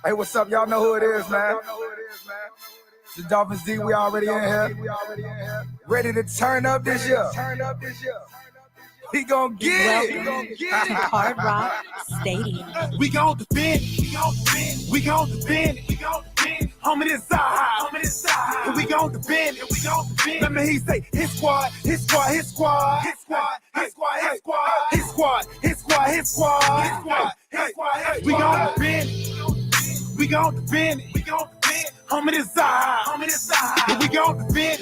Hey, what's up? Y'all know who it is, man. The Dolphins D, we already in here. Ready to turn up this year. We gon' get it. Welcome to Hard Rock Stadium. We gon' defend. We gon' defend. Homie, this side. And we gon' defend. Let me hear you say, his squad. We gon' defend. We gon' defend. Homie, this side. And we gon' defend.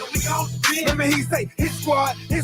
Let me hear you say, his squad. We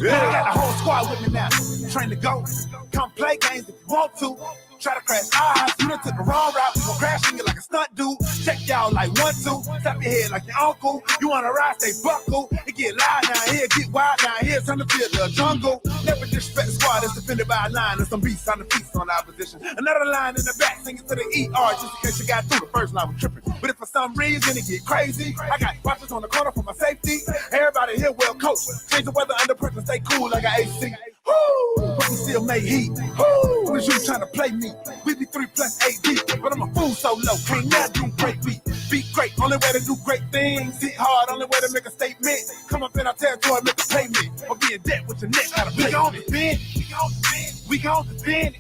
got the whole squad with me now. Train to go. Come play games if you want to. Try to crash our house, you done took the wrong route. We gon' crash in you like a stunt dude. Check y'all like 1, 2. Tap your head like your uncle. You wanna ride, stay buckle. It get loud down here, get wild down here. Turn the field to a jungle. Never disrespect the squad that's defended by a line and some beasts on the feast on opposition. Another line in the back singing to the ER just in case you got through the first line with tripping. But if for some reason it get crazy, I got watchers on the corner for my safety. Everybody here well coached. Change the weather under pressure, stay cool like I AC. Woo! But we still made heat. Woo! Was you trying to play me? We be 3 plus 8 deep, but I'm a fool so low. Can't never do great beat. Beat great, only way to do great things. Hit hard, only way to make a statement. Come up in our territory, make a payment. Or be in debt with your neck, gotta play. We gon' defend.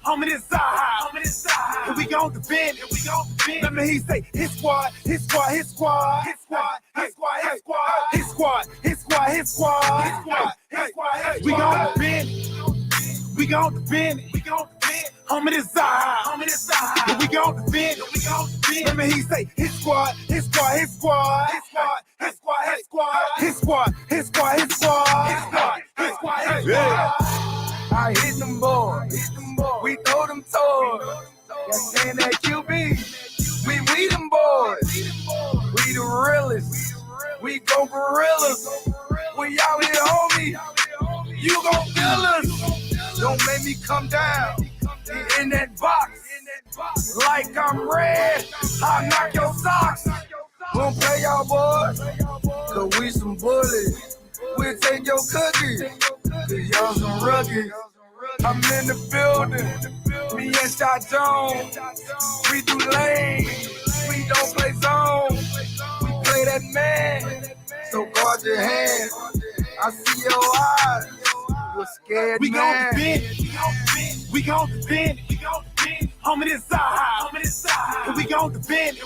Homie, this side. And we gon' defend. Let me hear you say, his squad. We gon' defend. Homie, this side. And we gon' defend. Let me hear you say, his squad. I hit them boys. We throw them toys. Got saying that QB. We them boys. We the realest. We go gorillas. We out here, homie. You gon' feel us. Don't make me come down. Get in that box. Like I'm red. I'll knock your socks. Won't play y'all boys. Cause we some bullies. We'll take your cookies. Cause y'all some rookies. I'm in the building. Me and Shot Jones. We do lane. We don't play zone. We play that man. So guard your hand. I see your eyes. You're scared, we man. We gon' defend. Homie, this side. And we gon' defend.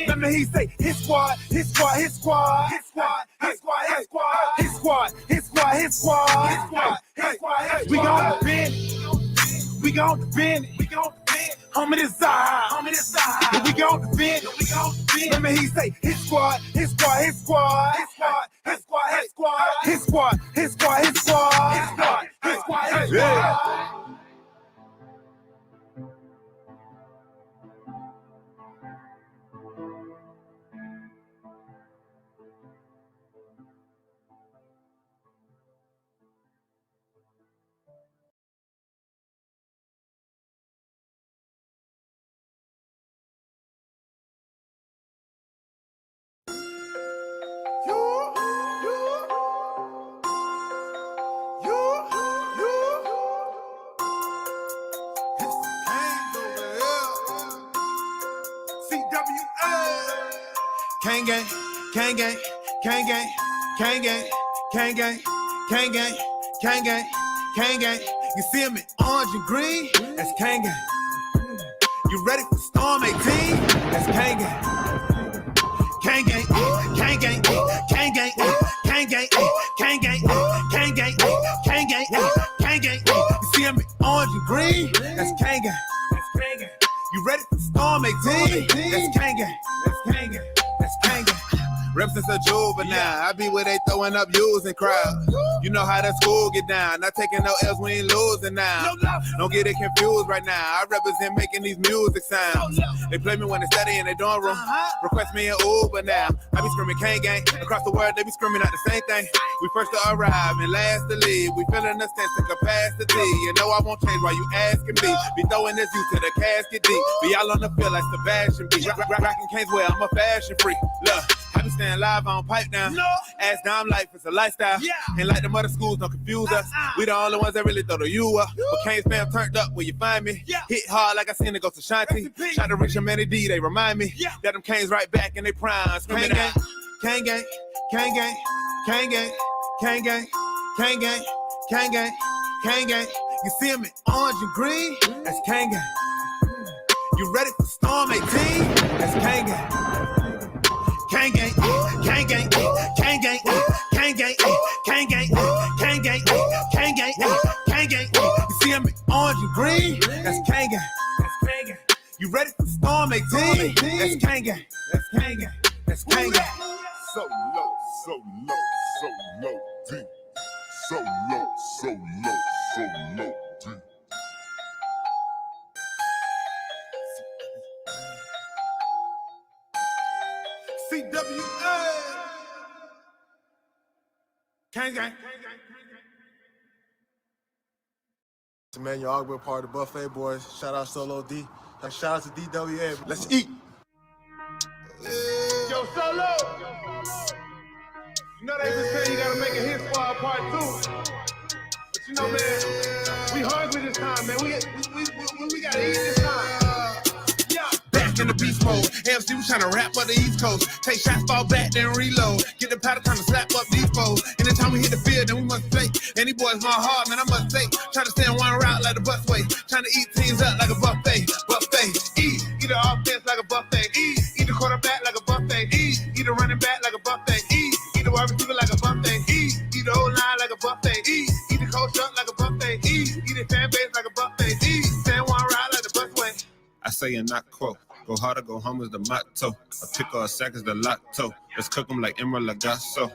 Let me hear you say, his squad. We gon' defend. Homie, this side. And we gon' defend. Let me hear you say, his squad. Yeah. Gang gang. You see him in orange and green? That's gang gang. You ready for Storm 18? That's gang gang. Gang gang, gang gang, gang gang, gang gang, gang gang, gang gang, gang gang, gang gang. You see him in orange and green? That's gang gang. You ready for Storm 18? That's gang gang. That's gang gang. Reps since a juvenile, I be where they throwing up using crowds. You know how that school get down, not taking no L's, we ain't losing now. Don't get it confused right now, I represent making these music sounds. They play me when they study in their dorm room, request me an Uber now. I be screaming Kane gang, across the world they be screaming out the same thing. We first to arrive and last to leave, we feeling a sense of capacity. You know I won't change while you asking me, be throwing this youth to the casket deep. Be all on the field like Sebastian B. Rockin' Canes where I'm a fashion freak, look. I be staying live on pipe now. No. Ass down life, it's a lifestyle. Yeah. And like the mother schools don't confuse us. We the only ones that really throw the you up. But Kane spam turned up where you find me. Yeah. Hit hard like I seen it go to Shanti. Try to reach a Manny D, they remind me. Yeah. That them Canes right back in they prime. Screaming out. Kane gang, Kane gang, Kane gang, Kane gang, Kane gang, Kane gang, Kane gang. You see him in orange and green? That's Kane gang. You ready for Storm 18? That's Kane gang. Kane gang, Kane gang, Kane gang, Kane gang, Kane gang, Kane gang, Kane gang, Kane gang. You see him in orange and green? That's Kane gang. That's Kane gang. You ready for Storm 18? That's Kane gang. That's Kane gang. That's Kane gang. So low, so low, so low, deep. So low, so low, so low, deep. CWA. Kane gang. Man, y'all been part of the Buffet Boys. Shout out Solo D. Shout out to DWA. Let's eat. Yo, Solo! You know they been saying you gotta make a hit squad part 2. But you know, man, we hungry this time, man. We gotta eat this time. Yeah. Back in the beast mode. AFC was trying to rap up the East Coast. Take shots, fall back, then reload. Get the powder time to slap up these foes. Anytime we hit the field, then we must play. Any boys going hard, man, I must say. Trying to stay in one route like the busway. Trying to eat teams up like a buffet. Buffet. Eat the offense like a buffet. Eat the quarterback like a buffet. Eat the running back like a buffet. Eat the wide receiver like a buffet. Eat the O-line like a buffet. Eat the coach up like a buffet. Eat the fan base like a buffet. Eat stay in one route like the busway. I say and not quote. Go hard or go home is the motto. A pick or a sack is the lotto. Let's cook them like Emerald Lagasso.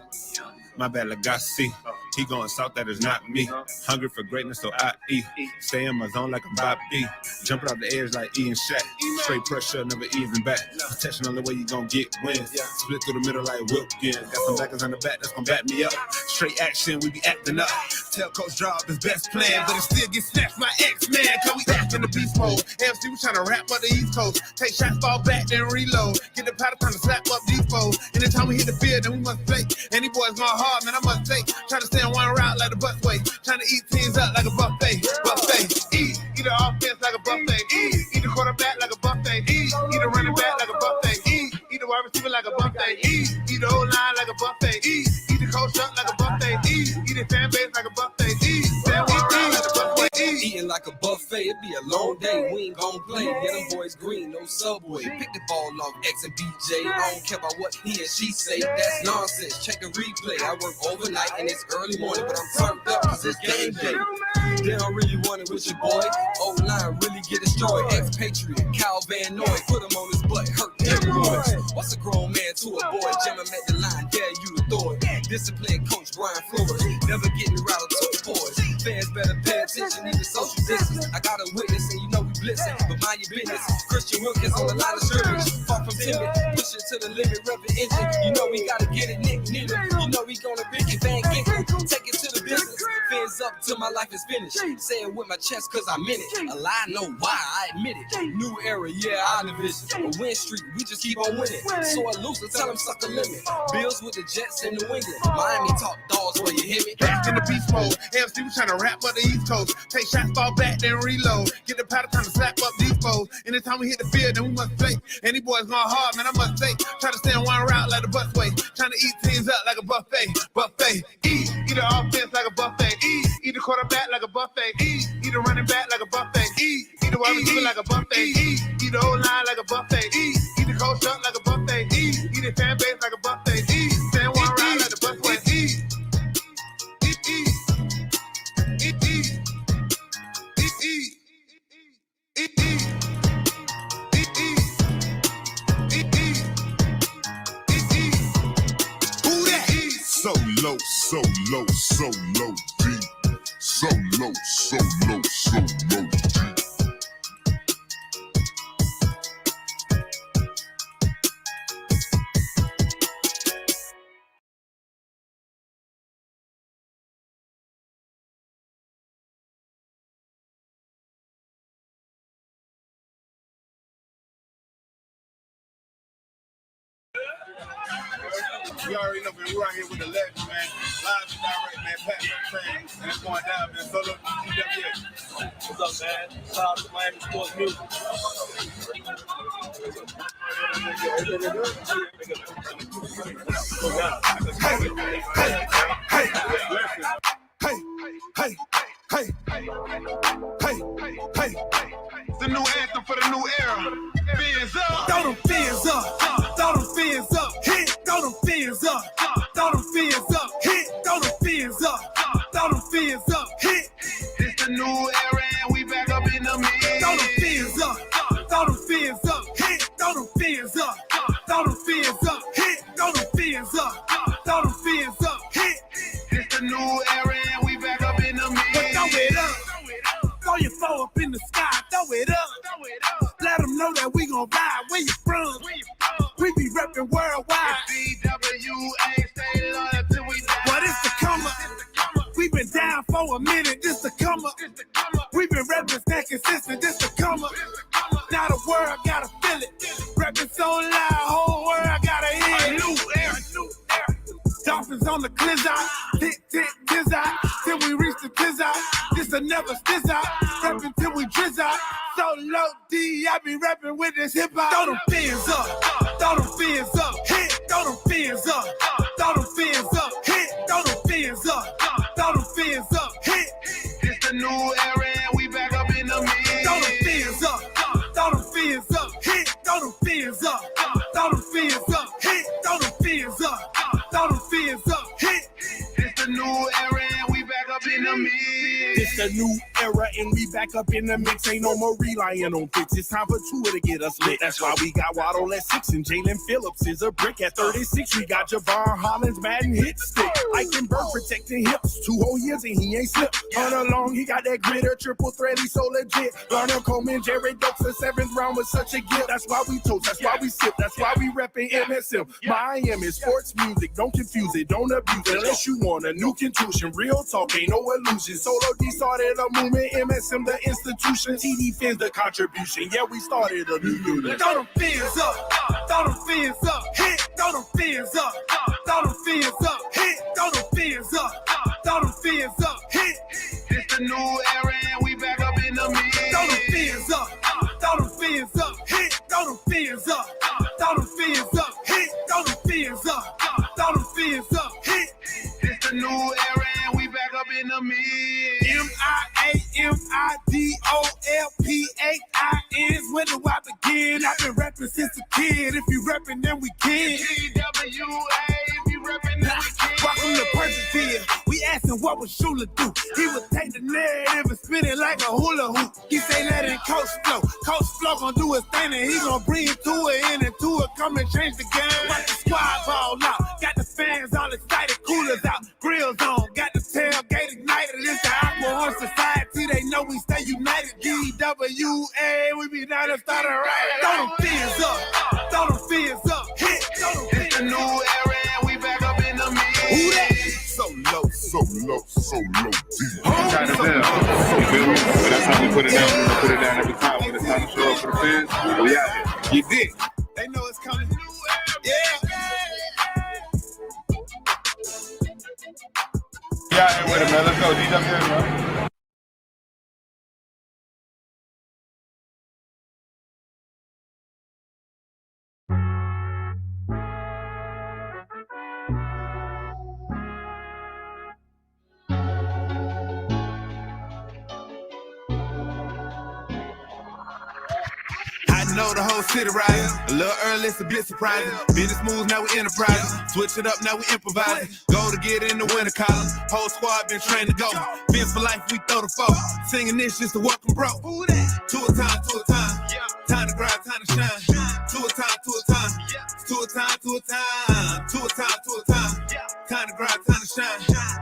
My bad, Lagasse. He going south, that is not me. Hungry for greatness, so I eat. Stay in my zone like a Bobby. Jumping off the edge like E and Shaq. Straight pressure, never even back. Protection on the way you gon' get wins. Split through the middle like Wilkins. Got some backers on the back that's gon' back me up. Straight action, we be acting up. Tell Coach Drop his best plan, but it still get snatched by X-Man. Cause we back in the beast mode. AFC was trying to rap up the East Coast. Take shots, fall back, then reload. Get the powder time to slap up these foes. Anytime we hit the field, then we must play. Any boys going hard, man, I must say. Trying to stay in one route like the busway. Trying to eat teams up like a buffet. Buffet. Eat the offense like a buffet. Eat the quarterback like a buffet. Eat the running back like a buffet. Eat the wide receiver like a buffet. Eat the O-line like a buffet. Eat the coach up like a buffet. Eat the fan base like a buffet. Stay one route like a buffet. Eating like a buffet, it be a long day. We ain't gon' play. Get them boys green, no subway. Pick the ball off X and BJ. I don't care about what he and she say. That's nonsense. Check the replay. I work overnight and it's early morning, but I'm turned up cause it's game day. They don't really want it with your boy. O-line really get destroyed. Ex-Patriot, Cal Van Noy. Put him on his butt, hurt everyone. What's a grown man to a boy? Jam him at the line, dare you to throw it. Disciplined coach Brian Flores. Never getting rattled to the boys. Fans better pay attention, even social distance. I got a witness and you know we blitzing, but mind your business. Christian Wilkins on the line of scrimmage. Far from timid, pushing to the limit, revving engine. You know we gotta get it, Nick Needle. You know we gonna pick it, Van Ginkle. Take it to the business. Fins up till my life is finished. Say it with my chest cause I'm in it. A lie, know why, I admit it. New era, yeah, I division. A win streak, we just keep on winning. So I lose, tell them suck a limit. Bills with the Jets and New England. Miami talk dogs where you hear me. Back in the beast mode. AFC was trying to rap up the East Coast. Take shots, fall back, then reload. Get the powder time to slap up these foes. Anytime we hit the field, then we must play. Any boys going hard, man, I must say. Try to stay in one route like the busway. Trying to eat teams up like a buffet. Buffet. Eat the offense like a buffet. Eat the quarterback like a buffet. Eat the running back like a buffet. Eat the wide receiver like a buffet. Eat the O-line like a buffet. Eat the coach up like a buffet. Eat the fan base like a buffet. Stay in one route like the busway. So low, so low, so low, deep. So low, so low, so low, deep. You already know, man. We're out here with the legend, man. Live and direct, man. Pat McCrae. And it's going down, man. Solo DWA. What's up, man? Shout out to Miami Sports Music. Hey. The new anthem for the new era. Fins up. Throw them fins up. Throw them fins up. Hit. Throw them fins up. Throw them fins up. Hit. Throw them fins up. Throw them fins up. Hit. It's the new era and we back up in the mix. Throw them fins up. Throw them fins up. Hit. Throw them fins up. Throw them fins up. Hit. Throw them fins up. Throw them fins up. Hit. It's the new era and we back up in the mix. Throw it up. Throw your foe up in the sky. Throw it up. Let them know that we gon' ride. Where you from? We be reppin' worldwide. BWA, stay loyal till we die. What is the come up? We been down for a minute. This the come up. We been reppin' staying consistent. This the come up. Now the world gotta feel it. Reppin' so loud, whole world gotta hear it. New era. Dolphins on the clizzard. Tick, tiz out. Till we reach the tiz out. This another stizz out. Reppin' till we drizz out. Solo D, I be reppin' with this hip hop. Throw them fins up. Throw them fins up. Hit. Throw them fins up. Throw them fins up. Hit. Throw them fins up. Throw them fins up. Hit. It's the new era and we back up in the mix. Throw them fins up. Throw them fins up. Hit. Throw them fins up. Throw them fins up. Hit. Throw them fins up. Throw them fins up. Hit. It's the new era and we back up in the mix. It's a new era and we back up in the mix. Ain't no more relying on fits. It's time for Tua to get us lit. That's why we got Waddle at 6 and Jalen Phillips is a brick at 36. We got Javon Hollins, Madden hit stick. Eichenberg protecting hips. 2 whole years and he ain't slipped. Hunt along, he got that gritter, triple threat, he so legit. Larnell Coleman, Jared Dokes, the 7th round was such a gift. That's why we toast, that's why we sip, that's why we reppin' MSM. Miami sports music, don't confuse it, don't abuse it. Unless you want a new contusion, real talk, ain't no illusion. Solo D started a movement, MSM the institution. TD Fins the contribution, yeah, we started a new unit. Throw them fins up. Throw them fins up. Hit. Throw them fins up. Throw them fins up. Hit. Throw them fins up. Throw them fins up. Hit. It's the new era and we back up in the mix. Throw them fins up. Throw them fins up. Hit. Throw them fins up. Throw them fins up. Hit. Throw them fins up. Throw them fins up. Hit. It's the new era and we back up in the mix. MIAMIDOLPHINs. When do I begin? I've been rapping since a kid. If you rapping, then we can. TWA, if you reppin', then we can. Welcome to Perseverance. We asking what would Shula do? He would take the narrative and spin it like a hula hoop. He say that in Coach Flow. Coach Flow gon' do his thing and he gon' bring it to it in and to it. Come and change the game. Watch the squad ball out. Got the fans all excited. Coolers out. Grills on. Got the tailgate ignited. It's the Aqua Horse Society. They know we stay united. DWA. We be down and started right. Throw them fins up. Throw them fins up. Hit. Throw them fins up. It's the new era and we back up in the mix. Who that? So low, deep. Trying to tell. You feel me? But that's how we put it down. We put it down every time. When it's time to show up for the fans, we out here. You dig? They know it's coming. Yeah. Yeah, out here with it, man. Let's go, DWA, man. I know the whole city riding. A little early, it's a bit surprising. Business moves, now we enterprising. Switch it up, now we improvising. Go to get in the winter column. Whole squad been trained to go. Fins for life, we throw the foe. Singing this just to welcome bro. To a time, to a time. Time to grind, time to shine. To a time, to a time. To a time, to a time. To a time, to a time. Time to grind, time to shine.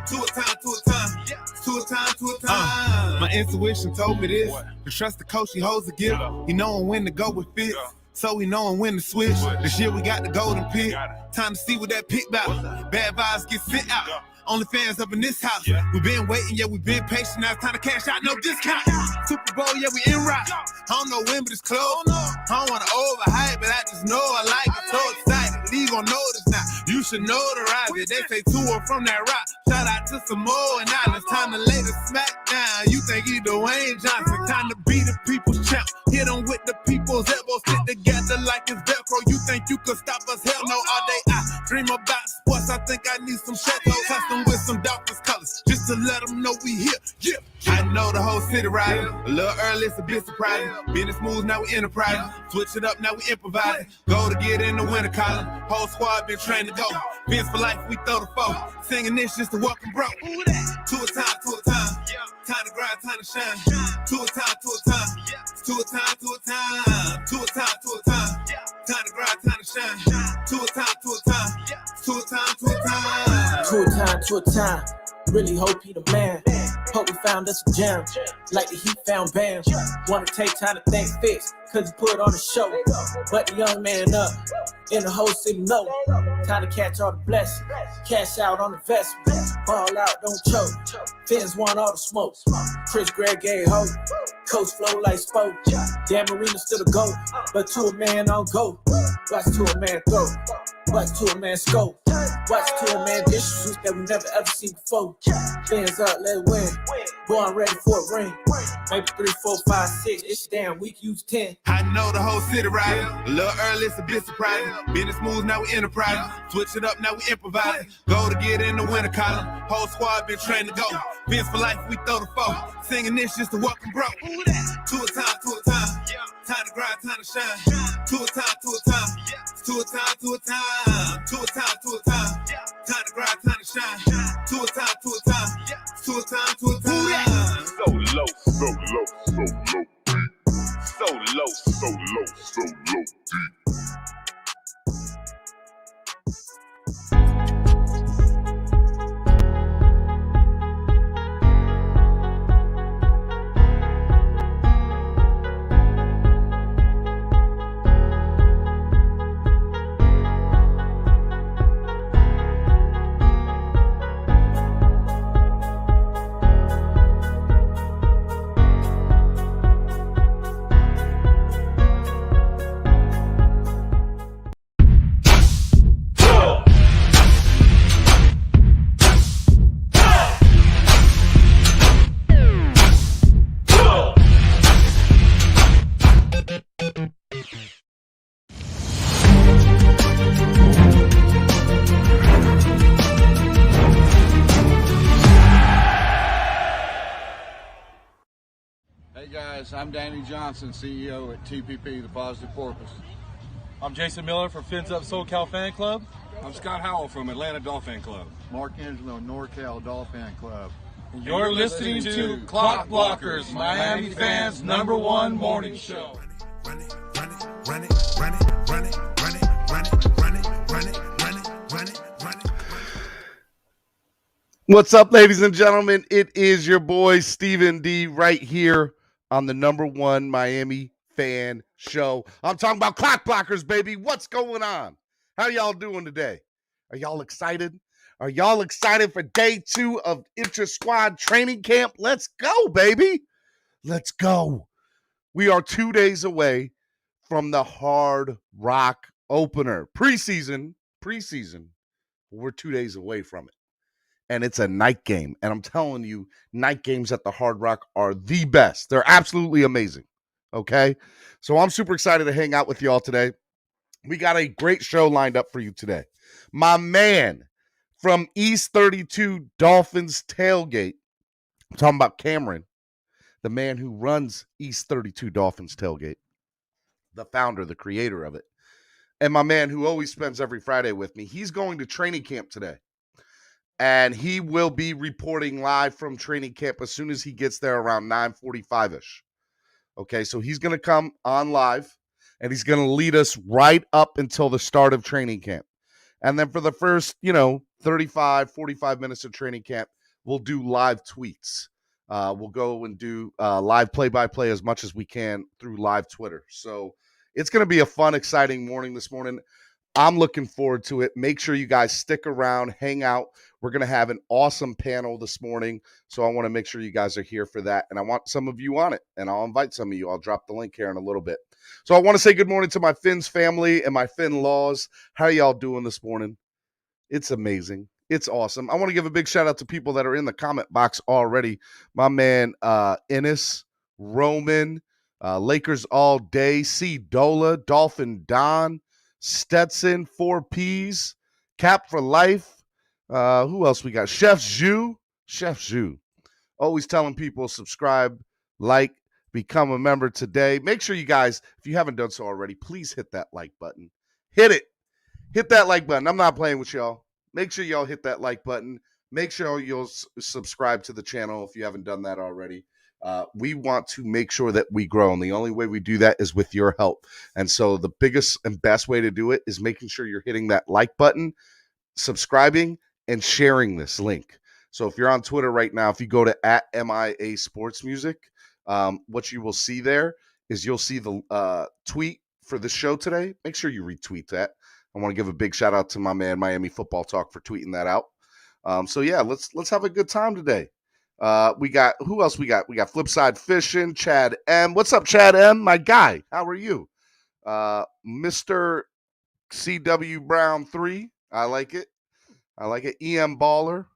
To a time, to a time. To a time, to a time. My intuition told me this. To trust the coach, he holds the gift. He knowing when to go with fits. So we knowing when to switch. This year we got the golden pick. Time to see what that pick about. Bad vibes get sent out. Only fans up in this house. We been waiting, yeah, we been patient. Now it's time to cash out, no discount. Super Bowl, yeah, we in rock. I don't know when, but it's close. I don't want to overhype, but I just know I like it. So excited, league gon' notice now. You should notarize it. They say tour from that rock. Shout out to Samoa and Islands. Time to lay the smack down. You think he Dwayne Johnson? Time to be the people's champ. Hit him with the people's elbows. Stick together like it's Velcro. You think you could stop us? Hell no. All day I dream about sports. I think I need some shekels. Custom with some Dolphins colors. Just to let them know we here. Yeah. I know the whole city riding. A little early, it's a bit surprising. Business moves, now we enterprising. Switch it up, now we improvising. Go to get in the winter collar. Whole squad been trained to go. Vince for life, we throw the foe. Singing this just to welcome bro. To a time, to a time. Time to grind, time to shine. To a time, to a time. To a time, to a time. To a time, to a time. Time to grind, time to shine. To a time, to a time. To a time, to a time. To a time, to a time. Really hope he the man. Hope we found us a gem. Like the Heat found Bam. Wanna take time to thank Fitz, cause he put on a show. But the young man up, in the whole city know. Time to catch all the blessings. Cash out on the investment. Ball out, don't choke. Fins want all the smoke. Chris Gregg gave hope. Coach flow like spoke. Dan Marino still a GOAT. But to a man on go. Watch to a man throw. Watch to a man scope. Watch to a man dish shoes that we never ever seen before. Fans up, let's win. Born ready for a ring. Maybe 3, 4, 5, 6. It's damn week, use 10. I know the whole city riding. A little early, it's a bit surprising. Business moves, now we enterprising. Switch it up, now we improvising. Go to get in the winter collar. Whole squad been trained to go. Vince for life, we throw the foe. Singing this just to welcome bro. To a time, to a time. Time to grind, time to shine. To a time, to a time. To a time, to a time. To a time, to a time. Time to grind, time to shine. To a time, to a time. To a time, to a time. So low, so low, so low, deep. So low, so low, so low, deep. I'm Danny Johnson, CEO at TPP, The Positive Porpoise. I'm Jason Miller from Fins Up SoCal Fan Club. I'm Scott Howell from Atlanta Dolphin Club. Mark Angelo, NorCal Dolphin Club. And you're listening to Clock Blockers, Miami fans' #1 morning show. Run it, run it, run it, run it, run it, run it, run it, run it, run it, run it, run it, run it. What's up, ladies and gentlemen? It is your boy Stephen D right here on the #1 Miami fan show. I'm talking about Clock Blockers, baby. What's going on? How y'all doing today? Are y'all excited? Are y'all excited for day 2 of INTRASQUAD training camp? Let's go, baby. Let's go. We are 2 days away from the Hard Rock opener. Preseason. We're 2 days away from it. And it's a night game. And I'm telling you, night games at the Hard Rock are the best. They're absolutely amazing. Okay? So I'm super excited to hang out with y'all today. We got a great show lined up for you today. My man from East 32 Dolphins Tailgate. I'm talking about Cameron, the man who runs East 32 Dolphins Tailgate, the founder, the creator of it. And my man who always spends every Friday with me. He's going to training camp today. And he will be reporting live from training camp as soon as he gets there around 9:45-ish. Okay, so he's going to come on live, and he's going to lead us right up until the start of training camp. And then for the first, 35, 45 minutes of training camp, we'll do live tweets. We'll go and do live play-by-play as much as we can through live Twitter. So it's going to be a fun, exciting morning this morning. I'm looking forward to it. Make sure you guys stick around, hang out. We're going to have an awesome panel this morning, so I want to make sure you guys are here for that, and I want some of you on it, and I'll invite some of you. I'll drop the link here in a little bit. So I want to say good morning to my Fins family and my Fin laws. How are y'all doing this morning? It's amazing. It's awesome. I want to give a big shout out to people that are in the comment box already. My man, Ennis, Roman, Lakers all day, C. Dola, Dolphin Don, Stetson, 4Ps, Cap for Life. Who else we got? Chef Zhu. Chef Zhu. Always telling people subscribe, like, become a member today. Make sure you guys, if you haven't done so already, please hit that like button. Hit it. Hit that like button. I'm not playing with y'all. Make sure y'all hit that like button. Make sure you'll subscribe to the channel if you haven't done that already. We want to make sure that we grow, and the only way we do that is with your help. And so the biggest and best way to do it is making sure you're hitting that like button, subscribing, and sharing this link. So if you're on Twitter right now, if you go to @MIA Sports Music, what you will see there is you'll see the tweet for the show today. Make sure you retweet that. I want to give a big shout out to my man Miami Football Talk for tweeting that out. So yeah, let's have a good time today. We got who else we got? We got Flipside Fishing, Chad M. What's up, Chad M? My guy. How are you? Mr. CW Brown 3. I like it. EM Baller.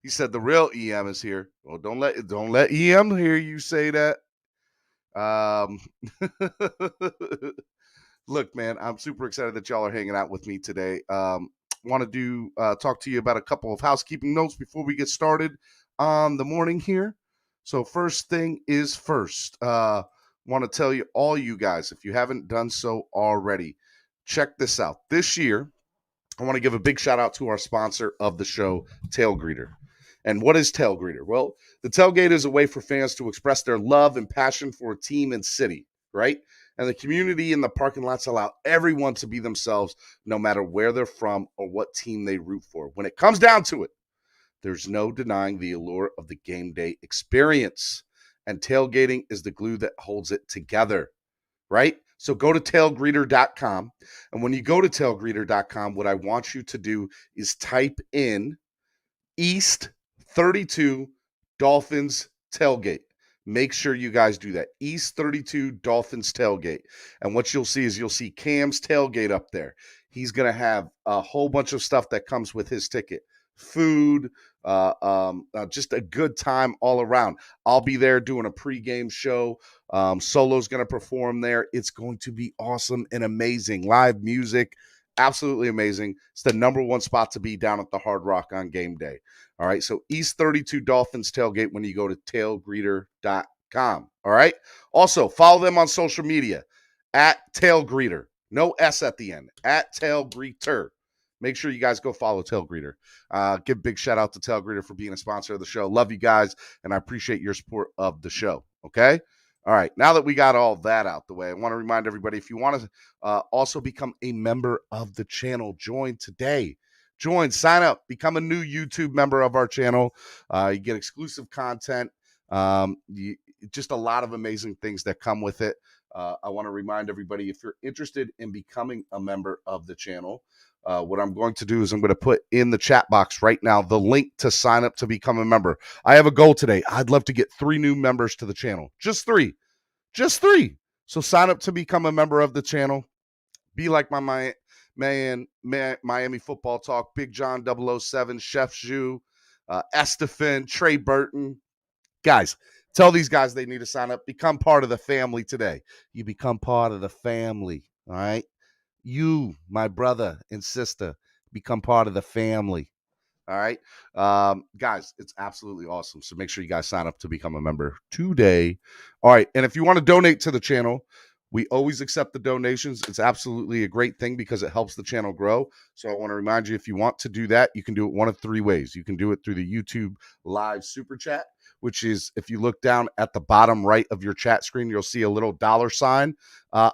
He said the real EM is here. Well, don't let EM hear you say that. Look, man, I'm super excited that y'all are hanging out with me today. Want to talk to you about a couple of housekeeping notes before we get started on the morning here. So first thing is first. Want to tell you, all you guys, if you haven't done so already, check this out. This year, I want to give a big shout out to our sponsor of the show, Tailgater. And what is Tailgater? Well, the Tailgate is a way for fans to express their love and passion for a team and city, right? And the community in the parking lots allow everyone to be themselves no matter where they're from or what team they root for. When it comes down to it, there's no denying the allure of the game day experience. And tailgating is the glue that holds it together, right? So go to tailgreeter.com. And when you go to tailgreeter.com, what I want you to do is type in East 32 Dolphins Tailgate. Make sure you guys do that. East 32 Dolphins Tailgate. And what you'll see is you'll see Cam's Tailgate up there. He's going to have a whole bunch of stuff that comes with his ticket. Food, just a good time all around. I'll be there doing a pregame show. Solo's going to perform there. It's going to be awesome and amazing. Live music, absolutely amazing. It's the number one spot to be down at the Hard Rock on game day. All right, so East 32 Dolphins Tailgate when you go to tailgreeter.com. All right, also follow them on social media @tailgreeter. No S at the end, @tailgreeter. Make sure you guys go follow Tailgreeter. Give a big shout out to Tailgreeter for being a sponsor of the show. Love you guys, and I appreciate your support of the show, okay? All right, now that we got all that out the way, I want to remind everybody, if you want to also become a member of the channel, join today. Join, sign up, become a new YouTube member of our channel. You get exclusive content, just a lot of amazing things that come with it. I want to remind everybody, if you're interested in becoming a member of the channel, what I'm going to do is I'm going to put in the chat box right now the link to sign up to become a member. I have a goal today. I'd love to get 3 new members to the channel. Just 3. So sign up to become a member of the channel. Be like my man, Miami Football Talk, Big John 007, Chef Zhu, Estefan, Trey Burton. Guys, tell these guys they need to sign up. Become part of the family today. You become part of the family, all right? You, my brother and sister, become part of the family. All right. Guys, it's absolutely awesome. So make sure you guys sign up to become a member today. All right. And if you want to donate to the channel, we always accept the donations. It's absolutely a great thing because it helps the channel grow. So I want to remind you, if you want to do that, you can do it one of 3 ways. You can do it through the YouTube live super chat, which is, if you look down at the bottom right of your chat screen, you'll see a little $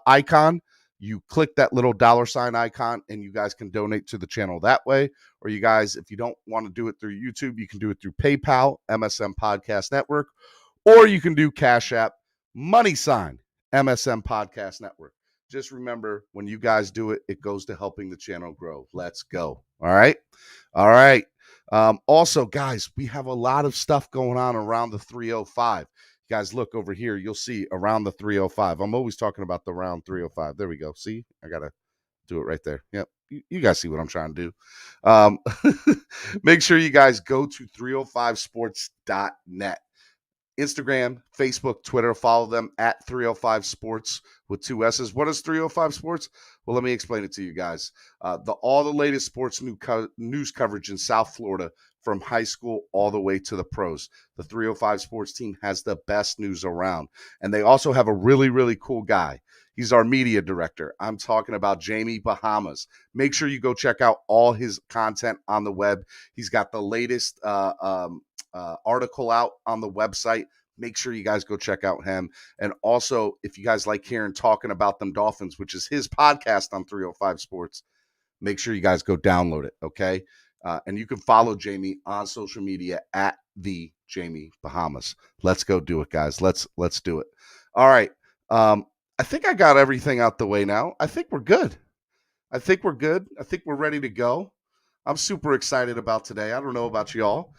icon. You click that little $ icon and you guys can donate to the channel that way. Or you guys, if you don't want to do it through YouTube, you can do it through PayPal, MSM Podcast Network, or you can do Cash App, $, MSM Podcast Network. Just remember, when you guys do it, it goes to helping the channel grow. Let's go. All right. Also, guys, we have a lot of stuff going on around the 305. Guys, look over here. You'll see around the 305. I'm always talking about the round 305. There we go. See, I got to do it right there. Yep. you guys see what I'm trying to do. Make sure you guys go to 305sports.net. Instagram, Facebook, Twitter. Follow them at 305 Sports with 2 S's. What is 305 Sports? Well, let me explain it to you guys. All the latest sports news coverage in South Florida, from high school all the way to the pros. The 305 Sports team has the best news around. And they also have a really, really cool guy. He's our media director. I'm talking about Jamie Bahamas. Make sure you go check out all his content on the web. He's got the latest article out on the website. Make sure you guys go check out him. And also, if you guys like hearing talking about them Dolphins, which is his podcast on 305 Sports, make sure you guys go download it, okay? And you can follow Jamie on social media at the Jamie Bahamas. Let's go do it, guys. Let's do it. All right. I think I got everything out the way now. I think we're good. I think we're ready to go. I'm super excited about today. I don't know about y'all.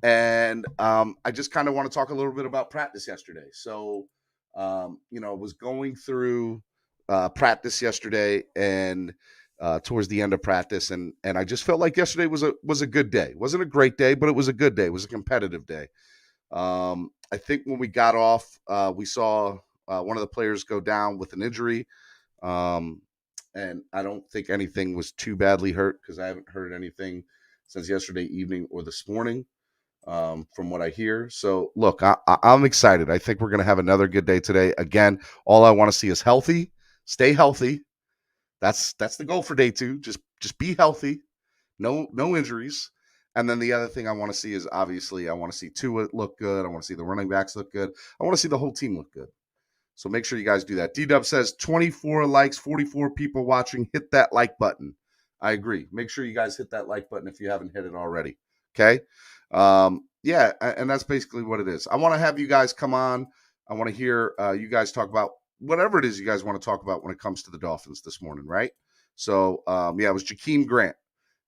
And I just kind of want to talk a little bit about practice yesterday. So, I was going through practice yesterday and towards the end of practice, and I just felt like yesterday was a good day. It wasn't a great day, but it was a good day. It was a competitive day. I think when we got off, we saw one of the players go down with an injury, and I don't think anything was too badly hurt because I haven't heard anything since yesterday evening or this morning. From what I hear. So look, I'm excited. I think we're going to have another good day today. Again, all I want to see is healthy, stay healthy. That's the goal for day 2. Just be healthy. No injuries. And then the other thing I want to see is, obviously, I want to see Tua look good. I want to see the running backs look good. I want to see the whole team look good. So make sure you guys do that. D-Dub says 24 likes, 44 people watching. Hit that like button. I agree. Make sure you guys hit that like button if you haven't hit it already. Okay? Yeah, and that's basically what it is. I want to have you guys come on. I want to hear you guys talk about whatever it is you guys want to talk about when it comes to the Dolphins this morning, right? So, it was Jakeem Grant,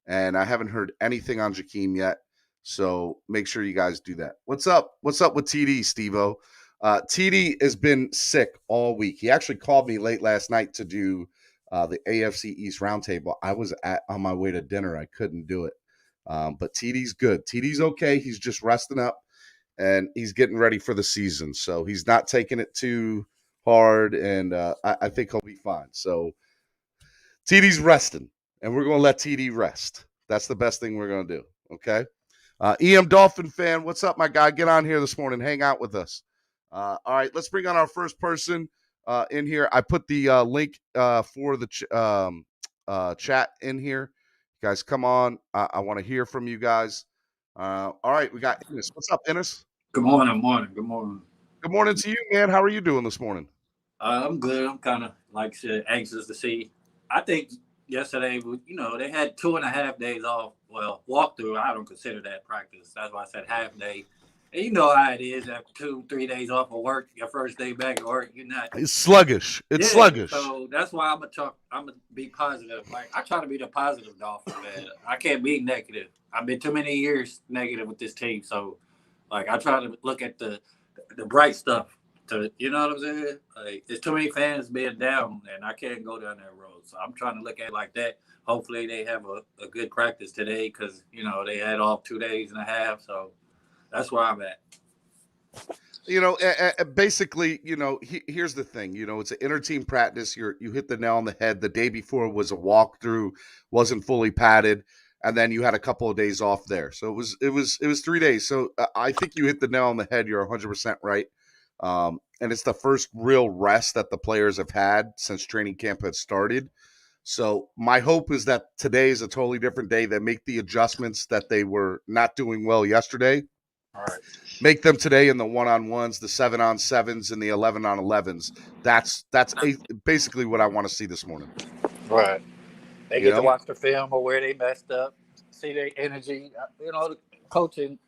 and I haven't heard anything on Jakeem yet, so make sure you guys do that. What's up? What's up with TD, Steve-O? TD has been sick all week. He actually called me late last night to do the AFC East Roundtable. I was on my way to dinner. I couldn't do it. But TD's good. TD's okay. He's just resting up, and he's getting ready for the season. So he's not taking it too hard, and I think he'll be fine. So TD's resting, and we're going to let TD rest. That's the best thing we're going to do, okay? EM Dolphin fan, what's up, my guy? Get on here this morning. Hang out with us. All right, let's bring on our first person in here. I put the link for the chat in here. You guys, come on. I want to hear from you guys. All right, we got Ennis. What's up, Ennis? Good morning. Good morning to you, man. How are you doing this morning? I'm good. I'm kind of, like I said, anxious to see. I think yesterday, they had 2.5 days off. Well, walkthrough, I don't consider that practice. That's why I said half day. And you know how it is after 2-3 days off of work, your first day back at work, you're not. It's sluggish. It's sluggish. So that's why I'm gonna be positive. Like, I try to be the positive Dolphin, man. I can't be negative. I've been too many years negative with this team. So, like, I try to look at the bright stuff. You know what I'm saying? Like, there's too many fans being down, and I can't go down that road. So I'm trying to look at it like that. Hopefully they have a good practice today because, they had off 2.5 days. So that's where I'm at. Basically, here's the thing. It's an inter-team practice. You hit the nail on the head. The day before was a walkthrough, wasn't fully padded, and then you had a couple of days off there. So it was 3 days. So I think you hit the nail on the head. You're 100% right. And it's the first real rest that the players have had since training camp had started. So my hope is that today is a totally different day. They make the adjustments that they were not doing well yesterday. All right. Make them today in the 1-on-1s, the 7-on-7s, and the 11-on-11s. That's basically what I want to see this morning. Right. They get to watch the film of where they messed up, see their energy. The coaching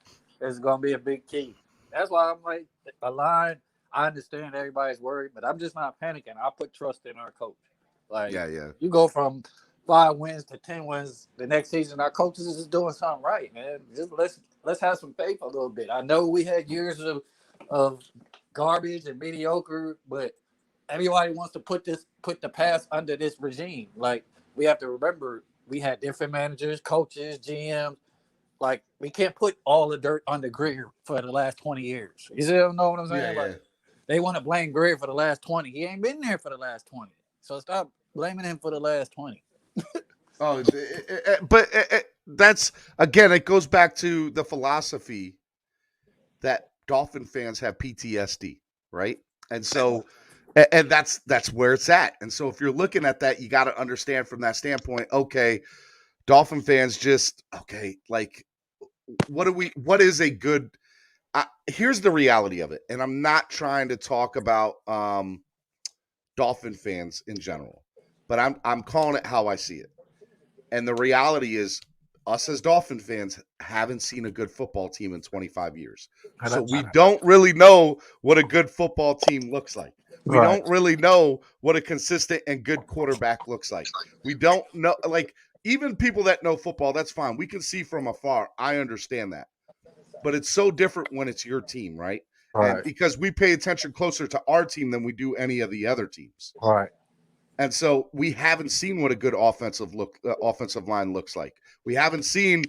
is going to be a big key. That's why I'm like, a line, I understand everybody's worried, but I'm just not panicking. I put trust in our coach. Like, you go from 5 wins to 10 wins the next season, our coaches is just doing something right, man. Just let's have some faith a little bit. I know we had years of garbage and mediocre, but everybody wants to put the past under this regime. Like, we have to remember we had different managers, coaches, GMs. Like, we can't put all the dirt on the Greer for the last 20 years. You know what I'm saying? Yeah, Like, they want to blame Greer for the last 20. He ain't been there for the last 20. So stop blaming him for the last 20. But that's, again, it goes back to the philosophy that Dolphin fans have PTSD, right? And so, and that's where it's at. And so if you're looking at that, you got to understand from that standpoint, okay, Dolphin fans just, okay, like, what is a good, here's the reality of it. And I'm not trying to talk about Dolphin fans in general, but I'm calling it how I see it. And the reality is, us as Dolphin fans haven't seen a good football team in 25 years. So we don't really know what a good football team looks like. We don't really know what a consistent and good quarterback looks like. We don't know, like, even people that know football, that's fine. We can see from afar. I understand that. But it's so different when it's your team, right? And because we pay attention closer to our team than we do any of the other teams. Right. And so we haven't seen what a good offensive line looks like. We haven't seen,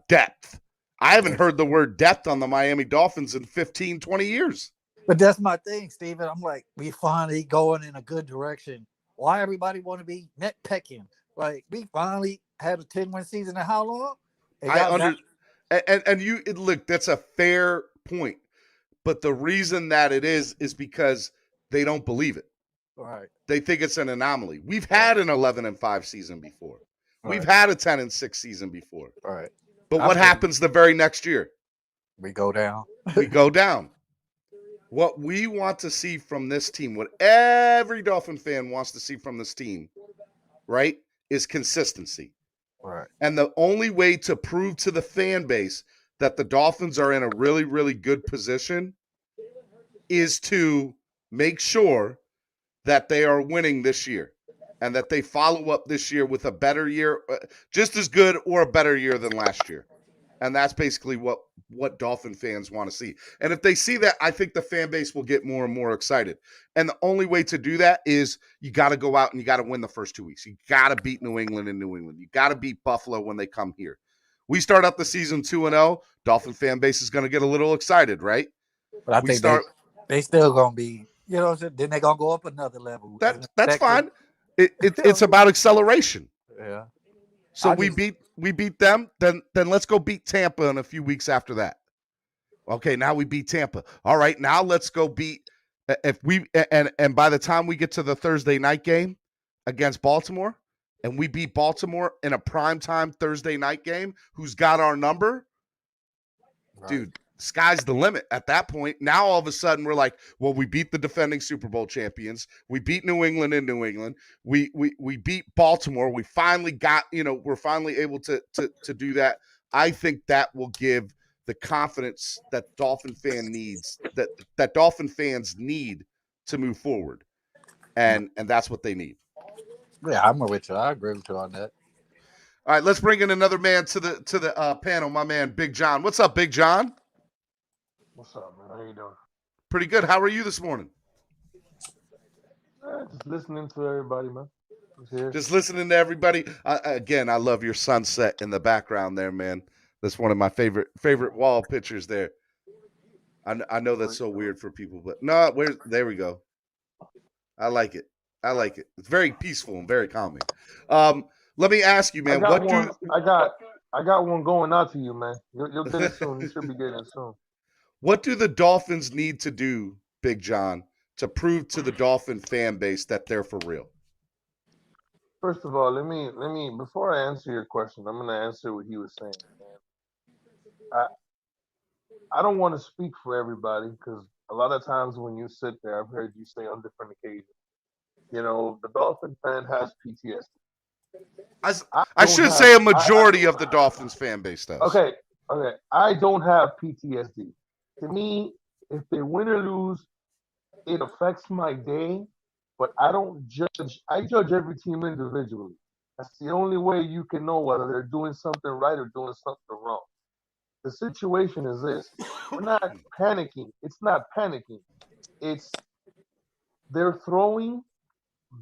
depth. I haven't heard the word depth on the Miami Dolphins in 15, 20 years. But that's my thing, Steven. I'm like, we finally going in a good direction. Why everybody want to be nitpicking? Like, we finally had a 10-win season in how long? Look, that's a fair point. But the reason that it is because they don't believe it. Right. They think it's an anomaly. We've had an 11-5 season before. We've had a 10-6 season before. Right. But what happens the very next year? We go down. We go down. What we want to see from this team, what every Dolphin fan wants to see from this team, right, is consistency. Right. And the only way to prove to the fan base that the Dolphins are in a really, really good position is to make sure that they are winning this year and that they follow up this year with a better year, just as good or a better year than last year. And that's basically what Dolphin fans want to see. And if they see that, I think the fan base will get more and more excited. And the only way to do that is you got to go out and you got to win the first 2 weeks. You got to beat New England in New England. You got to beat Buffalo when they come here. We start out the season 2-0. Dolphin fan base is going to get a little excited, right? But I think they still going to be, then they're going to go up another level. That's fine. It's about acceleration. Yeah. So we beat them, then let's go beat Tampa in a few weeks after that. Okay, now we beat Tampa. All right, now let's go beat and by the time we get to the Thursday night game against Baltimore, and we beat Baltimore in a primetime Thursday night game, who's got our number, dude, sky's the limit at that point. Now all of a sudden we're like, well, we beat the defending Super Bowl champions. We beat New England in New England. We beat Baltimore. We finally got, we're finally able to do that. I think that will give the confidence that Dolphin fans need to move forward. And that's what they need. Yeah, I'm with you. I agree with you on that. All right, let's bring in another man to the panel, my man, Big John. What's up, Big John? What's up, man? How you doing? Pretty good. How are you this morning? Just listening to everybody, man. Just listening to everybody. Again, I love your sunset in the background there, man. That's one of my favorite wall pictures there. I know that's so weird for people, but no, there we go. I like it. It's very peaceful and very calming. Let me ask you, man. I got one going out to you, man. You'll get it soon. You should be getting it soon. What do the Dolphins need to do, Big John, to prove to the Dolphin fan base that they're for real? First of all, let me before I answer your question, I'm gonna answer what he was saying. I don't want to speak for everybody because a lot of times when you sit there, I've heard you say on different occasions, the Dolphin fan has PTSD. I should say a majority of the Dolphins fan base does. Okay. I don't have PTSD. To me, if they win or lose, it affects my day, but I don't judge. I judge every team individually. That's the only way you can know whether they're doing something right or doing something wrong. The situation is this. We're not panicking. It's not panicking. It's they're throwing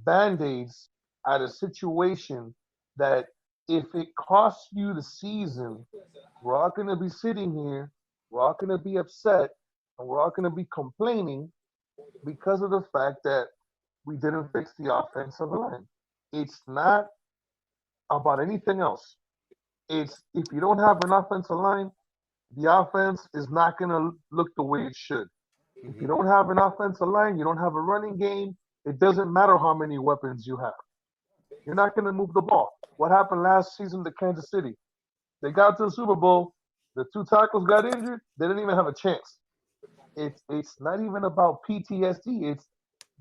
Band-Aids at a situation that if it costs you the season, we're all going to be sitting here, we're all going to be upset, and we're all going to be complaining because of the fact that we didn't fix the offensive line. It's not about anything else. It's if you don't have an offensive line, the offense is not going to look the way it should. If you don't have an offensive line, you don't have a running game, it doesn't matter how many weapons you have. You're not going to move the ball. What happened last season to Kansas City? They got to the Super Bowl. The 2 tackles got injured. They didn't even have a chance. It's not even about PTSD.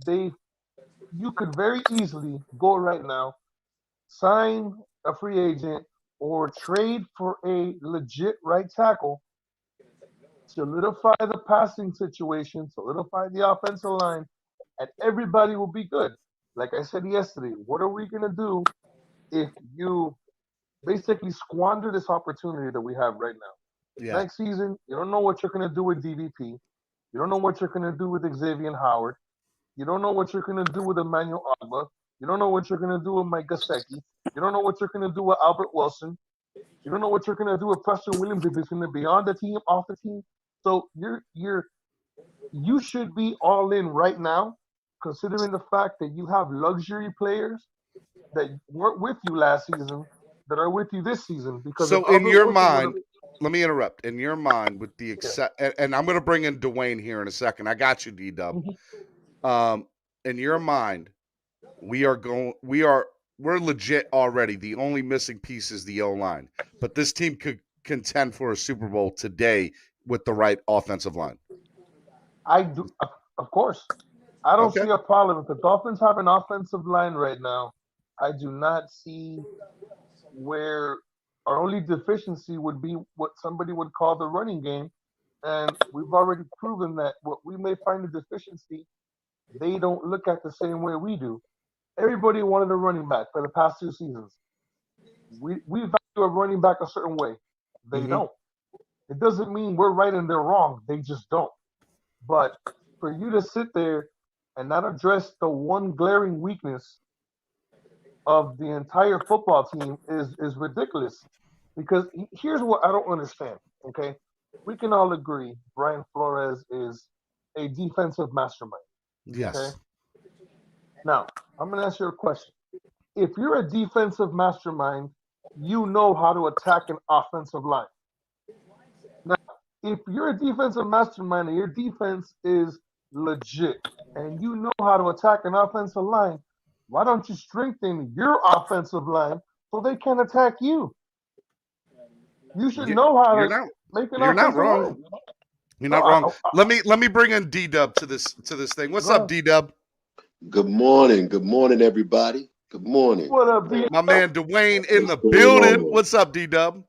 You could very easily go right now, sign a free agent, or trade for a legit right tackle, solidify the passing situation, solidify the offensive line, and everybody will be good. Like I said yesterday, what are we going to do if you basically squander this opportunity that we have right now? Yeah. Next season, you don't know what you're going to do with DVP. You don't know what you're going to do with Xavier and Howard. You don't know what you're going to do with Emmanuel Agba. You don't know what you're going to do with Mike Gesicki. You don't know what you're going to do with Albert Wilson. You don't know what you're going to do with Preston Williams if he's going to be on the team, off the team. So you should be all in right now, considering the fact that you have luxury players that weren't with you last season that are with you this season. Because so in your mind, let me interrupt. In your mind, with the and I'm going to bring in Dwayne here in a second. I got you, D-Dub. In your mind, we're legit already. The only missing piece is the O-line. But this team could contend for a Super Bowl today with the right offensive line. I do, of course. I don't see a problem. If the Dolphins have an offensive line right now, I do not see where our only deficiency would be what somebody would call the running game. And we've already proven that what we may find a deficiency, they don't look at the same way we do. Everybody wanted a running back for the past 2 seasons. We value a running back a certain way. They don't. It doesn't mean we're right and they're wrong. They just don't. But for you to sit there and not address the one glaring weakness of the entire football team is ridiculous. Because here's what I don't understand, okay? We can all agree Brian Flores is a defensive mastermind. Yes. Okay? Now, I'm going to ask you a question. If you're a defensive mastermind, you know how to attack an offensive line. Now, if you're a defensive mastermind and your defense is legit and you know how to attack an offensive line, why don't you strengthen your offensive line so they can attack you? You should know how to make an offensive line. You're not wrong. Let me bring in D-Dub to this thing. What's up, D-Dub? Good morning. Good morning, everybody. Good morning. What up, D-Dub? My man Dwayne in the building. What's up, D-Dub?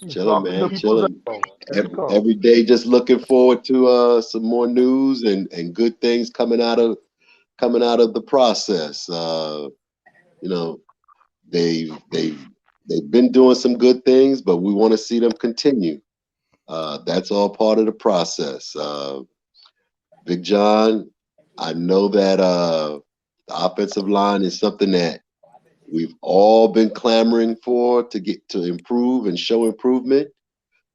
Chilling, man. Chilling. Every day just looking forward to some more news and good things coming out of the process. You know, they've been doing some good things, but we want to see them continue. That's all part of the process. Big John, I know that the offensive line is something that we've all been clamoring for to get to improve and show improvement.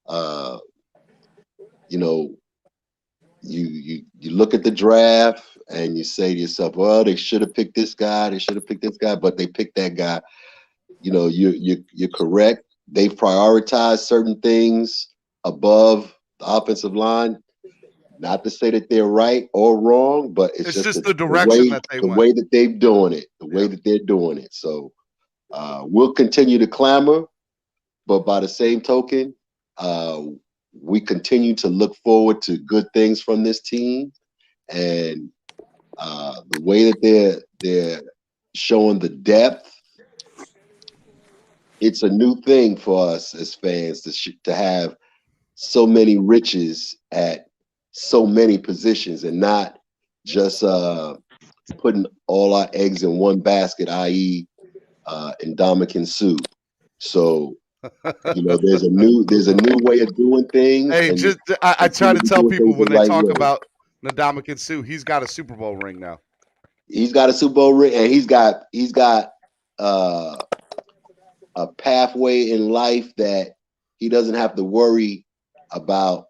You know, you look at the draft and you say to yourself, well, they should have picked this guy, but they picked that guy. You know, you're correct. They've prioritized certain things above the offensive line. Not to say that they're right or wrong, but it's just the direction that they went. The way that they're doing it, way that they're doing it. So we'll continue to clamor, but by the same token, we continue to look forward to good things from this team, and the way that they're showing the depth. It's a new thing for us as fans to have so many riches at so many positions and not just putting all our eggs in one basket, i.e. Ndamukong Suh. So, you know, there's a new way of doing things. Hey, I try to tell people when they talk about Ndamukong Suh, he's got a Super Bowl ring now. He's got a Super Bowl ring, and he's got a pathway in life that he doesn't have to worry about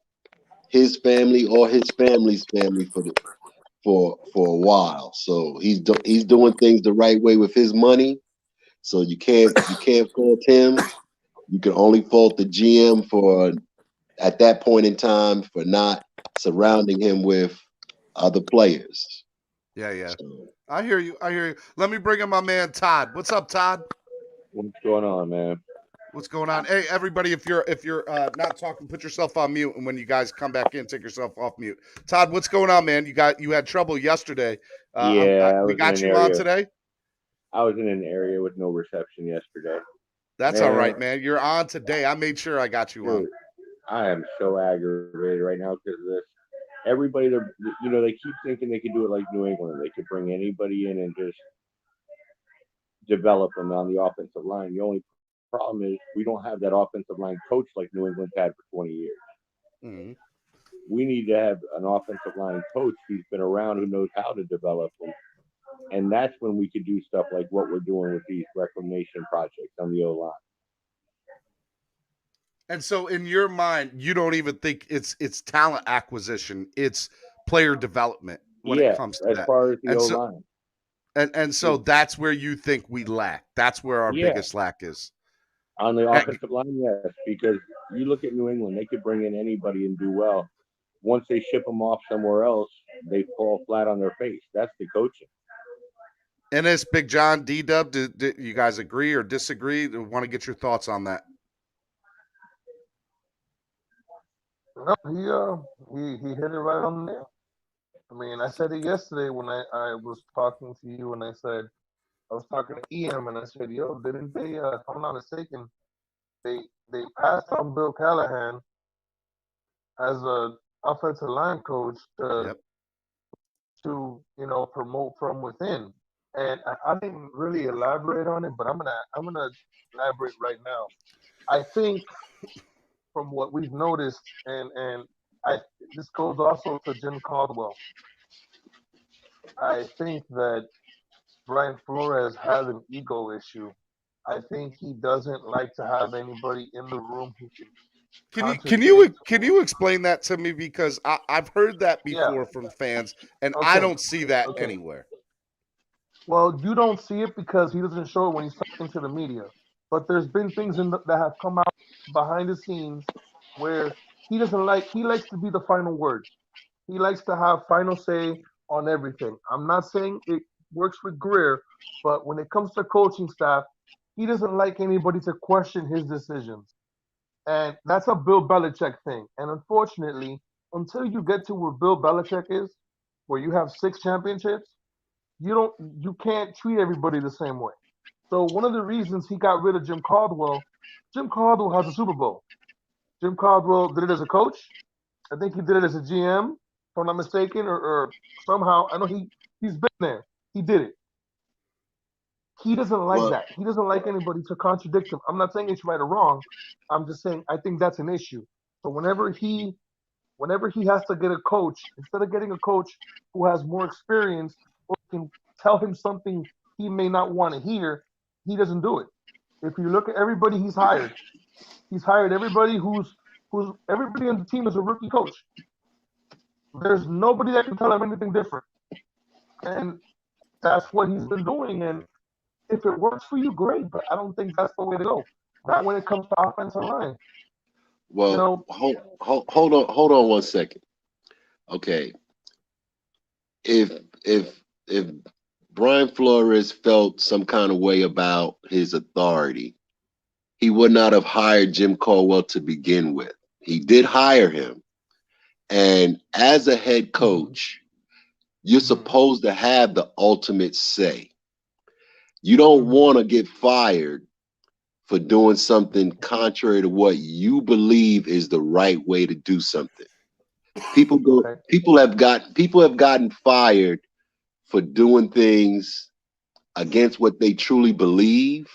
his family or his family's family for a while. So he's doing things the right way with his money. So you can't fault him. You can only fault the GM for at that point in time for not surrounding him with other players. Yeah. So, I hear you. Let me bring in my man Todd. What's up, Todd? What's going on, man? What's going on? Hey, everybody, if you're not talking, put yourself on mute, and when you guys come back in, take yourself off mute. Todd, what's going on, man? You had trouble yesterday. We got you on today. I was in an area with no reception yesterday. That's all right, man. You're on today. I made sure I got you on. I am so aggravated right now because of this. Everybody, they keep thinking they could do it like New England. They could bring anybody in and just develop them on the offensive line. The only problem is we don't have that offensive line coach like New England's had for 20 years. Mm-hmm. We need to have an offensive line coach who's been around, who knows how to develop them. And that's when we could do stuff like what we're doing with these reclamation projects on the O-line. And so in your mind, you don't even think it's talent acquisition, it's player development when it comes to that. As far as the O-line. And so that's where you think we lack. That's where our biggest lack is. On the offensive line, yes, because you look at New England, they could bring in anybody and do well. Once they ship them off somewhere else, they fall flat on their face. That's the coaching. And this Big John, D-Dub, do you guys agree or disagree? I want to get your thoughts on that. No, he hit it right on there. I mean, I said it yesterday when I was talking to you, and I said, I was talking to EM, and I said, yo, didn't they, if I'm not mistaken, they passed on Bill Callahan as a offensive line coach to promote from within. And I didn't really elaborate on it, but I'm gonna elaborate right now. I think from what we've noticed, and this goes also to Jim Caldwell. I think that Brian Flores has an ego issue. I think he doesn't like to have anybody in the room who Can you explain that to me, because I've heard that before from fans, and I don't see that anywhere. Well, you don't see it because he doesn't show it when he's talking to the media. But there's been things that have come out behind the scenes where he likes to be the final word. He likes to have final say on everything. I'm not saying it works with Greer, but when it comes to coaching staff, he doesn't like anybody to question his decisions. And that's a Bill Belichick thing. And unfortunately, until you get to where Bill Belichick is, where you have 6 championships, you can't treat everybody the same way. So one of the reasons he got rid of Jim Caldwell has a Super Bowl. Jim Caldwell did it as a coach. I think he did it as a GM, if I'm not mistaken, or somehow. I know he's been there. He did it. He doesn't like that. He doesn't like anybody to contradict him. I'm not saying it's right or wrong. I'm just saying I think that's an issue. So whenever he has to get a coach, instead of getting a coach who has more experience or can tell him something he may not want to hear, he doesn't do it. If you look at everybody he's hired everybody who's everybody on the team is a rookie coach. There's nobody that can tell him anything different. And that's what he's been doing. And if it works for you, great. But I don't think that's the way to go. Not when it comes to offensive line. Well, hold on 1 second. Okay. If Brian Flores felt some kind of way about his authority, he would not have hired Jim Caldwell to begin with. He did hire him. And as a head coach, you're supposed to have the ultimate say. You don't want to get fired for doing something contrary to what you believe is the right way to do something. People have gotten fired for doing things against what they truly believe.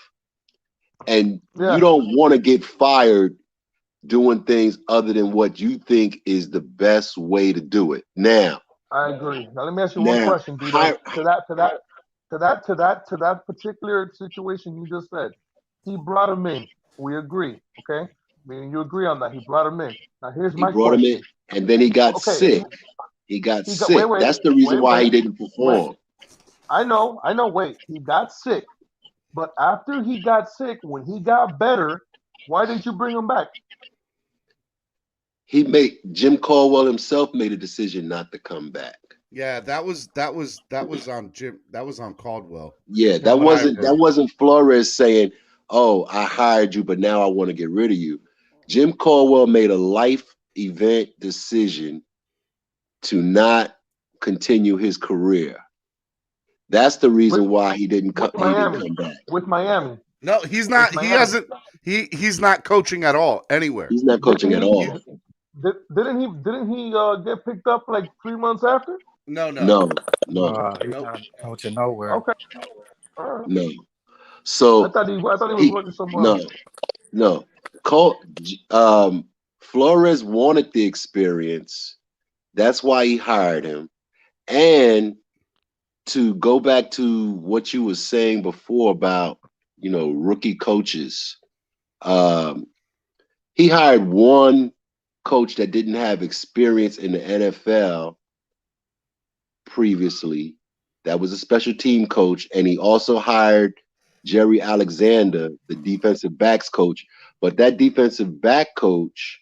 And you don't want to get fired doing things other than what you think is the best way to do it. Now, I agree. Now let me ask you one question, D. To that particular situation you just said. He brought him in. We agree, okay? Me and you agree on that. He brought him in. Now here's He my brought him in, question. and then he got Okay, sick. He got sick. wait, That's the reason why he didn't wait. perform. I know. Wait, he got sick, but after he got sick, when he got better, why didn't you bring him back? Jim Caldwell himself made a decision not to come back. Yeah, that was on Jim. That was on Caldwell. Yeah, that wasn't Flores saying, "Oh, I hired you, but now I want to get rid of you." Jim Caldwell made a life event decision to not continue his career. That's the reason why he didn't come back. With Miami. No, he's not. He hasn't. He's not coaching at all anywhere. He's not coaching at all. Didn't he get picked up like 3 months after? No. He's not coaching nowhere. Okay. No. So I thought he was working somewhere else. No. Flores wanted the experience. That's why he hired him. And to go back to what you were saying before about, rookie coaches, he hired one coach that didn't have experience in the NFL previously. That was a special team coach, and he also hired Jerry Alexander, the defensive backs coach. But that defensive back coach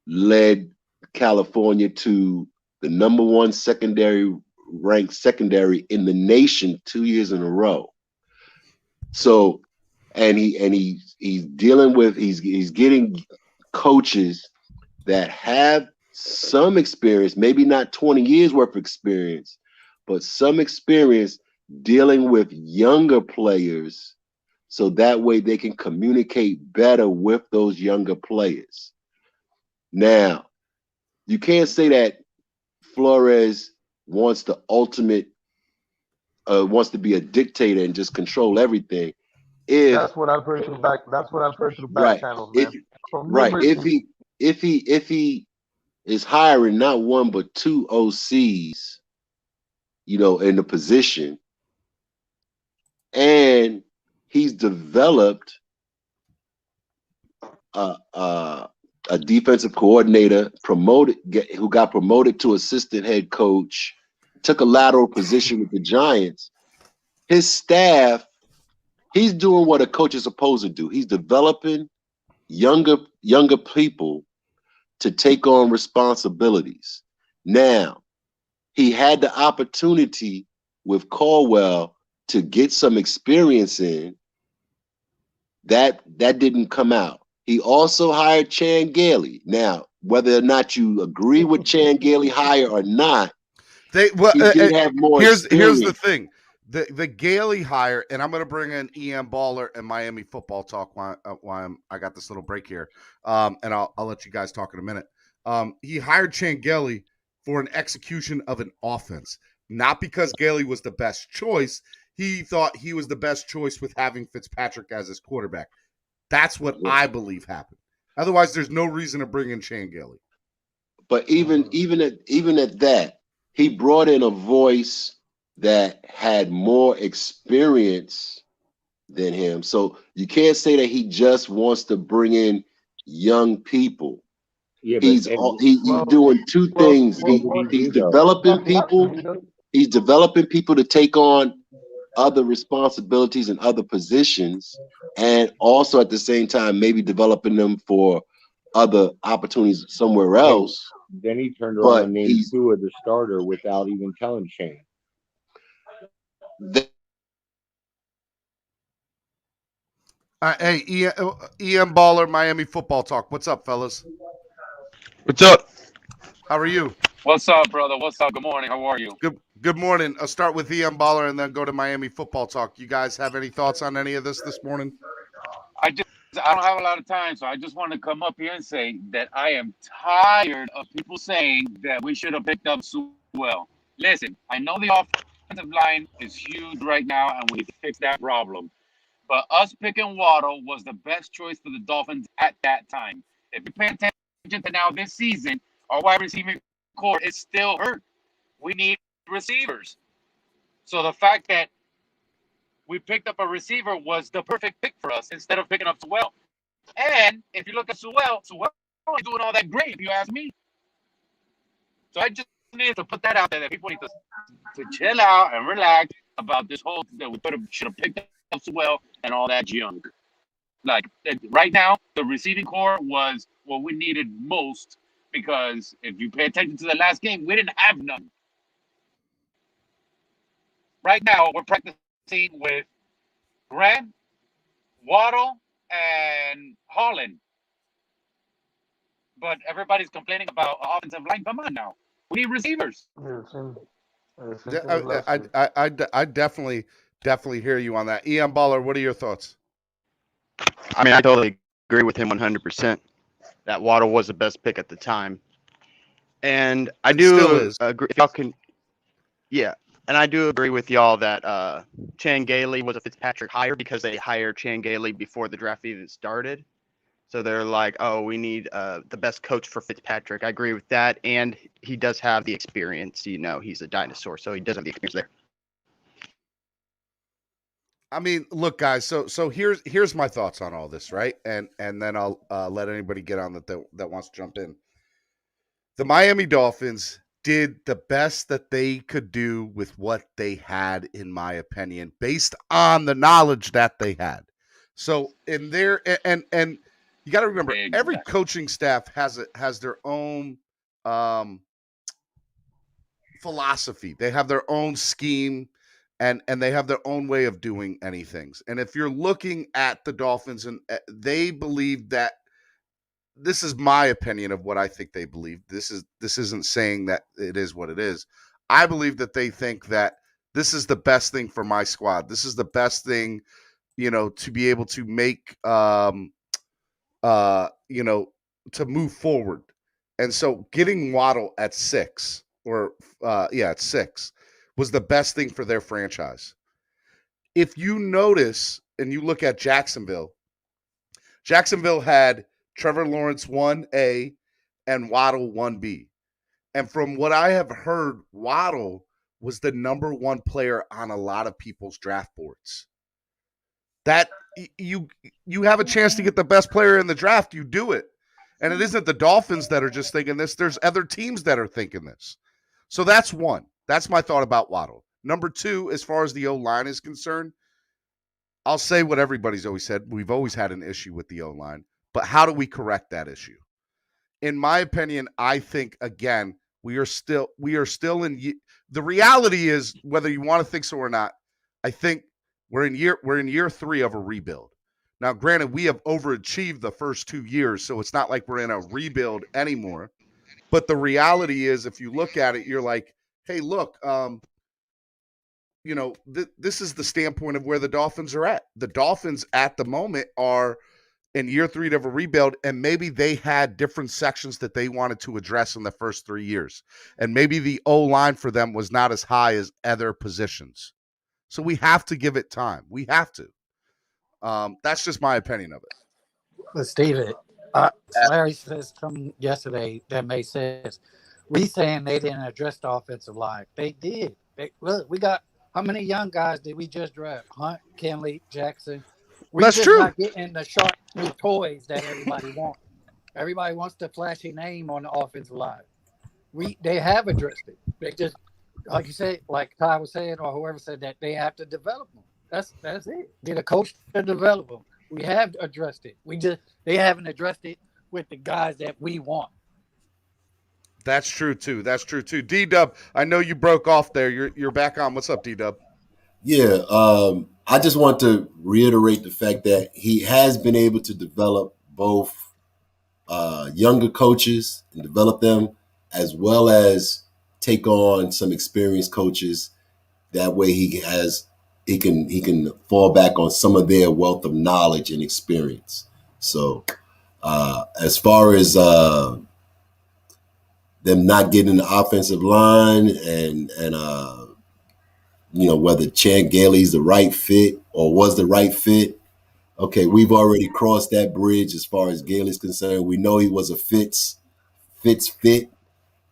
led California to the number one ranked secondary in the nation 2 years in a row. So, and he's dealing with he's getting coaches that have some experience, maybe not 20 years worth of experience, but some experience dealing with younger players, so that way they can communicate better with those younger players. Now, you can't say that Flores wants the ultimate, wants to be a dictator and just control everything. That's what I've heard through back. That's what I've heard through back channels, man. If he is hiring not one but two OCs, in the position, and he's developed a defensive coordinator who got promoted to assistant head coach, took a lateral position with the Giants. His staff, he's doing what a coach is supposed to do. He's developing younger people to take on responsibilities. Now, he had the opportunity with Caldwell to get some experience in. That didn't come out. He also hired Chan Gailey. Now, whether or not you agree with Chan Gailey hire or not, he did have more experience. Here's the thing. The Gailey hire, and I'm going to bring in EM Baller and Miami Football Talk while I got this little break here, and I'll let you guys talk in a minute. He hired Chan Gailey for an execution of an offense, not because Gailey was the best choice. He thought he was the best choice with having Fitzpatrick as his quarterback. That's what I believe happened. Otherwise, there's no reason to bring in Chan Gailey. But even at that, he brought in a voice that had more experience than him. So you can't say that he just wants to bring in young people. Yeah, he's doing two things. He's developing people. He's developing people to take on other responsibilities and other positions, and also at the same time maybe developing them for other opportunities somewhere else. Then he turned around and named Tua the starter without even telling Shane. Hey, EM Baller, Miami Football Talk. What's up, fellas? What's up? How are you? What's up, brother? What's up? Good morning. How are you? Good morning. I'll start with EM Baller and then go to Miami Football Talk. You guys have any thoughts on any of this morning? I don't have a lot of time, so I just want to come up here and say that I am tired of people saying that we should have picked up Sewell. Listen, I know the offensive line is huge right now, and we need to fix that problem. But us picking Waddle was the best choice for the Dolphins at that time. If you pay attention to now this season, our wide receiving core is still hurt. We need receivers. So the fact that we picked up a receiver was the perfect pick for us instead of picking up Sewell. And if you look at Sewell ain't doing all that great, if you ask me. So I just need to put that out there that people need to chill out and relax about this whole that we should have picked up Sewell and all that junk. Like right now, the receiving core was what we needed most because if you pay attention to the last game, we didn't have none. Right now, we're practicing with Grant, Waddle, and Holland. But everybody's complaining about offensive line. Come on now. We need receivers. I definitely hear you on that. EM Baller, what are your thoughts? I mean, I totally agree with him 100%. That Waddle was the best pick at the time. And I do agree. If y'all can, yeah. And I do agree with y'all that Chan Gailey was a Fitzpatrick hire because they hired Chan Gailey before the draft even started. So they're like, oh, we need the best coach for Fitzpatrick. I agree with that. And he does have the experience. You know, he's a dinosaur, so he does have the experience there. I mean, look, guys. So here's my thoughts on all this, right? And then I'll let anybody get on that wants to jump in. The Miami Dolphins did the best that they could do with what they had, in my opinion, based on the knowledge that they had. So in there, and you got to remember, every coaching staff has their own philosophy. They have their own scheme. And they have their own way of doing anything. And if you're looking at the Dolphins, and they believe that, this is my opinion of what I think they believe. This isn't saying that it is what it is. I believe that they think that this is the best thing for my squad. This is the best thing, to be able to make, to move forward. And so getting Waddle at 6 at 6. Was the best thing for their franchise. If you notice and you look at Jacksonville had Trevor Lawrence 1A and Waddle 1B. And from what I have heard, Waddle was the number 1 player on a lot of people's draft boards. That you have a chance to get the best player in the draft, you do it. And it isn't the Dolphins that are just thinking this. There's other teams that are thinking this. So that's one. That's my thought about Waddle. Number 2, as far as the O-line is concerned, I'll say what everybody's always said. We've always had an issue with the O-line, but how do we correct that issue? In my opinion, I think, again, we are still in the reality is, whether you want to think so or not, I think we're in year 3 of a rebuild. Now, granted, we have overachieved the first 2 years, so it's not like we're in a rebuild anymore. But the reality is, if you look at it, you're like, hey, look, this is the standpoint of where the Dolphins are at. The Dolphins at the moment are in year 3 of a rebuild, and maybe they had different sections that they wanted to address in the first 3 years. And maybe the O-line for them was not as high as other positions. So we have to give it time. We have to. That's just my opinion of it. But Steven, Larry says something yesterday that made sense. We saying they didn't address the offensive line. They did. Look, we got how many young guys did we just draft? Hunt, Kenley, Jackson. That's true. Not getting the sharp new toys that everybody wants. Everybody wants the flashy name on the offensive line. They have addressed it. They just, like you said, like Ty was saying, or whoever said that, they have to develop them. That's it. Get a coach to develop them. We have addressed it. They haven't addressed it with the guys that we want. That's true too. D-Dub, I know you broke off there. You're back on. What's up, D-Dub? Yeah, I just want to reiterate the fact that he has been able to develop both younger coaches and develop them, as well as take on some experienced coaches. That way he can fall back on some of their wealth of knowledge and experience. So as far as them not getting the offensive line and whether Chan Gailey's the right fit or was the right fit. Okay, we've already crossed that bridge as far as Gailey's concerned. We know he was a Fitz fit,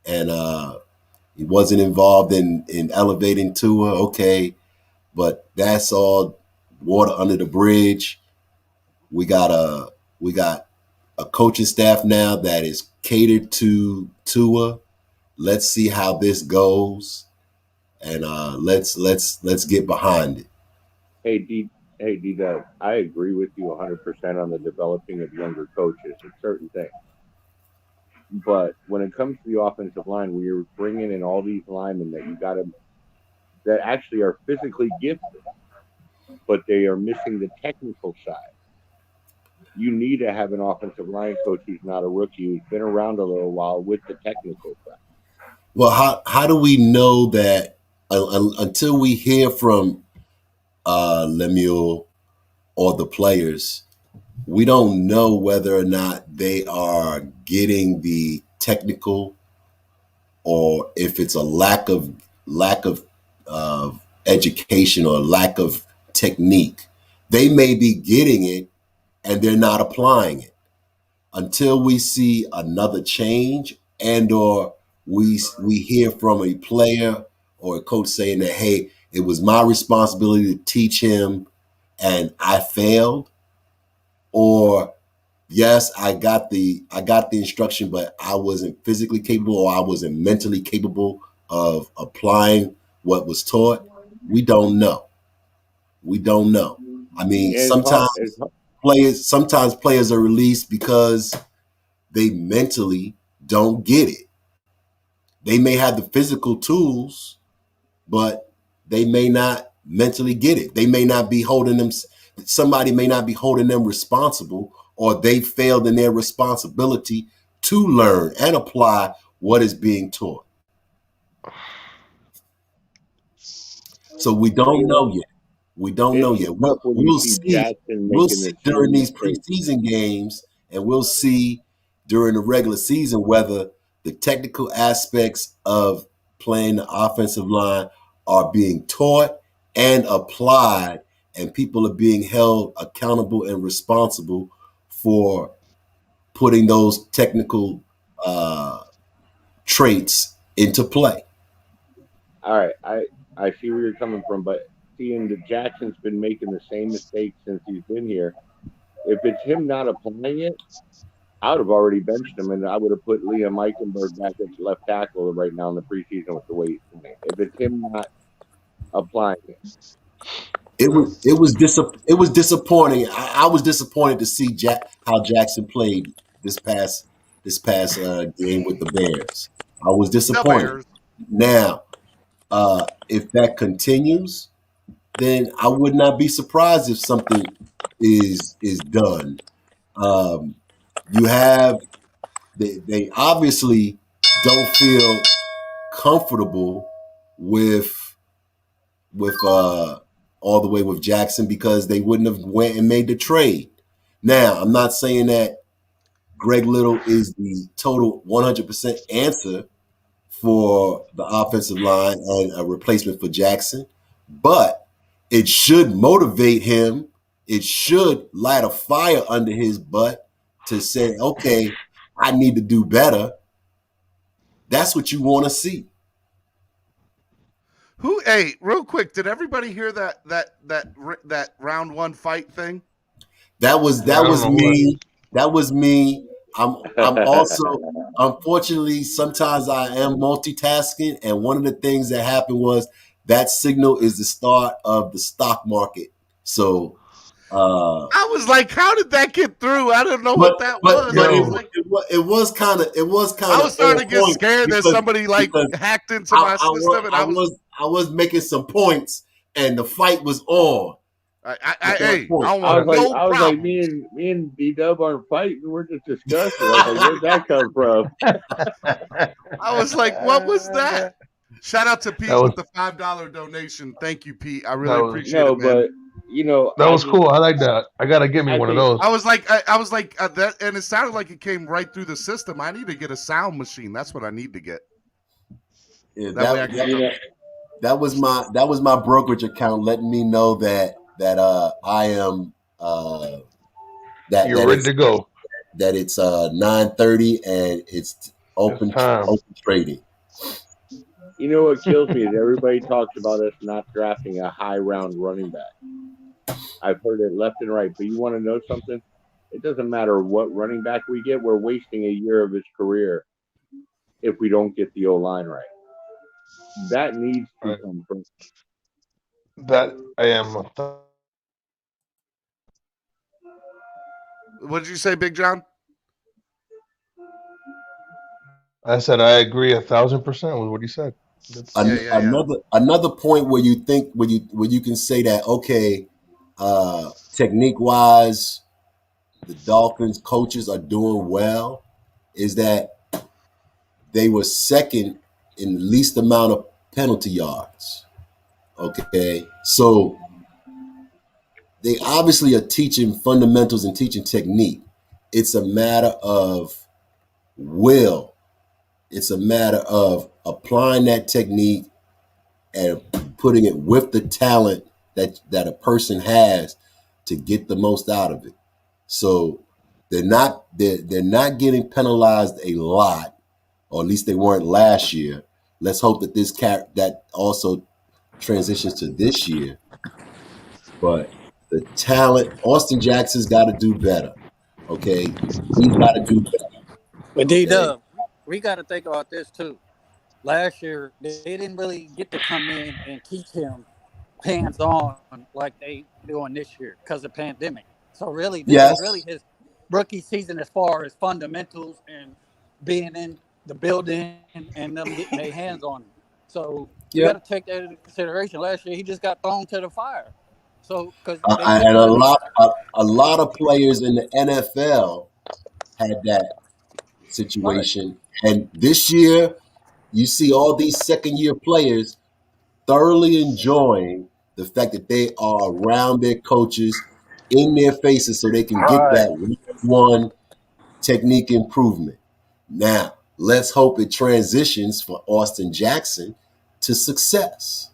and he wasn't involved in elevating Tua. Okay, but that's all water under the bridge. We got a coaching staff now that is catered to Tua. Let's see how this goes, and let's get behind it. Hey, D-Dub, I agree with you 100% on the developing of younger coaches and certain things. But when it comes to the offensive line, where you're bringing in all these linemen that actually are physically gifted, but they are missing the technical side. You need to have an offensive line coach who's not a rookie, who's been around a little while with the technical side. Well, how do we know that until we hear from Lemuel or the players? We don't know whether or not they are getting the technical, or if it's a lack of education or lack of technique. They may be getting it and they're not applying it. Until we see another change, and or we hear from a player or a coach saying that, hey, it was my responsibility to teach him and I failed, or yes, I got the instruction, but I wasn't physically capable, or I wasn't mentally capable of applying what was taught. We don't know. I mean, sometimes players are released because they mentally don't get it. They may have the physical tools, but they may not mentally get it. They may not be holding them. Somebody may not be holding them responsible, or they failed in their responsibility to learn and apply what is being taught. So we don't know yet. We'll see during these preseason games, and we'll see during the regular season whether the technical aspects of playing the offensive line are being taught and applied, and people are being held accountable and responsible for putting those technical traits into play. All right, I see where you're coming from, but seeing that Jackson's been making the same mistakes since he's been here, if it's him not applying it, I would have already benched him, and I would have put Liam Eichenberg back at left tackle right now in the preseason with the way he's playing. If it's him not applying it. It was disappointing. I was disappointed to see how Jackson played this past game with the Bears. I was disappointed. Now, if that continues, then I would not be surprised if something is done. You have they obviously don't feel comfortable with all the way with Jackson, because they wouldn't have went and made the trade. Now, I'm not saying that Greg Little is the total 100% answer for the offensive line and a replacement for Jackson, but it should motivate him. It should light a fire under his butt to say, okay, I need to do better. That's what you want to see. Hey, real quick, did everybody hear that round one fight thing? That was me. That was me. I'm also, unfortunately, sometimes I am multitasking, and one of the things that happened was that signal is the start of the stock market. So I was like, how did that get through? I didn't know what that was. But it was kind of. I was starting to get scared that somebody hacked into my system, and I was making some points, and the fight was on. I was like, me and D-Dub aren't fighting. We're just discussing. I was like, where'd that come from? I was like, what was that? Shout out to Pete with the $5 donation. Thank you, Pete. I really appreciate it, man. But that was cool. I like that. I gotta give me one of those. I was like that, and it sounded like it came right through the system. I need to get a sound machine. That's what I need to get. Yeah, that was my brokerage account letting me know that I am you're ready to go. That it's 9:30 and it's open trading. You know what kills me is everybody talks about us not drafting a high round running back. I've heard it left and right. But you want to know something? It doesn't matter what running back we get. We're wasting a year of his career if we don't get the O-line right. That needs to come from. That I am. What did you say, Big John? I said I agree 1,000% with what he said. Another point where you think where you can say that, okay, technique wise, the Dolphins coaches are doing well, is that they were second in the least amount of penalty yards. Okay, so they obviously are teaching fundamentals and teaching technique. It's a matter of will. It's a matter of applying that technique and putting it with the talent that a person has to get the most out of it. So they're not getting penalized a lot, or at least they weren't last year. Let's hope that that also transitions to this year. But the talent, Austin Jackson's got to do better. Okay, he's got to do better. But D-Dub, we got to think about this too. Last year, they didn't really get to come in and teach him hands-on like they doing this year because of the pandemic. So really, this is really his rookie season as far as fundamentals and being in the building and them getting their hands on him. So you got to take that into consideration. Last year, he just got thrown to the fire. So because and a lot of players in the NFL had that situation, and this year you see all these second-year players thoroughly enjoying the fact that they are around their coaches in their faces so they can get that one technique improvement. Now, let's hope it transitions for Austin Jackson to success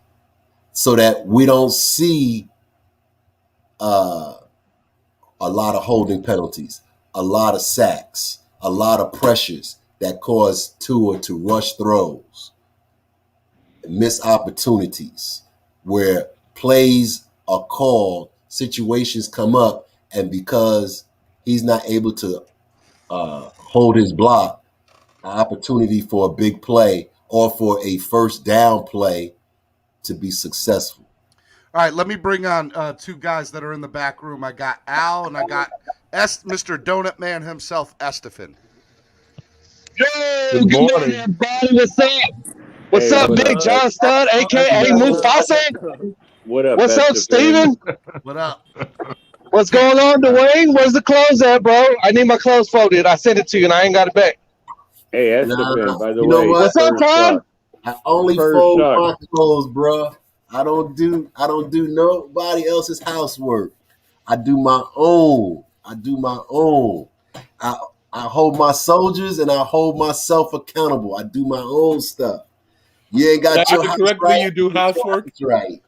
so that we don't see a lot of holding penalties, a lot of sacks, a lot of pressures that cause Tua to rush throws, miss opportunities, where plays are called, situations come up, and because he's not able to hold his block, an opportunity for a big play or for a first down play to be successful. All right, let me bring on two guys that are in the back room. I got Al and I got Mr. Donut Man himself, Estefan. Good morning, everybody. What's up? What's up, Big John Stud, a.k.a. Mufasa? What up? What's up, Steven? What up? What's going on, Dwayne? Where's the clothes at, bro? I need my clothes folded. I sent it to you, and I ain't got it back. Hey, Estefan, by the You know way. what? What's up, Tom? I only fold my clothes, bro. I don't do nobody else's housework. I do my own. I hold my soldiers and I hold myself accountable. I do my own stuff. You ain't got your house right. You do housework? That's right.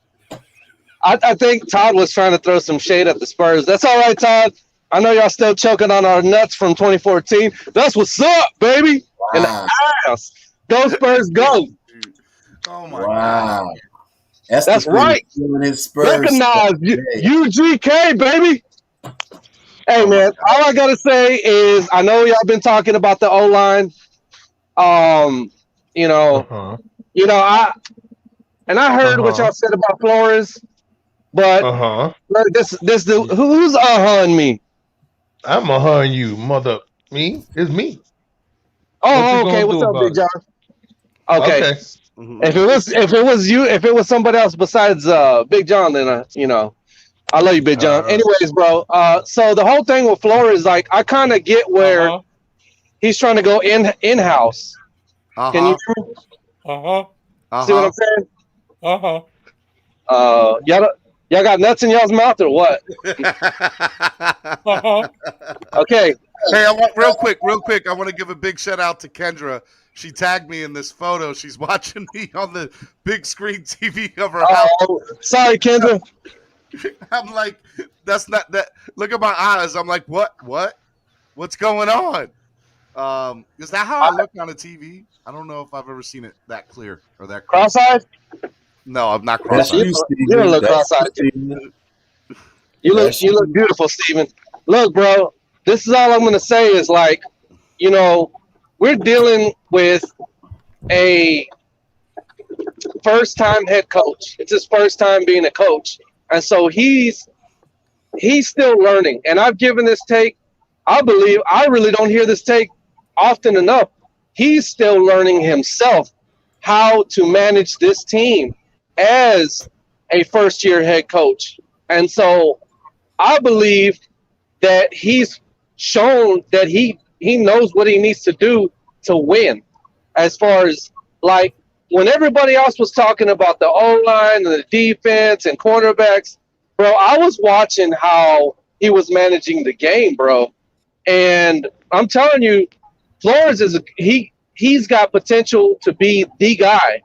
I think Todd was trying to throw some shade at the Spurs. That's all right, Todd. I know y'all still choking on our nuts from 2014. That's what's up, baby. Wow. In the house. Go Spurs, go. Oh, my God. That's right. Recognize UGK, baby. Hey, man, all I got to say is I know y'all been talking about the O-line. I heard what y'all said about Flores, but who's on me? I'm on you, mother. Me? It's me. Oh, okay. What's up, Big John? Okay. If it was somebody else besides Big John, then I love you, Big John. Anyways, bro. So the whole thing with Flores, like, I kind of get where he's trying to go in-house. Can you hear me? See what I'm saying? Y'all got nuts in y'all's mouth or what? Okay. Hey, I want real quick. I want to give a big shout out to Kendra. She tagged me in this photo. She's watching me on the big screen TV of her house. Sorry, Kendra. I'm like, that's not that. Look at my eyes. I'm like, what? What's going on? Is that how I look on a TV? I don't know if I've ever seen it that clear or that clear. Cross-eyed? No, I'm not cross-eyed. You don't look cross-eyed. You look beautiful, Steven. Look, bro, this is all I'm going to say is like, you know, we're dealing with a first-time head coach. It's his first time being a coach. And so he's still learning. And I've given this take, I really don't hear this take often enough. He's still learning himself how to manage this team as a first-year head coach. And so I believe that he's shown that he knows what he needs to do to win. As far as, like, when everybody else was talking about the O-line and the defense and cornerbacks, bro, I was watching how he was managing the game, bro. And I'm telling you, Flores he's got potential to be the guy.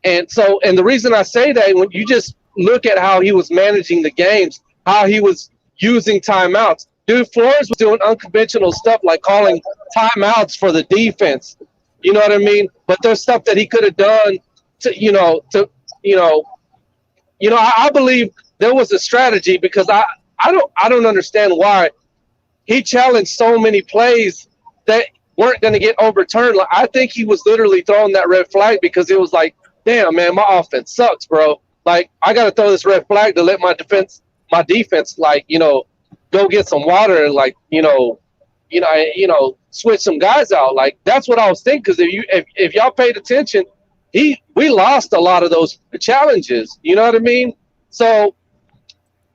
And the reason I say that, when you just look at how he was managing the games, how he was using timeouts. Dude, Flores was doing unconventional stuff like calling timeouts for the defense. You know what I mean? But there's stuff that he could have done I believe there was a strategy, because I don't understand why he challenged so many plays that weren't going to get overturned. Like, I think he was literally throwing that red flag because it was like, damn, man, my offense sucks, bro. Like, I got to throw this red flag to let my defense, like, go get some water and, like, switch some guys out. Like, that's what I was thinking. Because if y'all paid attention, we lost a lot of those challenges. You know what I mean? So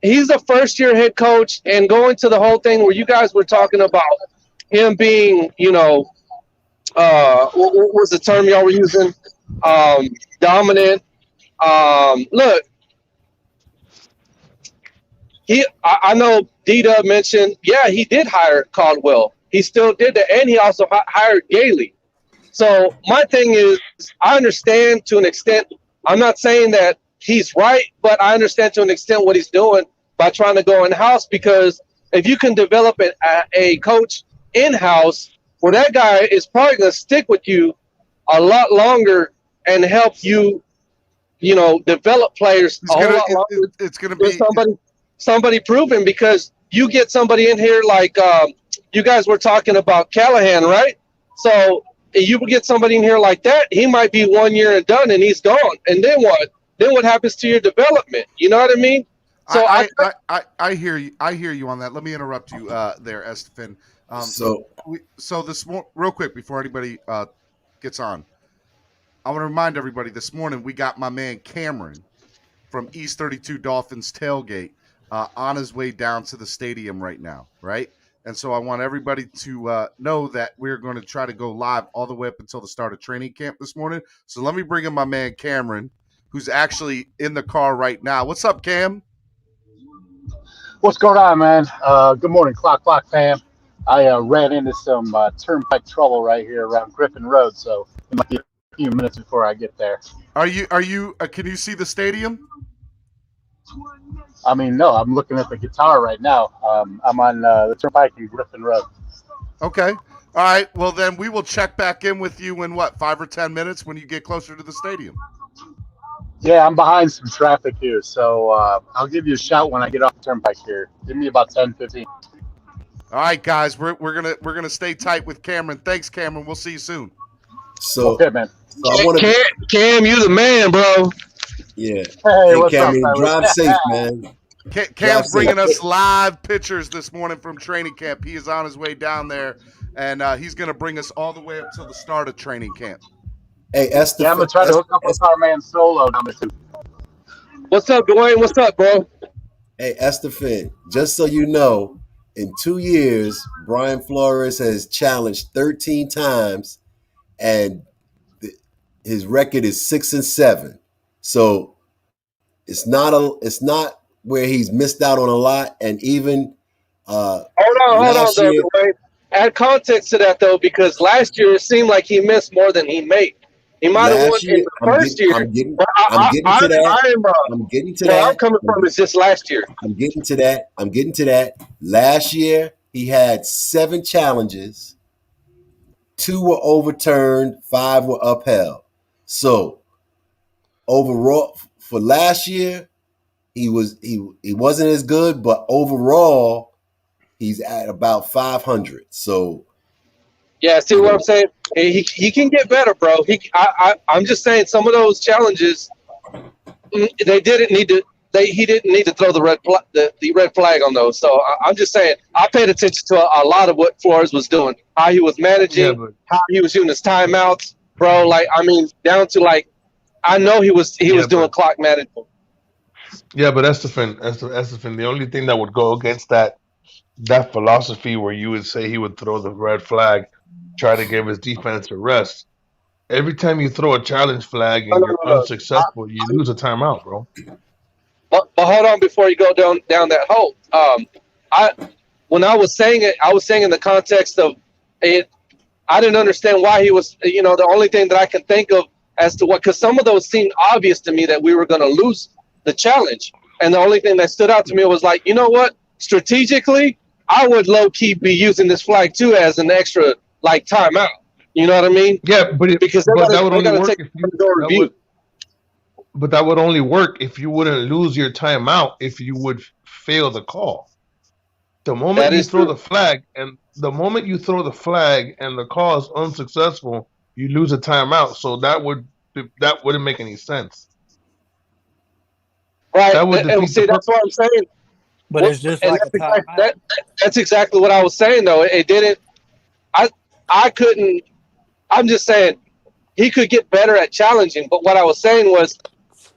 he's a first-year head coach, and going to the whole thing where you guys were talking about him being, what was the term y'all were using? Dominant. Look, I know D-Dub mentioned, yeah, he did hire Caldwell. He still did that, and he also hired Gailey. So my thing is, I understand to an extent. I'm not saying that he's right, but I understand to an extent what he's doing by trying to go in-house, because if you can develop a coach in-house, well, that guy is probably going to stick with you a lot longer and help you, develop players a whole lot longer. It's going to be somebody proven, because you get somebody in here like you guys were talking about Callahan, right? So you get somebody in here like that, he might be 1 year and done, and he's gone. And then what? Then what happens to your development? You know what I mean? So I hear you. I hear you on that. Let me interrupt you there, Estefan. So this real quick before anybody gets on, I want to remind everybody this morning we got my man Cameron from East 32 Dolphins Tailgate on his way down to the stadium right now, right? And so I want everybody to know that we're going to try to go live all the way up until the start of training camp this morning. So let me bring in my man Cameron, who's actually in the car right now. What's up, Cam? What's going on, man? Good morning, Clock Block fam. I ran into some turnpike trouble right here around Griffin Road, so it might be a few minutes before I get there. Are you? Can you see the stadium? I mean, no, I'm looking at the guitar right now. I'm on the turnpike in Griffin Road. Okay. All right. Well, then we will check back in with you in 5 or 10 minutes when you get closer to the stadium. Yeah, I'm behind some traffic here, so I'll give you a shout when I get off the turnpike here. Give me about 10, 15. All right, guys, we're gonna stay tight with Cameron. Thanks, Cameron. We'll see you soon. So, okay, man. So Cam, you the man, bro. Yeah. Hey, what's Cameron, up, drive safe, man. Cam's bringing us live pictures this morning from training camp. He is on his way down there, and he's gonna bring us all the way up till the start of training camp. Hey, Esther. Yeah, I'm gonna try to hook up with our man Solo down there too. What's up, Dwayne? What's up, bro? Hey, Estefan, just so you know, in 2 years, Brian Flores has challenged 13 times, and his record is 6-7. So it's not where he's missed out on a lot, and even hold on, though, Dwayne. Add context to that though, because last year it seemed like he missed more than he made. He might have won in the first year. I'm getting to that. I'm getting to that. Where I'm coming from is just last year. I'm getting to that. Last year, he had 7 challenges. 2 were overturned, 5 were upheld. So, overall, for last year, he wasn't as good, but overall he's at about 500. So yeah, see what I'm saying? He can get better, bro. I'm just saying some of those challenges they didn't need to. He didn't need to throw the red flag on those. So I'm just saying I paid attention to a lot of what Flores was doing, how he was managing, how he was using his timeouts, bro. Like I mean, down to like I know he was doing clock management. Yeah, but that's the thing. That's the thing. The only thing that would go against that philosophy where you would say he would throw the red flag, try to give his defense a rest. Every time you throw a challenge flag and you're unsuccessful, you lose a timeout, bro. But hold on before you go down that hole. When I was saying it, I was saying in the context of it. I didn't understand why he was. You know, the only thing that I can think of as to what, because some of those seemed obvious to me that we were going to lose the challenge, and the only thing that stood out to me was like, you know what? Strategically, I would low key be using this flag too as an extra like timeout. You know what I mean? Yeah, but that would only work if you. But that would only work if you wouldn't lose your timeout if you would fail the call. The moment you throw the flag and the call is unsuccessful, you lose a timeout. So that wouldn't make any sense. Right. And see, that's what I'm saying. But it's just like that's exactly what I was saying though. It didn't. I couldn't. I'm just saying he could get better at challenging. But what I was saying was,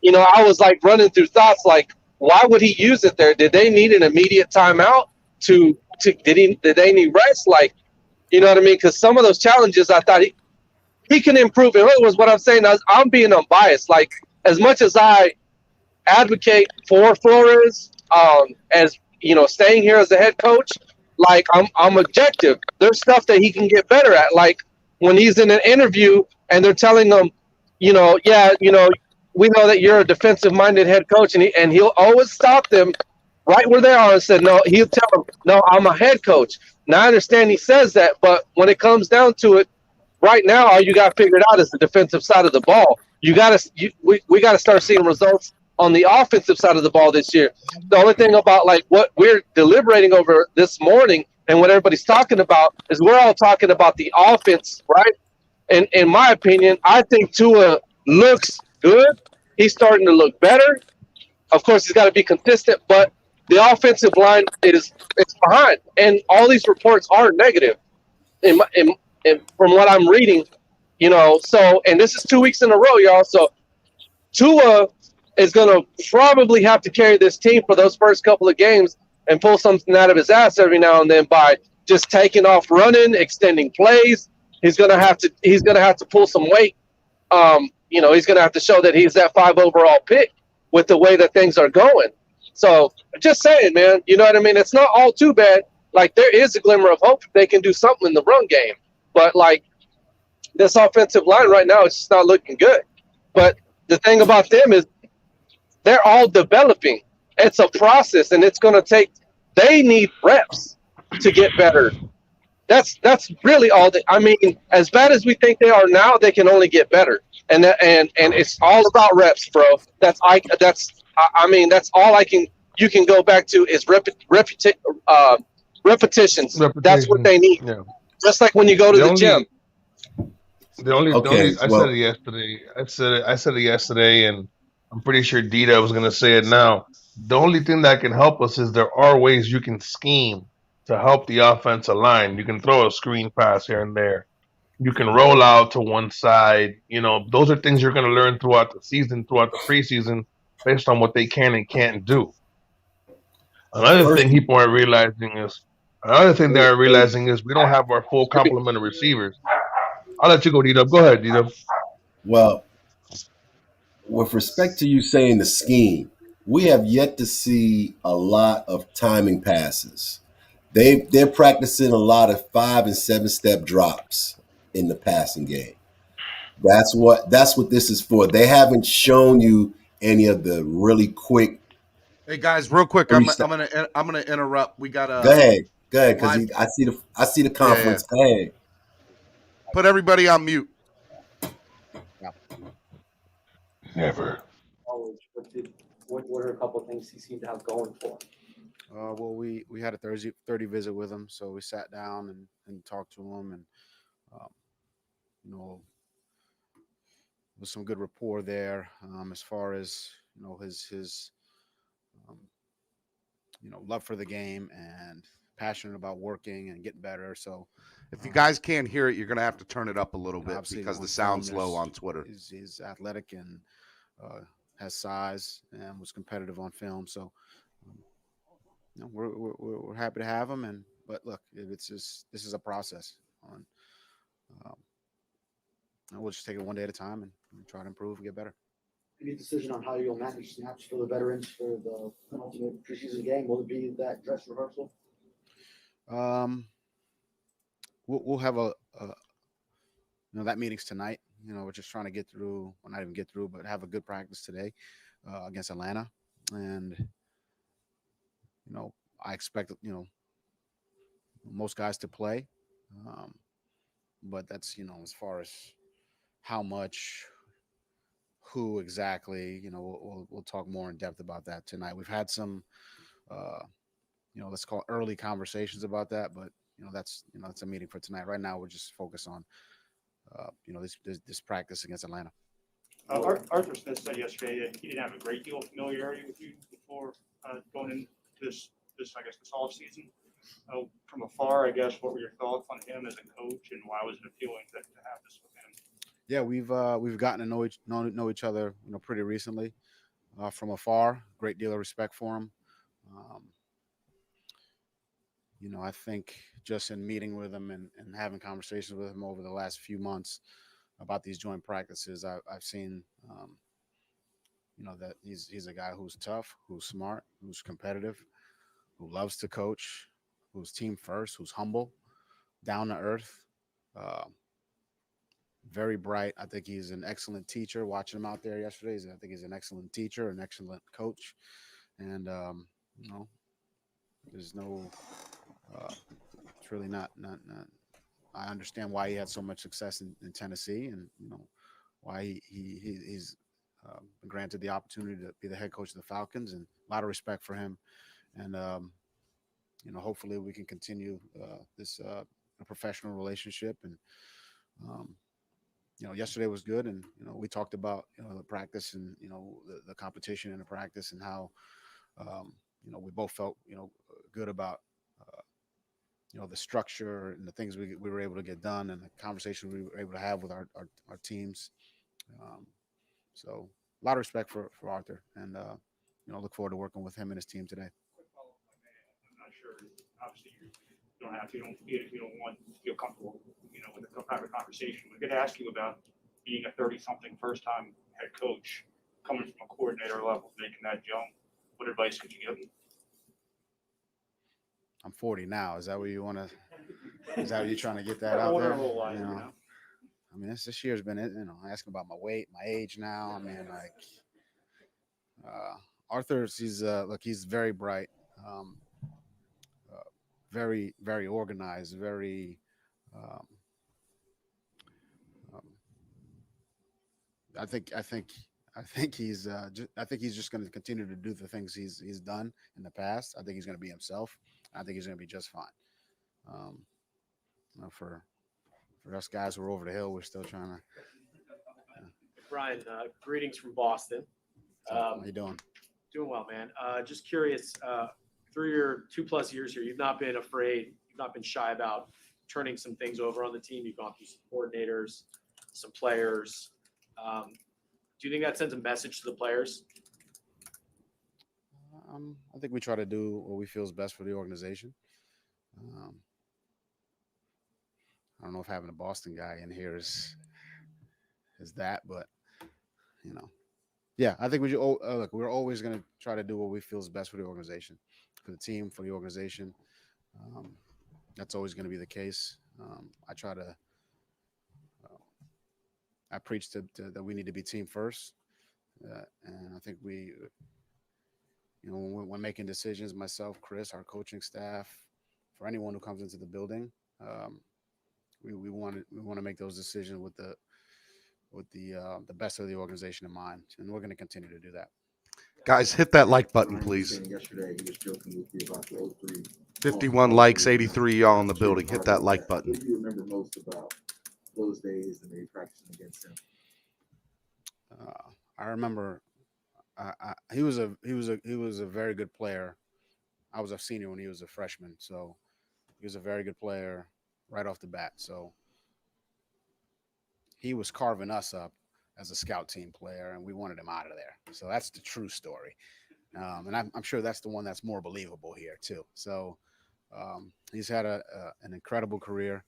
you know, I was like running through thoughts like, why would he use it there? Did they need an immediate timeout? Did they need rest? Like, you know what I mean? Because some of those challenges, I thought he can improve. And it was what I'm saying. I'm being unbiased. Like, as much as I advocate for Flores, as you know, staying here as a head coach, like I'm objective. There's stuff that he can get better at. Like when he's in an interview and they're telling him, you know, yeah, you know, we know that you're a defensive-minded head coach, and he'll always stop them right where they are and say, no, he'll tell them, no, I'm a head coach. Now, I understand he says that, but when it comes down to it, right now, all you got figured out is the defensive side of the ball. We got to start seeing results on the offensive side of the ball this year. The only thing about, like, what we're deliberating over this morning and what everybody's talking about is we're all talking about the offense, right? And in my opinion, I think Tua looks good. He's starting to look better. Of course, he's got to be consistent, but the offensive line it's behind, and all these reports are negative. From what I'm reading, you know. So, and this is 2 weeks in a row, y'all. So, Tua is going to probably have to carry this team for those first couple of games and pull something out of his ass every now and then by just taking off running, extending plays. He's going to have to pull some weight. You know, he's going to have to show that he's that 5 overall pick with the way that things are going. So just saying, man, you know what I mean? It's not all too bad. Like, there is a glimmer of hope they can do something in the run game. But, like, this offensive line right now is just not looking good. But the thing about them is they're all developing. It's a process, and it's going to – they need reps to get better. That's really all. I mean, as bad as we think they are now, they can only get better. And it's all about reps, bro. That's all you can go back to is repetitions. That's what they need. Yeah. Just like when you go to the gym. I said it yesterday, and I'm pretty sure Dita was going to say it now. The only thing that can help us is there are ways you can scheme to help the offensive line. You can throw a screen pass here and there. You can roll out to one side. You know, those are things you're going to learn throughout the season, throughout the preseason, based on what they can and can't do. Another thing people are realizing is we don't have our full complement of receivers. I'll let you go, D-Dub. Go ahead, D-Dub. Well, with respect to you saying the scheme, we have yet to see a lot of timing passes. They're practicing a lot of 5 and 7 step drops in the passing game. That's what this is for. They haven't shown you any of the really quick. Hey guys, real quick, I'm gonna interrupt. We got go ahead, because I see the conference. Yeah. Go ahead. Put everybody on mute. Never. What are a couple of things he seemed to have going for him? Well, we had a 30 visit with him, so we sat down and talked to him, and you know, was some good rapport there as far as his love for the game and passionate about working and getting better. So if you guys can't hear it, you're gonna have to turn it up a little bit because the sound's film, low on Twitter. He's athletic and has size and was competitive on film. So we're happy to have him. But look, this is a process. We'll just take it one day at a time and try to improve and get better. Any decision on how you'll manage snaps for the veterans for the penultimate preseason game? Will it be that dress rehearsal? We'll have that meeting's tonight. We're just trying to get through, well, not even get through, but have a good practice today against Atlanta. And, I expect, most guys to play. But that's, as far as how much, who exactly, we'll talk more in depth about that tonight. We've had some, let's call it early conversations about that, but that's a meeting for tonight. Right now, we're just focused on, this practice against Atlanta. Arthur Smith said yesterday that he didn't have a great deal of familiarity with you before going into this off season. From afar, I guess, what were your thoughts on him as a coach, and why was it appealing to have this with him? Yeah, we've gotten to know each other, pretty recently. From afar, great deal of respect for him. I think just in meeting with him and having conversations with him over the last few months about these joint practices, I've seen, that he's a guy who's tough, who's smart, who's competitive, who loves to coach, who's team first, who's humble, down to earth, very bright. I think he's an excellent teacher. Watching him out there yesterday, I think he's an excellent teacher, an excellent coach, and there's no. It's really not. I understand why he had so much success in Tennessee, and why he's been granted the opportunity to be the head coach of the Falcons, and a lot of respect for him. And hopefully we can continue this professional relationship. And yesterday was good, and we talked about the practice and the competition in the practice, and how we both felt good about the structure and the things we were able to get done, and the conversation we were able to have with our teams. So a lot of respect for Arthur, and look forward to working with him and his team today. I'm not sure. Obviously, you don't have to. You don't want to feel comfortable, with a private conversation. We're going to ask you about being a 30-something first-time head coach, coming from a coordinator level, making that jump. What advice could you give them? I'm 40 now. Is that what you want to? Is that what you're trying to get that out there? I mean, this year's been, asking about my weight, my age now. I mean, Arthur's, he's very bright, very, very organized, very, I think he's just going to continue to do the things he's done in the past. I think he's going to be himself. I think he's going to be just fine. For us guys who are over the hill, we're still trying to. Brian, greetings from Boston. How you doing? Doing well, man. Just curious, through your 2+ years here, you've not been afraid, you've not been shy about turning some things over on the team. You've gone through some coordinators, some players. Do you think that sends a message to the players? I think we try to do what we feel is best for the organization. I don't know if having a Boston guy in here is that, but yeah, I think look. We're always going to try to do what we feel is best for the organization, for the team, for the organization. That's always going to be the case. I try to. I preach that we need to be team first, and I think we, when making decisions, myself, Chris, our coaching staff, for anyone who comes into the building, we want to make those decisions with the best of the organization in mind, and we're going to continue to do that. Guys, hit that like button, please. 51 likes, 83 y'all in the building. Hit that like button. What do you remember most about those days and maybe practicing against him? I remember he was a very good player. I was a senior when he was a freshman, so he was a very good player right off the bat. So he was carving us up as a scout team player, and we wanted him out of there. So that's the true story. And I'm sure that's the one that's more believable here too. So he's had an incredible career.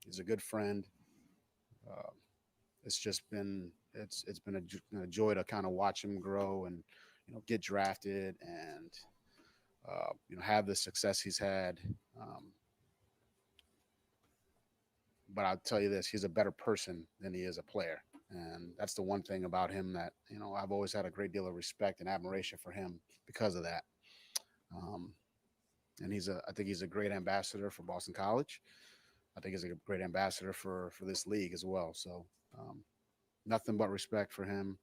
He's a good friend. It's just been it's been a joy to kind of watch him grow and get drafted and have the success he's had. But I'll tell you this, he's a better person than he is a player. And that's the one thing about him that, I've always had a great deal of respect and admiration for him because of that. And I think he's a great ambassador for Boston College. I think he's a great ambassador for this league as well. So nothing but respect for him.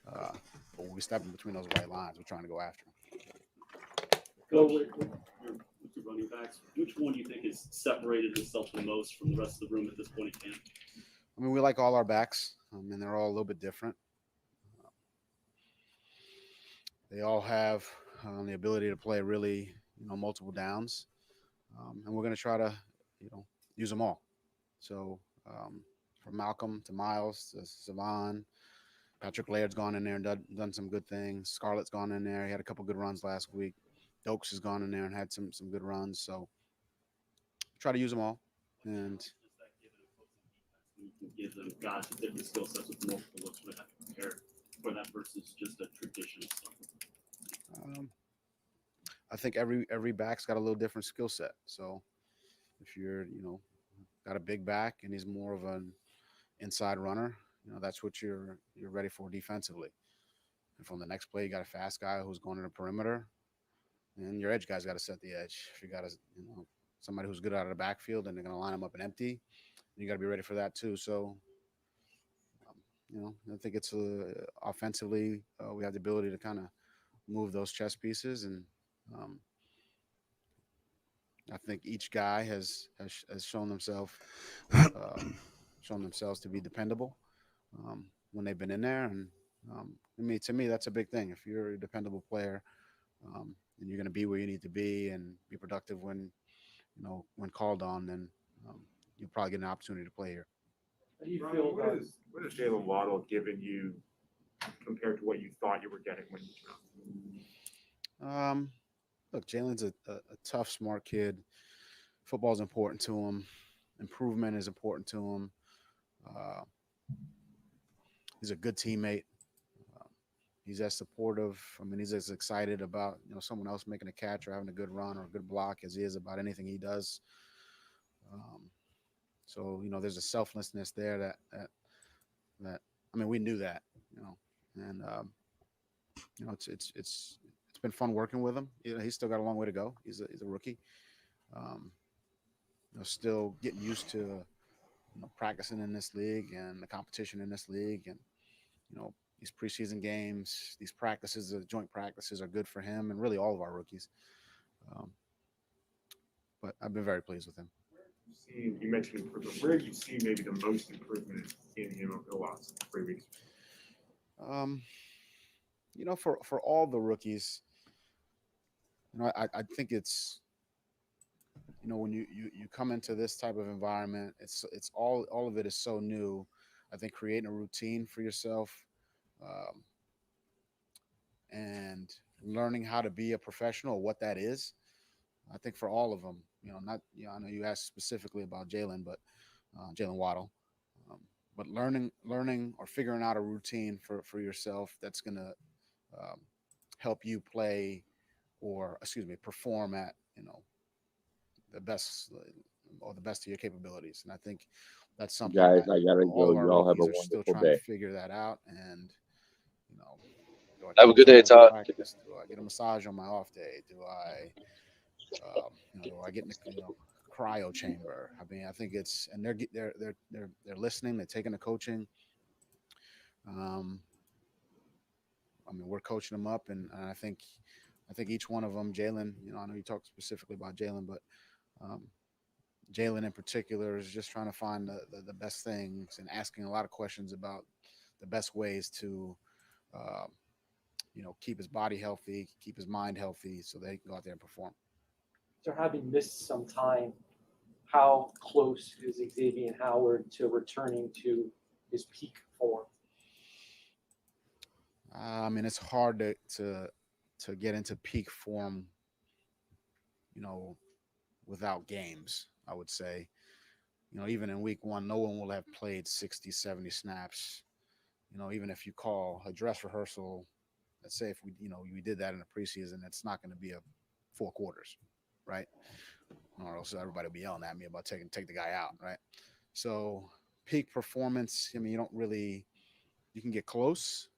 But when we step in between those white lines, we're trying to go after him. Go with your running backs. Which one do you think has separated himself the most from the rest of the room at this point in camp? I mean, we like all our backs, and they're all a little bit different. They all have the ability to play really, multiple downs, and we're going to try to, use them all. So from Malcolm to Miles to Savon, Patrick Laird's gone in there and done some good things. Scarlett's gone in there. He had a couple good runs last week. Dokes has gone in there and had some good runs. So try to use them all. And you can give them guys with different skill sets with multiple looks would have to prepare for that versus just a traditional stuff. I think every back's got a little different skill set. So if you're, got a big back and he's more of an inside runner, that's what you're ready for defensively. And from the next play, you got a fast guy who's going to the perimeter, and your edge guy's got to set the edge. If you got somebody who's good out of the backfield and they're going to line him up and empty, you got to be ready for that too. So, I think it's offensively, we have the ability to kind of move those chess pieces, and I think each guy has shown themselves to be dependable when they've been in there. And to me, that's a big thing. If you're a dependable player, and you're going to be where you need to be and be productive when called on, then you'll probably get an opportunity to play here. How do you feel what has Jalen Waddle given you compared to what you thought you were getting when you drafted? Look, Jalen's a tough, smart kid. Football is important to him. Improvement is important to him. He's a good teammate. He's as supportive. I mean, he's as excited about someone else making a catch or having a good run or a good block as he is about anything he does. So there's a selflessness there that I mean, we knew that, and it's been fun working with him. He's still got a long way to go. He's a rookie. Still getting used to practicing in this league and the competition in this league, and these preseason games, these practices, the joint practices are good for him and really all of our rookies. But I've been very pleased with him. You mentioned improvement. Where have you seen maybe the most improvement in him over the last 3 weeks? For all the rookies, I think it's, when you come into this type of environment, it's all of it is so new. I think creating a routine for yourself, and learning how to be a professional, what that is. I think for all of them, I know you asked specifically about Jalen, but Jalen Waddle, but learning or figuring out a routine for yourself that's going to help you play perform at, the best of your capabilities. And I think that's something guys, that I gotta all go. of our Y'all have a rookies are still wonderful trying day. to figure that out. And, have a good day, Todd. Practice? Do I get a massage on my off day? Do I get in the cryo chamber? I mean, I think it's, and they're listening. They're taking the coaching. mean, we're coaching them up, and I think each one of them, Jalen, I know you talked specifically about Jalen, but Jalen in particular is just trying to find the best things and asking a lot of questions about the best ways to, keep his body healthy, keep his mind healthy, so that he can go out there and perform. So having missed some time, how close is Xavier Howard to returning to his peak form? I mean, it's hard to get into peak form, without games, I would say. Even in week one, no one will have played 60, 70 snaps. Even if you call a dress rehearsal, let's say if we did that in the preseason, it's not going to be a 4 quarters, right? Or else everybody will be yelling at me about take the guy out, right? So peak performance, I mean, you can get close,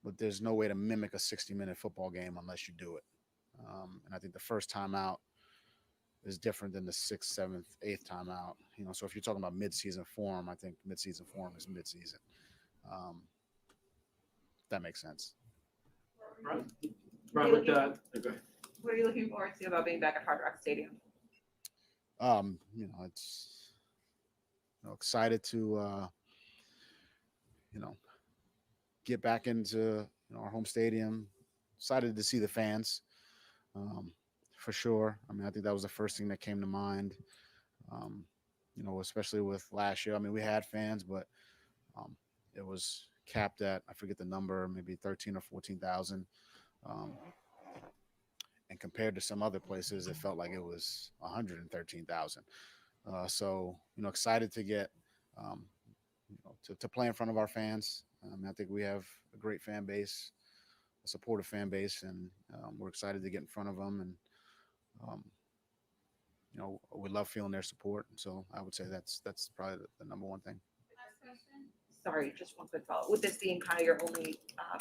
but there's no way to mimic a 60-minute football game unless you do it. And I think the first time out is different than the 6th, 7th, 8th time out. So if you're talking about mid-season form, I think mid-season form is mid-season. That makes sense. What are you looking forward to about being back at Hard Rock Stadium? It's excited to get back into our home stadium. Excited to see the fans, for sure. I mean, I think that was the first thing that came to mind. Especially with last year. I mean, we had fans, but it was capped at, I forget the number, maybe 13 or 14,000. And compared to some other places, it felt like it was 113,000. So, excited to get, to play in front of our fans. I think we have a great fan base, a supportive fan base, and we're excited to get in front of them. And, we love feeling their support. So I would say that's probably the number one thing. Sorry, just one quick follow-up. With this being kind of your only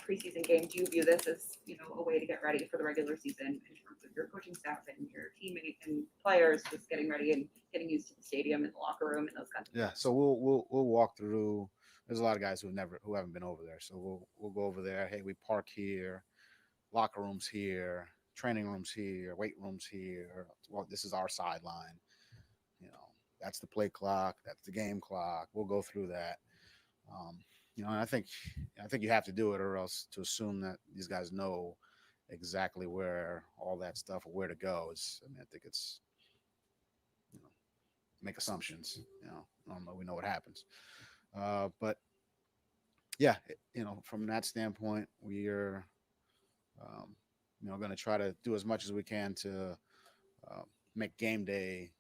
preseason game, do you view this as, a way to get ready for the regular season in terms of your coaching staff and your teammates and players just getting ready and getting used to the stadium and the locker room and those kinds of things? Yeah, so we'll walk through. There's a lot of guys who haven't been over there, so we'll go over there. Hey, we park here, locker rooms here, training rooms here, weight rooms here. Well, this is our sideline. That's the play clock. That's the game clock. We'll go through that. And I think you have to do it, or else to assume that these guys know exactly where all that stuff or where to go is. I mean, I think it's make assumptions. We know what happens. But yeah, from that standpoint, we are going to try to do as much as we can to make game day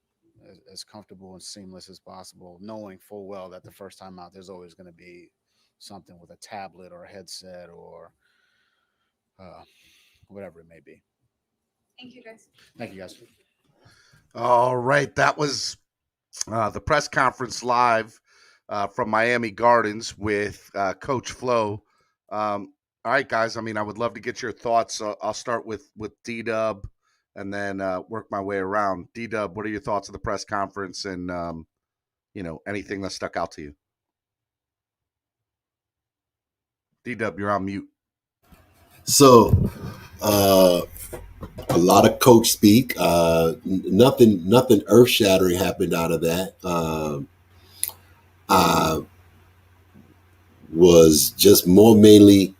as comfortable and seamless as possible, knowing full well that the first time out, there's always going to be something with a tablet or a headset or whatever it may be. Thank you, guys. Thank you, guys. All right. That was the press conference live from Miami Gardens with Coach Flo. All right, guys. I mean, I would love to get your thoughts. I'll start with D-Dub and then work my way around. D-Dub, what are your thoughts of the press conference and, anything that stuck out to you? D-Dub, you're on mute. So, a lot of coach speak. Nothing earth-shattering happened out of that. I was just mainly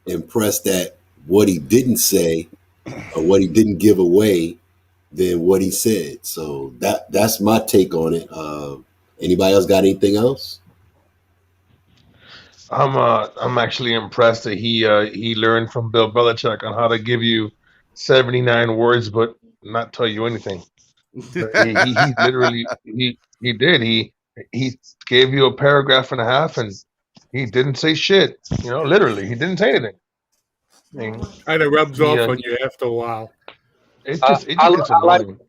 impressed at what he didn't say or what he didn't give away than what he said. So that's my take on it. Anybody else got anything else? I'm actually impressed that he learned from Bill Belichick on how to give you 79 words but not tell you anything. He literally he did. He gave you a paragraph and a half and he didn't say shit. Literally, he didn't say anything. Kind of rubs off on you after a while. It just gets annoying.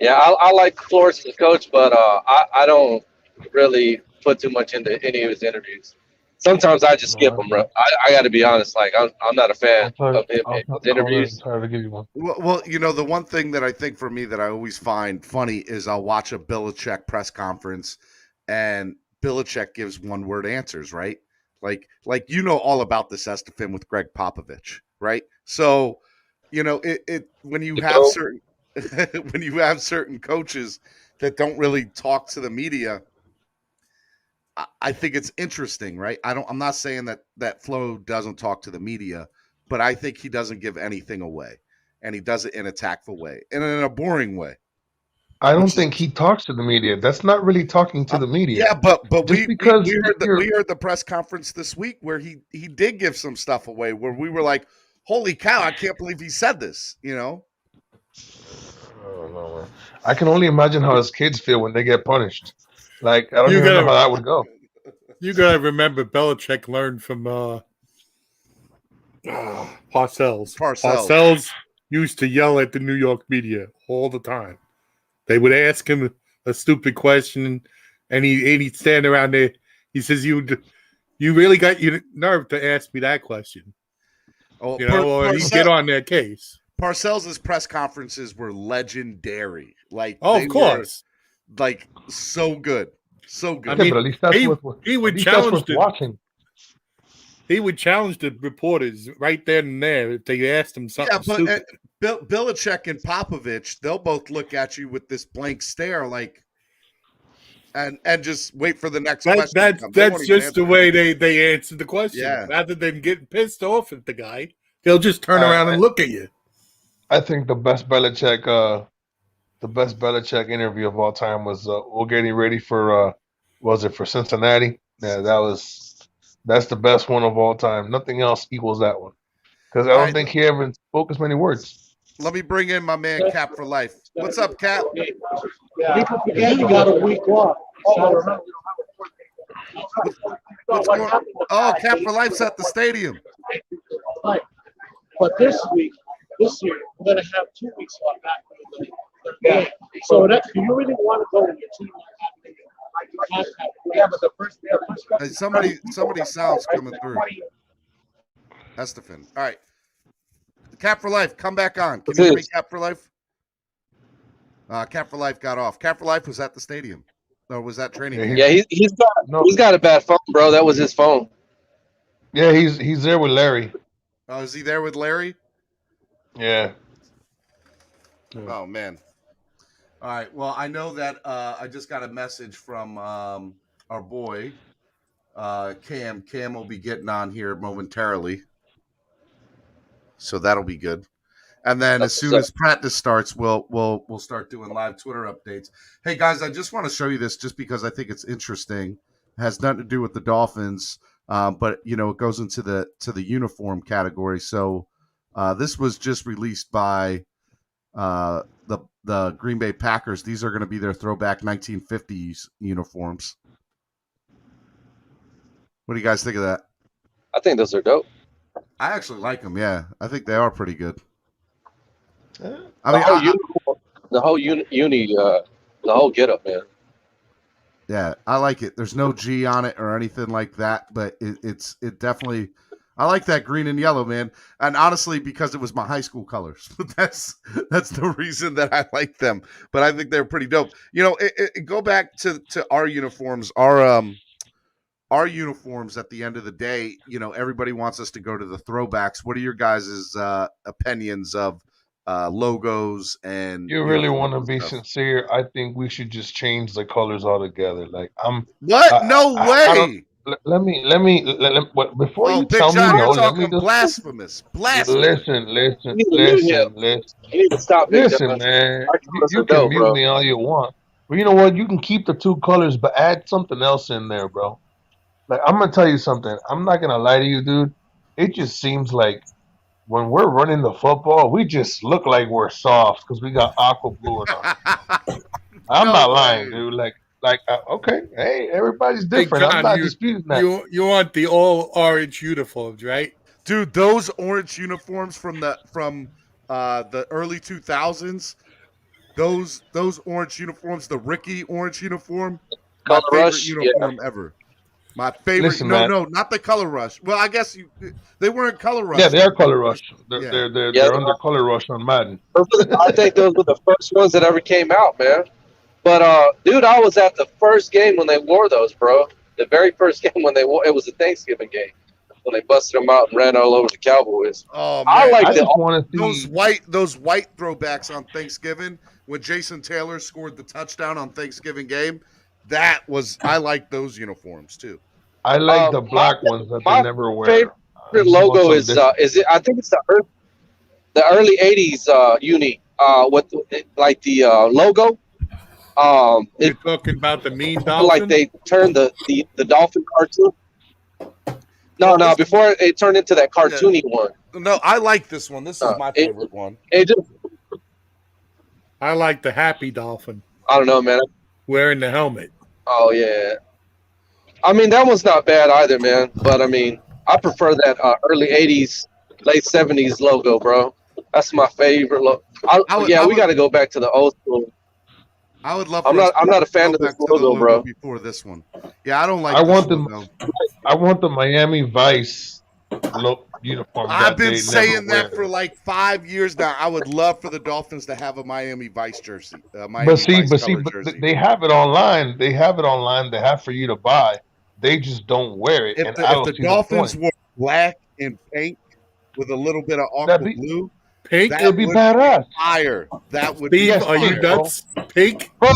I like Flores as a coach, but I don't really put too much into any of his interviews. Sometimes I just skip them, bro. I got to be honest. Like I'm not a fan of his interviews. I'll try to give you one. Well, the one thing that I think for me that I always find funny is I'll watch a Belichick press conference and Belichick gives one-word answers, right? Like you know all about this Estefan with Greg Popovich, right? So, you know, it when you have certain when you have certain coaches that don't really talk to the media, I think it's interesting, right? I'm not saying that Flo doesn't talk to the media, but I think he doesn't give anything away, and he does it in a tactful way and in a boring way. I don't think he talks to the media. That's not really talking to the media. Yeah, but just we heard the press conference this week where he did give some stuff away where we were like, holy cow, I can't believe he said this, you know? I can only imagine how his kids feel when they get punished. Like, I don't even know how that would go. You gotta remember, Belichick learned from Parcells. Parcells used to yell at the New York media all the time. They would ask him a stupid question, and he'd stand around there. He says, "You really got your nerve to ask me that question?" Oh, or he'd get on their case. Parcells' press conferences were legendary. Like, of course, like so good, so good. I mean, but at least that's he would challenge watching. He would challenge the reporters right then and there if they asked him something stupid. Belichick and Popovich, they'll both look at you with this blank stare, like, and just wait for the next question. That's just the way they answer the question. Yeah. Rather than getting pissed off at the guy, they'll just turn around and look at you. I think the best Belichick interview of all time was we're getting ready for was it for Cincinnati? Yeah, that's the best one of all time. Nothing else equals that one. Because I don't think he ever spoke as many words. Let me bring in my man Cap for Life. What's up, Cap? Yeah. You got a week off. What's going on? Oh, Cap for Life's at the stadium. Right. But this year, we're going to have 2 weeks off back from the game. So do you really want to go with your team like that? Yeah, but the first hey, somebody sounds coming through. Estefan. All right. Cap for Life, come back on. Can you hear me, Cap for Life? Cap for Life got off. Cap for Life was at the stadium. Or was that training camp? Yeah, he's got a bad phone, bro. That was his phone. Yeah, he's there with Larry. Oh, is he there with Larry? Yeah. Oh, man. All right. Well, I know that I just got a message from our boy, Cam. Cam will be getting on here momentarily. So that'll be good. And then as soon as practice starts, we'll start doing live Twitter updates. Hey guys, I just want to show you this just because I think it's interesting. It has nothing to do with the Dolphins, but you know it goes into the uniform category. So this was just released by the Green Bay Packers. These are going to be their throwback 1950s uniforms. What do you guys think of that? I think those are dope. I actually like them. Yeah, I think they are pretty good. The whole get up, man. Yeah, I like it. There's no G on it or anything like that, but it definitely. I like that green and yellow, man. And honestly, because it was my high school colors, that's the reason that I like them. But I think they're pretty dope. You know, go back to our uniforms. Our uniforms at the end of the day, you know, everybody wants us to go to the throwbacks. What are your guys' opinions of logos and you really want to be sincere? I think we should just change the colors altogether. Like no way. Let me before you Big tell John, me no, you're let me talking blasphemous. Listen, You need to stop. Listen, man. You can mute me all you want. But you know what? You can keep the two colors, but add something else in there, bro. Like, I'm going to tell you something. I'm not going to lie to you, dude. It just seems like when we're running the football, we just look like we're soft because we got aqua blue in us. I'm not lying, dude. Okay, hey, everybody's different. John, I'm not disputing that. You want the all orange uniforms, right? Dude, those orange uniforms from the early 2000s, those orange uniforms, the Ricky orange uniform, my favorite uniform ever. My favorite. Listen, man. No, not the Color Rush. Well, I guess they weren't Color Rush. Yeah, they are Color Rush. They're under Color Rush on Madden. I think those were the first ones that ever came out, man. But dude, I was at the first game when they wore those, bro. The very first game when it was a Thanksgiving game when they busted them out and ran all over the Cowboys. Oh I man, like those white throwbacks on Thanksgiving when Jason Taylor scored the touchdown on Thanksgiving game. I like those uniforms too. I like the black ones that they never wear. Favorite logo is it? I think it's the early '80s uni with like the logo. You're talking about the mean dolphin? Like they turned the dolphin cartoon. No, before it turned into that cartoony one. No, I like this one. This is my favorite one. I like the happy dolphin. I don't know, man. Wearing the helmet. Oh yeah. I mean, that one's not bad either, man. But I mean, I prefer that early '80s, late '70s logo, bro. That's my favorite logo. We got to go back to the old school. I would love. I'm not a fan of this logo, bro. Before this one, yeah, I don't like. I want the Miami Vice look uniform. I've been saying that for like 5 years now. I would love for the Dolphins to have a Miami Vice jersey. But they have it online. They have for you to buy. They just don't wear it. If the Dolphins were black and pink with a little bit of aqua blue. Pink would be badass. Fire. That would be. Are you nuts? Pink? Bro,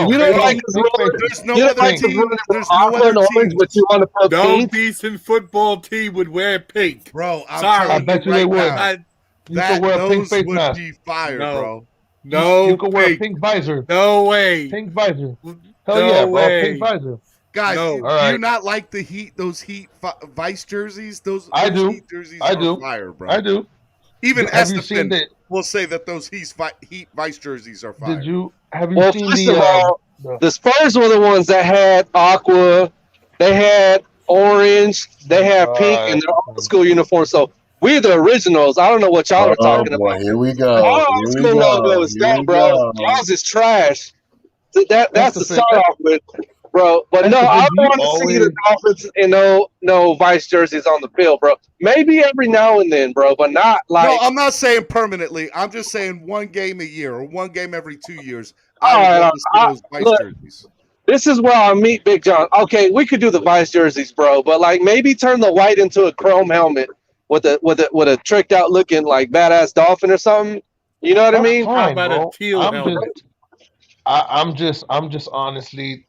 you don't like there's no other team. There's no other team. But you want to put no pink? decent football team would wear pink. Bro, I'm sorry. I bet you they would. You could wear a pink face would mask. be fire, bro. No, you could wear a pink visor. No way. Pink visor. Hell no yeah, way. Bro. Pink visor. Guys, no. do you not like the Heat? Those Heat Vice jerseys. Those Heat jerseys are fire, bro. I do. Even have you seen that? We'll say that those Heat Vice jerseys are fire. Have you seen the Spurs were the ones that had aqua, they had orange, they had pink in their old school uniform. So we're the originals. I don't know what y'all are talking about. Here we go. Our old school logo is that, bro. Y'all's is trash. That's the start off with, bro. But no, I don't want to see the Dolphins in no Vice jerseys on the field, bro. Maybe every now and then, bro, but not like. No, I'm not saying permanently. I'm just saying one game a year or one game every 2 years. Those Vice jerseys. This is where I meet Big John. Okay, we could do the Vice jerseys, bro, but like maybe turn the white into a chrome helmet with a tricked out looking like badass dolphin or something. You know what I mean? How about a teal helmet? I'm just honestly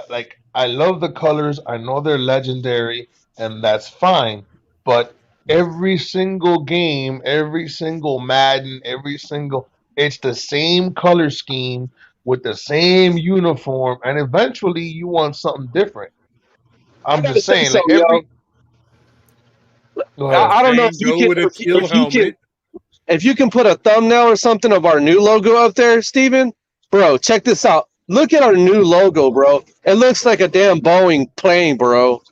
like I love the colors. I know they're legendary, and that's fine. But every single game, every single Madden, it's the same color scheme with the same uniform, and eventually you want something different. I'm just saying, like I don't know if you can put a thumbnail or something of our new logo up there, Steven. Bro, check this out. Look at our new logo, bro. It looks like a damn Boeing plane, bro.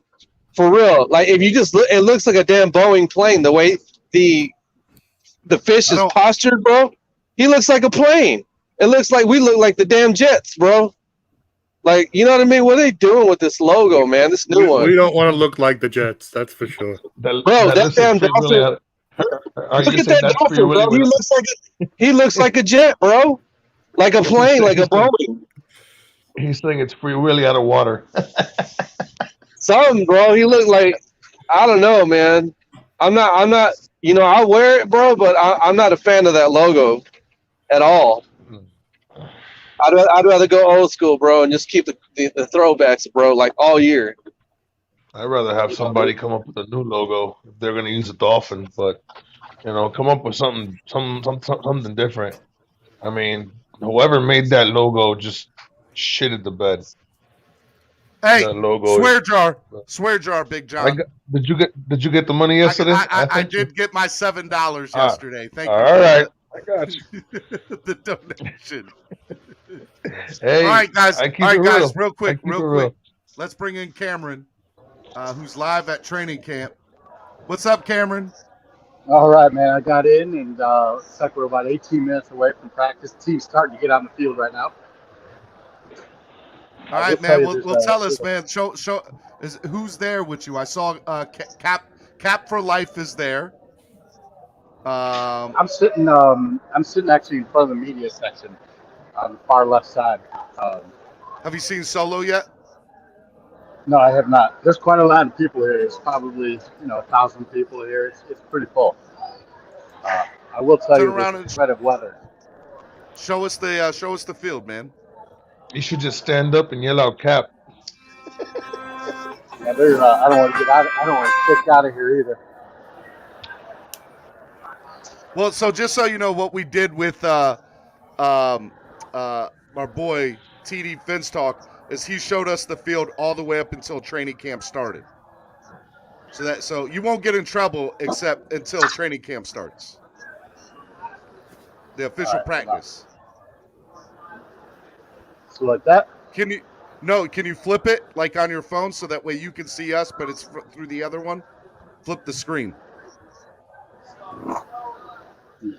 For real. Like if you just look, it looks like a damn Boeing plane. The way the fish is postured, bro. He looks like a plane. It looks like we look like the damn jets, bro. Like, you know what I mean? What are they doing with this logo, man? This new one. We don't want to look like the Jets, that's for sure. Bro, that damn dolphin. Look at that dolphin, bro. He looks like a jet, bro. Like a plane, like a Boeing. He's saying it's Free Willy out of water. Something, bro. He looked like, I don't know, man. I'm not. You know, I wear it, bro, but I'm not a fan of that logo at all. I'd rather go old school, bro, and just keep the throwbacks, bro, like all year. I'd rather have somebody come up with a new logo if they're going to use a dolphin, but come up with something different. I mean, whoever made that logo just shitted the bed. Hey, swear jar, Big John. Did you get the money yesterday? I did get my $7 yesterday. Thank you. All right, I got you. The donation. Hey, all right, guys. Real quick. Real. Let's bring in Cameron, who's live at training camp. What's up, Cameron? All right, man. I got in, and looks like we're about 18 minutes away from practice. The team's starting to get on the field right now. All right, man. Well, tell us, man. Show. Who's there with you? I saw Cap for Life is there. I'm sitting actually in front of the media section on the far left side. Have you seen Solo yet? No, I have not. There's quite a lot of people here. It's probably 1,000 people here. It's pretty full. I will tell Turn you around this and threat of weather. show us the field, man. You should just stand up and yell out cap. Yeah, there's. I don't want to get out. I don't want to kick out of here either. Well, so just so you know, what we did with our boy TD Finstock is he showed us the field all the way up until training camp started. So you won't get in trouble except until training camp starts. The official practice. So like that. Can you flip it like on your phone so that way you can see us, but it's through the other one? Flip the screen.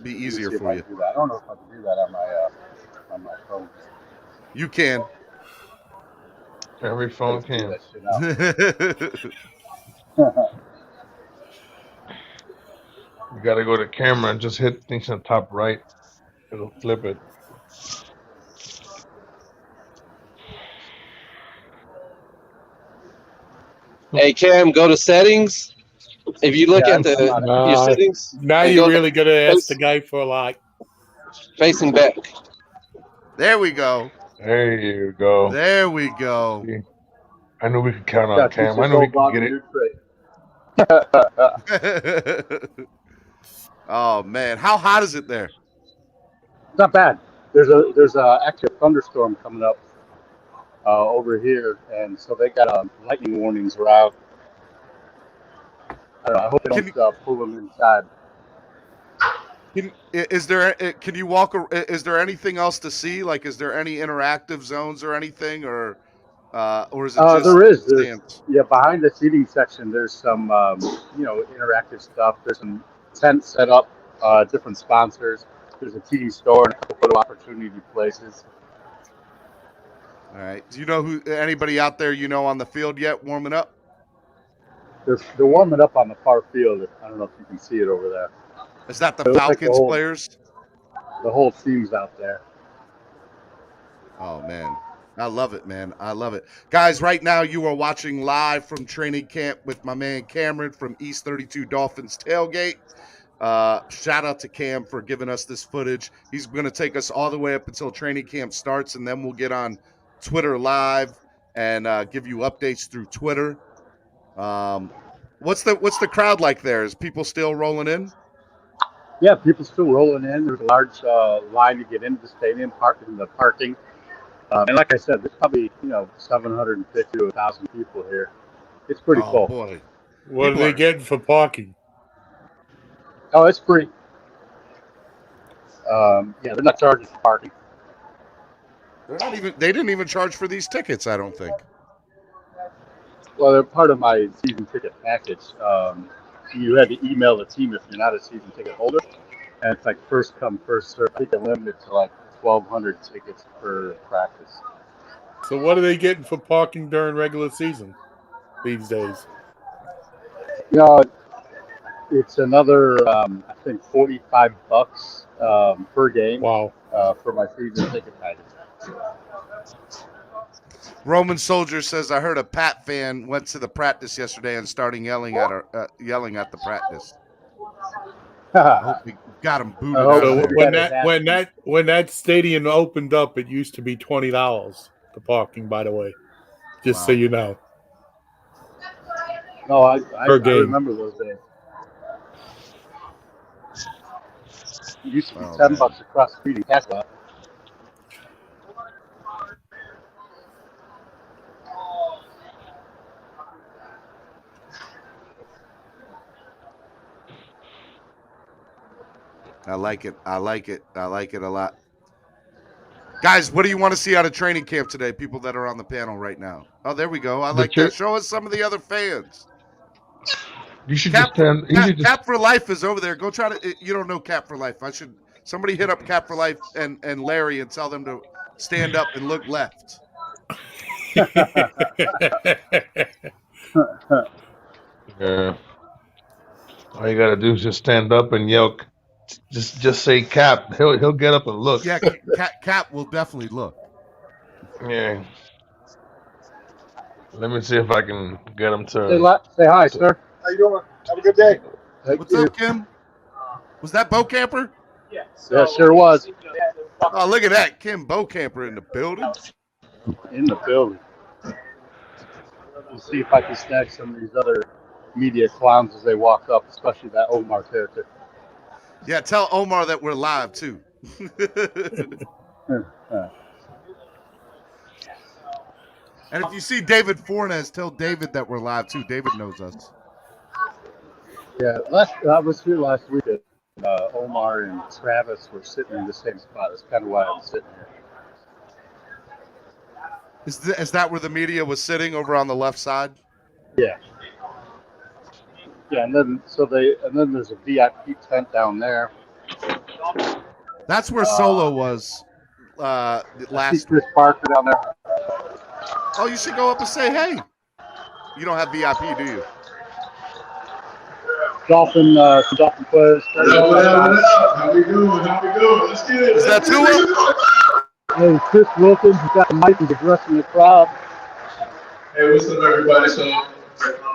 Be easier for you. I don't know if I can do that on my phone. You can. Every phone can. You got to go to camera and just hit things on the top right. It'll flip it. Hey Cam, go to settings. If you look at your settings, now you're really gonna ask the guy for facing back. There we go. There you go. There we go. See, I knew we could count on Cam. I knew he could get it. Oh man, how hot is it there? Not bad. There's a actually a thunderstorm coming up over here, and so they got lightning warnings are out. I don't know. I hope they don't pull them inside. Can you walk? Is there anything else to see? Like, is there any interactive zones or anything, or is it just? There is. Behind the seating section, there's some interactive stuff. There's some tents set up, different sponsors. There's a TV store and a couple of opportunity places. All right. Do you know anybody out there on the field yet warming up? They're warming up on the far field. I don't know if you can see it over there. Is that the Falcons players? The whole team's out there. Oh man, I love it, man. I love it, guys. Right now, you are watching live from training camp with my man Cameron from East 32 Dolphins Tailgate. Shout out to Cam for giving us this footage. He's going to take us all the way up until training camp starts, and then we'll get on Twitter live and give you updates through Twitter. What's the crowd like there? Is people still rolling in? Yeah, people still rolling in. There's a large line to get into the stadium, in the parking. And like I said, there's probably 750 to 1,000 people here. It's pretty full. Boy. What are they getting for parking? Oh, it's free. They're not charging for parking. They didn't even charge for these tickets, I don't think. Well, they're part of my season ticket package. You had to email the team if you're not a season ticket holder, and it's like first come, first serve. I think they're limited to like 1,200 tickets per practice. So what are they getting for parking during regular season these days? It's another I think $45 per game. Wow. For my season ticket package. Roman Soldier says, I heard a Pat fan went to the practice yesterday and started yelling at the practice. I hope we got him booted out. So when that stadium opened up, it used to be $20 the parking, by the way. Just so you know. No, I remember those days. It used to be $10 across the street in Castle. I like it. I like it a lot. Guys, what do you want to see out of training camp today? People that are on the panel right now. Oh, there we go. I like that. Show us some of the other fans. You should Cap for Life is over there. Go try to. You don't know Cap for Life. Somebody hit up Cap for Life and Larry and tell them to stand up and look left. Yeah. All you gotta do is just stand up and yell. Just say Cap. He'll get up and look. Yeah, Cap will definitely look. Yeah. Let me see if I can get him to. Say hi, sir. How you doing? Have a good day. What's up, Kim? Was that Bo Camper? Yeah, sure was. Oh, look at that. Kim Bo Camper in the building. In the building. We'll see if I can snag some of these other media clowns as they walk up, especially that Omar character. Yeah, tell Omar that we're live, too. And if you see David Fornes, tell David that we're live, too. David knows us. Yeah, I was here last week. Omar and Travis were sitting in the same spot. That's kind of why I'm sitting here. Is that where the media was sitting, over on the left side? Yeah. Yeah, and then there's a VIP tent down there. That's where Solo was last. Chris Parker down there. Oh, you should go up and say hey. You don't have VIP, do you? Dolphin players. How we doing? Let's get it. Is that Tua? Hey, Chris Wilkins has got the mic and addressing the crowd. Hey, what's up, everybody? So, on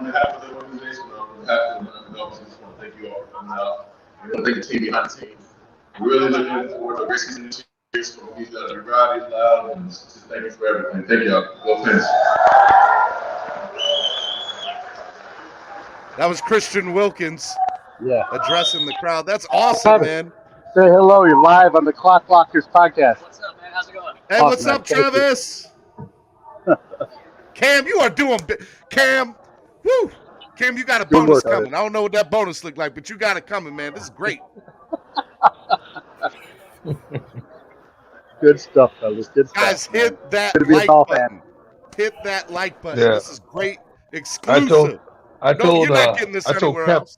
behalf of the organization, on behalf of the Dolphins, I just want to thank you all for coming out. I want to thank the team behind the scenes. We're really looking forward to a great season this year. So, we got to be rowdy, loud, and just thank you for everything. Thank y'all. Go Fins. That was Christian Wilkins. Yeah. Addressing the crowd. That's awesome, man. Say hello. You're live on the Clock Blockers podcast. What's up, man? How's it going? Hey, Awesome, what's up, man. Travis? Cam, you are doing Cam. Woo! Cam, you got a bonus coming. I don't know what that bonus looked like, but you got it coming, man. This is great. Good stuff, fellas. Good stuff. Guys, hit that Good to be a like Dolphin. button. Hit that like button. Yeah. This is great. Exclusive. You're not getting this anywhere else.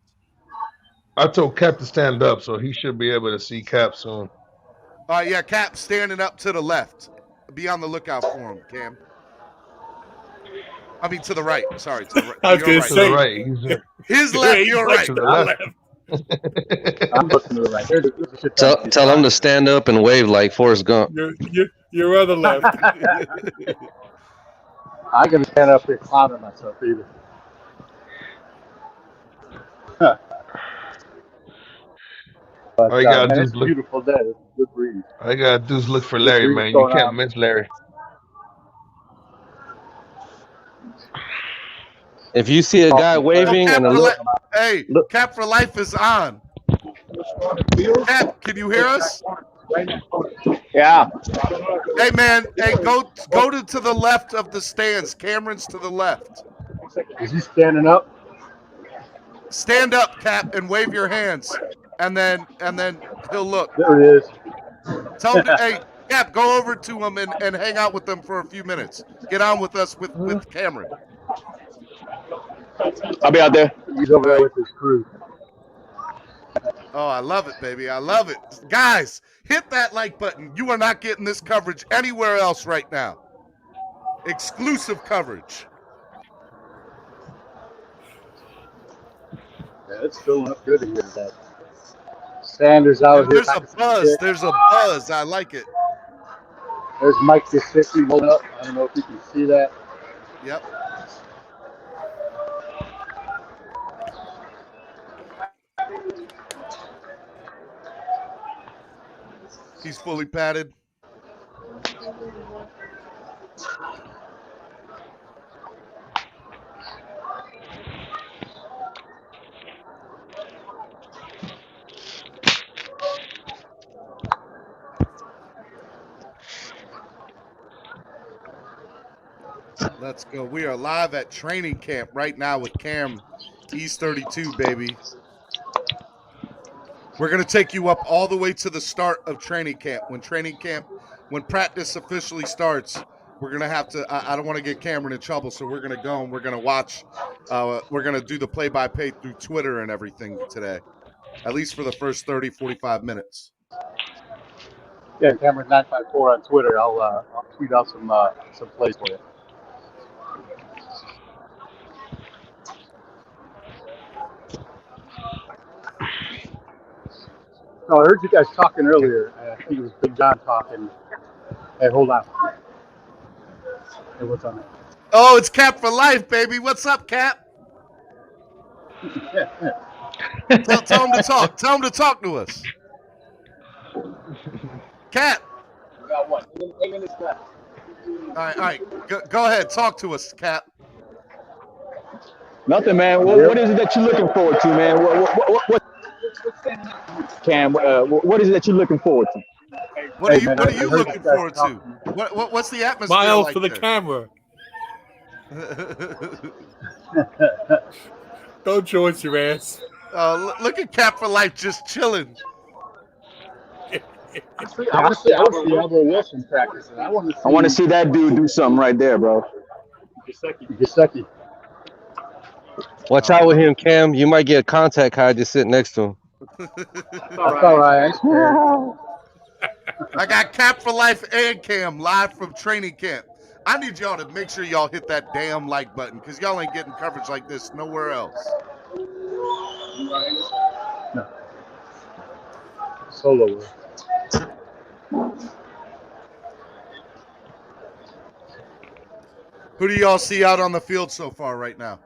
I told Cap to stand up, so he should be able to see Cap soon. All right, yeah, Cap standing up to the left. Be on the lookout for him, Cam. I mean, to the right. Sorry, to the right. I was going to say. To the right. His left, you're right. To the left. I'm looking to the right. Tell him to stand up and wave like Forrest Gump. Your other left. I can stand up here clowning myself either. But, All you gotta do it's is a look. beautiful day. It's a good breeze. All you gotta do is look for Larry, man. You can't miss Larry. If you see a guy waving and a look, Cap for Life is on. Cap, can you hear us? Yeah. Hey, man. Hey, go to the left of the stands. Cameron's to the left. Is he standing up? Stand up, Cap, and wave your hands, and then he'll look. There it is. Tell him, hey, Cap, go over to him and hang out with them for a few minutes. Get on with us with Cameron. I'll be out there. He's over there with his crew. Oh, I love it, baby. I love it. Guys, hit that like button. You are not getting this coverage anywhere else right now. Exclusive coverage. Yeah, it's filling up good in here today. Sanders out here. There's a buzz. I like it. There's Mike Gesicki holding up. I don't know if you can see that. Yep. He's fully padded. Let's go. We are live at training camp right now with Cam, East 32, baby. We're going to take you up all the way to the start of training camp. When practice officially starts, we're going to have to, I don't want to get Cameron in trouble, so we're going to go and we're going to watch, we're going to do the play-by-play through Twitter and everything today, at least for the first 30, 45 minutes. Yeah, Cameron 954 on Twitter. I'll tweet out some plays for you. No, I heard you guys talking earlier. I think it was Big John talking. Hey, hold on. Hey, what's on it? Oh, it's Cap for life, baby. What's up, Cap? Tell him to talk. Tell him to talk to us. Cap. We got one. 8 minutes left. All right. Go ahead. Talk to us, Cap. Nothing, man. What is it that you're looking forward to, man? What Cam? What is it that you're looking forward to? What are you looking forward to? What's the atmosphere Miles like for the there? camera. Don't join your ass. Look at Cap for life just chilling. I want to see Albert Wilson practice, and I want to see that dude do something right there, bro. Gesicki. Watch out with him, Cam. You might get a contact high just sitting next to him. That's all right. I got Cap for life and Cam live from training camp. I need y'all to make sure y'all hit that damn like button because y'all ain't getting coverage like this nowhere else. No. Solo. Who do y'all see out on the field so far right now?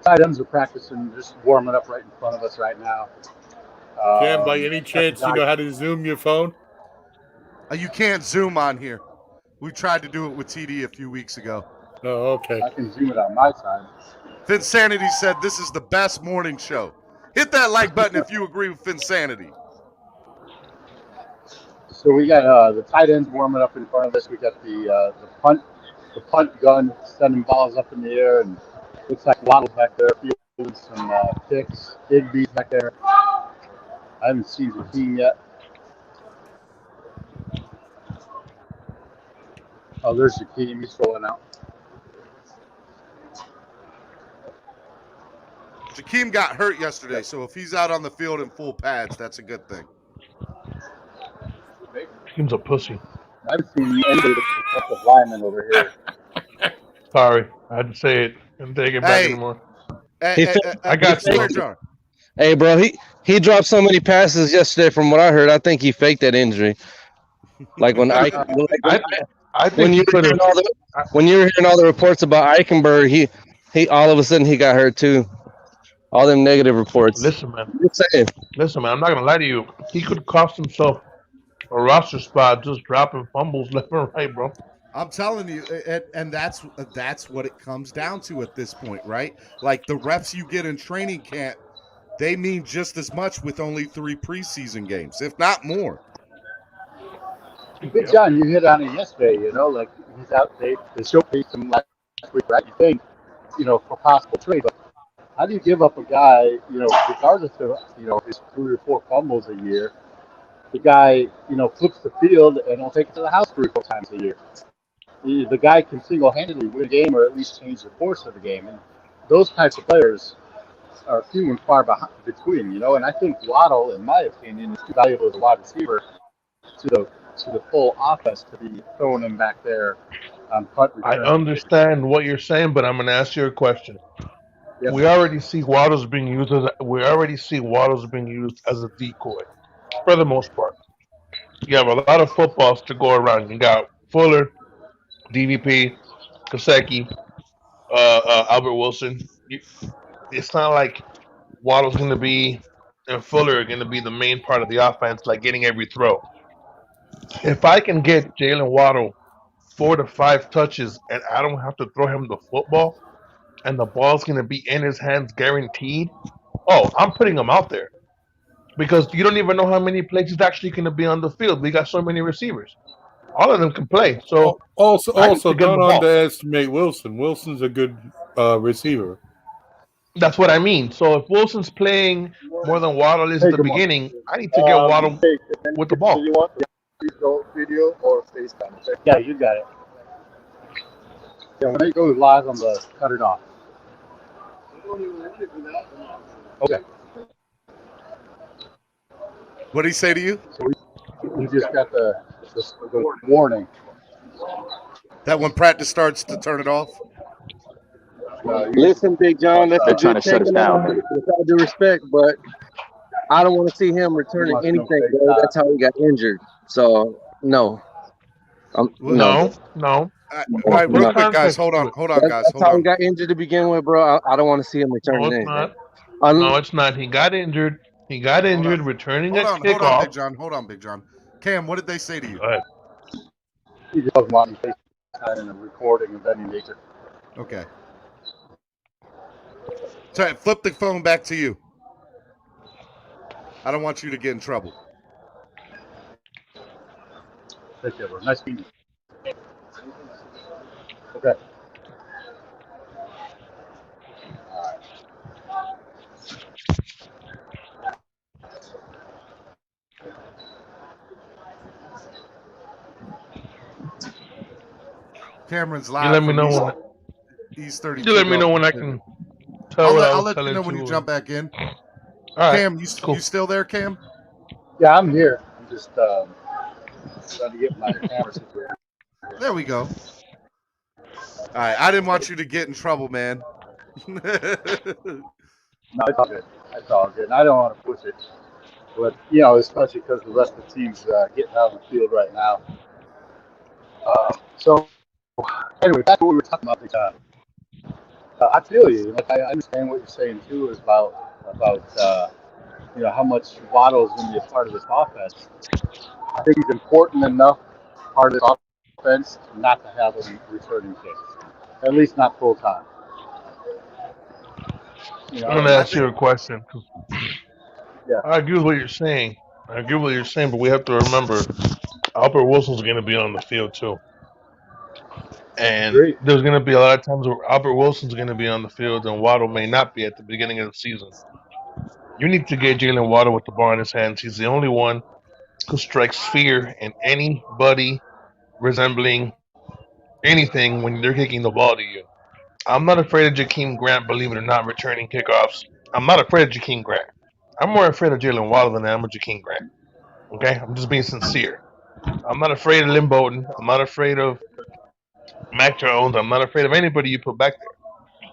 Tight ends are practicing, just warming up right in front of us right now. Cam, by any chance, you know how to zoom your phone? You can't zoom on here. We tried to do it with TD a few weeks ago. Oh, okay. I can zoom it on my side. Finsanity said this is the best morning show. Hit that like button if you agree with Finsanity. So we got the tight ends warming up in front of us. We got the punt gun sending balls up in the air, and looks like Waddle's back there fielding some kicks. Higbee's back there. I haven't seen the team yet. Oh, there's the team. He's rolling out. Jakeem got hurt yesterday, so if he's out on the field in full pads, that's a good thing. Jakeem's a pussy. I've seen anybody that's a lineman over here. Sorry, I had to say it. Couldn't take it back anymore. I got you. Hey, bro, he dropped so many passes yesterday. From what I heard, I think he faked that injury. Like when when you were hearing all the reports about Eichenberg, he all of a sudden he got hurt too. All them negative reports. Listen, man. I'm not gonna lie to you. He could cost himself a roster spot just dropping fumbles left and right, bro. I'm telling you, and that's what it comes down to at this point, right? Like the reps you get in training camp, they mean just as much with only 3 preseason games, if not more. Big John, you hit on it yesterday. Like he's out. They showcased him last week, right? You think, for possible trade, but how do you give up a guy, regardless of his 3 or 4 fumbles a year? The guy, flips the field and will take it to the house 3 or 4 times a year. The guy can single-handedly win a game or at least change the course of the game. And those types of players are few and far between, And I think Waddle, in my opinion, is too valuable as a wide receiver to the full offense to be throwing him back there on punt return. I understand what you're saying, but I'm going to ask you a question. Yes. We already see Waddles being used as a decoy for the most part. You have a lot of footballs to go around. You got Fuller, DVP, Gesicki, Albert Wilson. It's not like Waddle's going to be and Fuller are going to be the main part of the offense, like getting every throw. If I can get Jalen Waddle 4 to 5 touches and I don't have to throw him the football and the ball's going to be in his hands guaranteed, I'm putting him out there. Because you don't even know how many plays he's actually going to be on the field. We got so many receivers. All of them can play. So also don't underestimate Wilson. Wilson's a good receiver. That's what I mean. So if Wilson's playing more than Waddle is at the beginning, I need to get Waddle with the ball. Do you want the video or FaceTime? Yeah, you got it. Yeah, when it goes live, I'm going to cut it off. Okay. What did he say to you? So we just got the warning. That when practice starts to turn it off? Listen, Big John, that's a trying good to shut us down, man. with all due respect, but I don't want to see him returning anything, bro. That's how he got injured. So, no. No. right, real quick, guys. Hold on, guys. That's how he got injured to begin with, bro. I don't want to see him returning No, it's anything. not. No, it's not. He got injured. He got injured returning a kickoff. Hold on, Big John. Cam, what did they say to you? Go ahead. He doesn't want me in a recording of any nature. Okay. Sorry, flip the phone back to you. I don't want you to get in trouble. Take care, bro. Nice meeting you. Okay. Cameron's live. You let me know when. He's 32. You let me know when I can tell what I I'll was let you know telling when you jump back in. All right. Cam, you still there, Cam? Yeah, I'm here. I'm just trying to get my camera situated. There we go. All right, I didn't want you to get in trouble, man. No, it's all good. It's all good. I don't want to push it, but especially because the rest of the team's getting out of the field right now. So anyway, back to what we were talking about. I feel you. Like I understand what you're saying too, is about how much Waddle is going to be a part of this offense. I think he's important enough part of this offense not to have him returning kicks, at least not full time. I'm going to ask you a question. Yeah. I agree with what you're saying. But we have to remember Albert Wilson's going to be on the field too. And there's going to be a lot of times where Albert Wilson's going to be on the field and Waddle may not be at the beginning of the season. You need to get Jalen Waddle with the ball in his hands. He's the only one who strikes fear in anybody resembling anything when they're kicking the ball to you. I'm not afraid of Jakeem Grant, believe it or not, returning kickoffs. I'm not afraid of Jakeem Grant. I'm more afraid of Jalen Waddle than I am of Jakeem Grant. Okay? I'm just being sincere. I'm not afraid of Lynn Bowden. I'm not afraid of Mac Jones. I'm not afraid of anybody you put back there.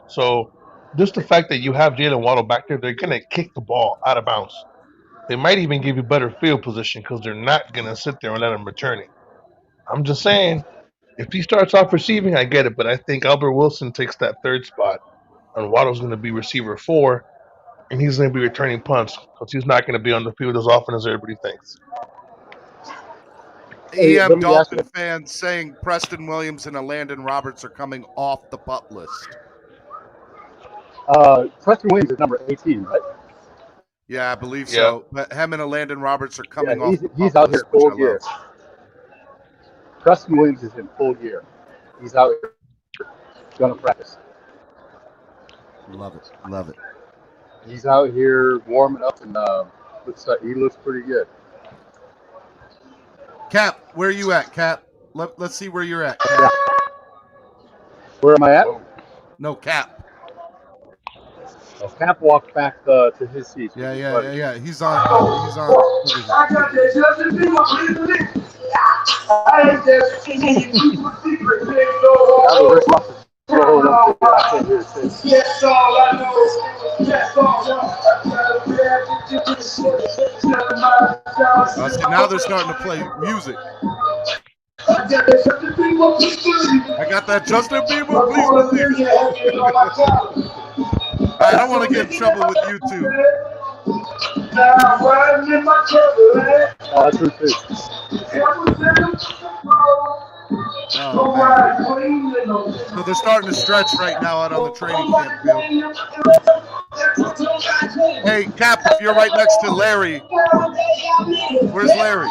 So just the fact that you have Jalen Waddle back there, they're going to kick the ball out of bounds. They might even give you better field position because they're not going to sit there and let him return it. I'm just saying, if he starts off receiving, I get it. But I think Albert Wilson takes that third spot, and Waddle's going to be receiver 4, and he's going to be returning punts because he's not going to be on the field as often as everybody thinks. EM Dolphin fans saying Preston Williams and Landon Roberts are coming off the PUP list. Preston Williams is number 18, right? Yeah, I believe so. But him and Landon Roberts are coming off the PUP he's out list, here full gear. Preston Williams is in full gear. He's out here going to practice. Love it. Love it. He's out here warming up, and he looks pretty good. Cap, where are you at, Cap? Let's see where you're at, Cap. Where am I at? No, Cap. Oh, Cap walked back to his seat. Yeah. He's on. Yes, all I know. Yes, all So now they're starting to play music. I got that Justin Bieber, please believe it. I don't want to get in trouble with YouTube. That's true too. Oh, man. So they're starting to stretch right now out on the training camp field. Hey, Cap, if you're right next to Larry, where's Larry?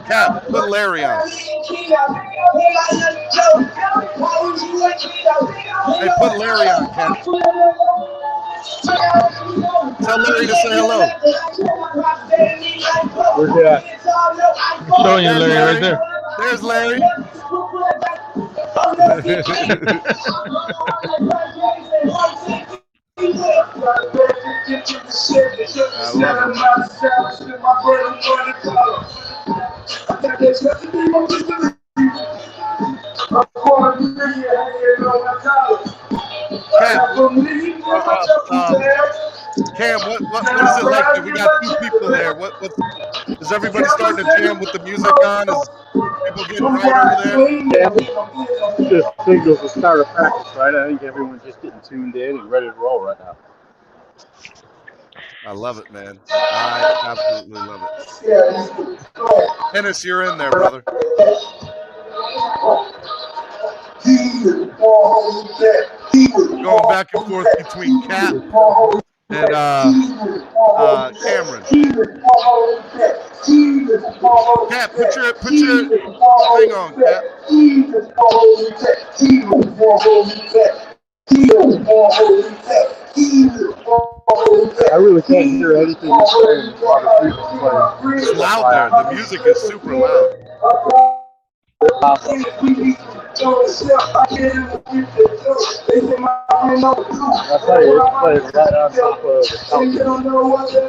Cap, put Larry on. Hey, put Larry on, Cap. Tell Larry to say hello. Where's he at? I'm showing you Larry right there. There's Larry. Cam, what is it like? We got two people there. What is everybody starting to jam with the music on? Is people getting right over there? Yeah, just signals the start of practice, right? I think everyone's just getting tuned in and ready to roll right now. I love it, man. I absolutely love it. Ennis, you're in there, brother. Going back and forth between Cap and Cameron. Cap, put your thing on, Cap. I really can't hear anything you're saying while the music's playing. It's loud there. The music is super loud. I'll tell you, it's playing right on top of the Falcons. They're one of the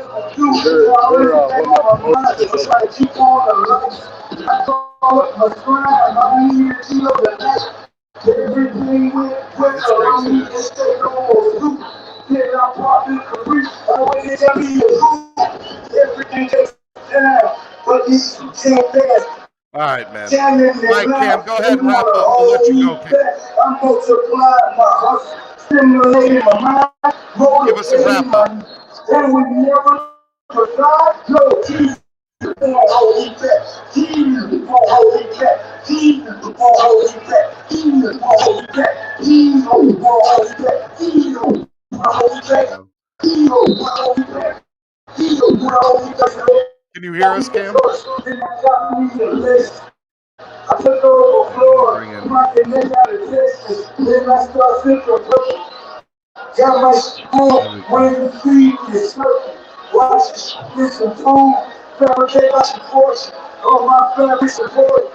All right, man. Mike, Cam, go ahead and wrap up. We'll let you go, Cam. Give us a wrap up. Can you hear us, Cam?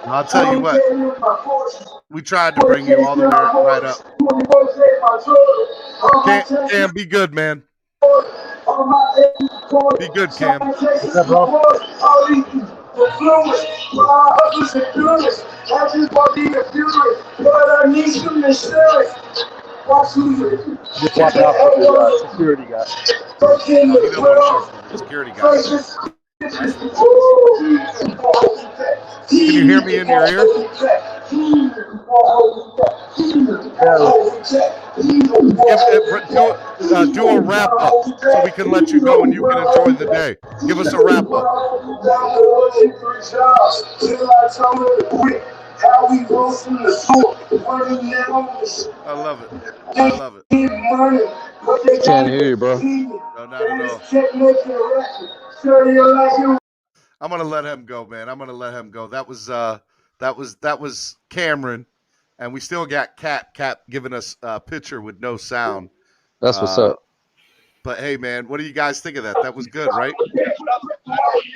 I'll tell you what. We tried to bring you all the way right up. Cam, be good, man. Be good, Cam. What's up, bro? Just watch out for the security guy. Security guy. Can you hear me in your ear? Do a wrap up so we can let you go and you can enjoy the day. Give us a wrap up. I love it. I love it. Can't hear you, bro. No, not at all. I'm gonna let him go, man. I'm gonna let him go. That was Cameron, and we still got Cap giving us a picture with no sound. That's what's up. But hey, man, what do you guys think of that? That was good, right?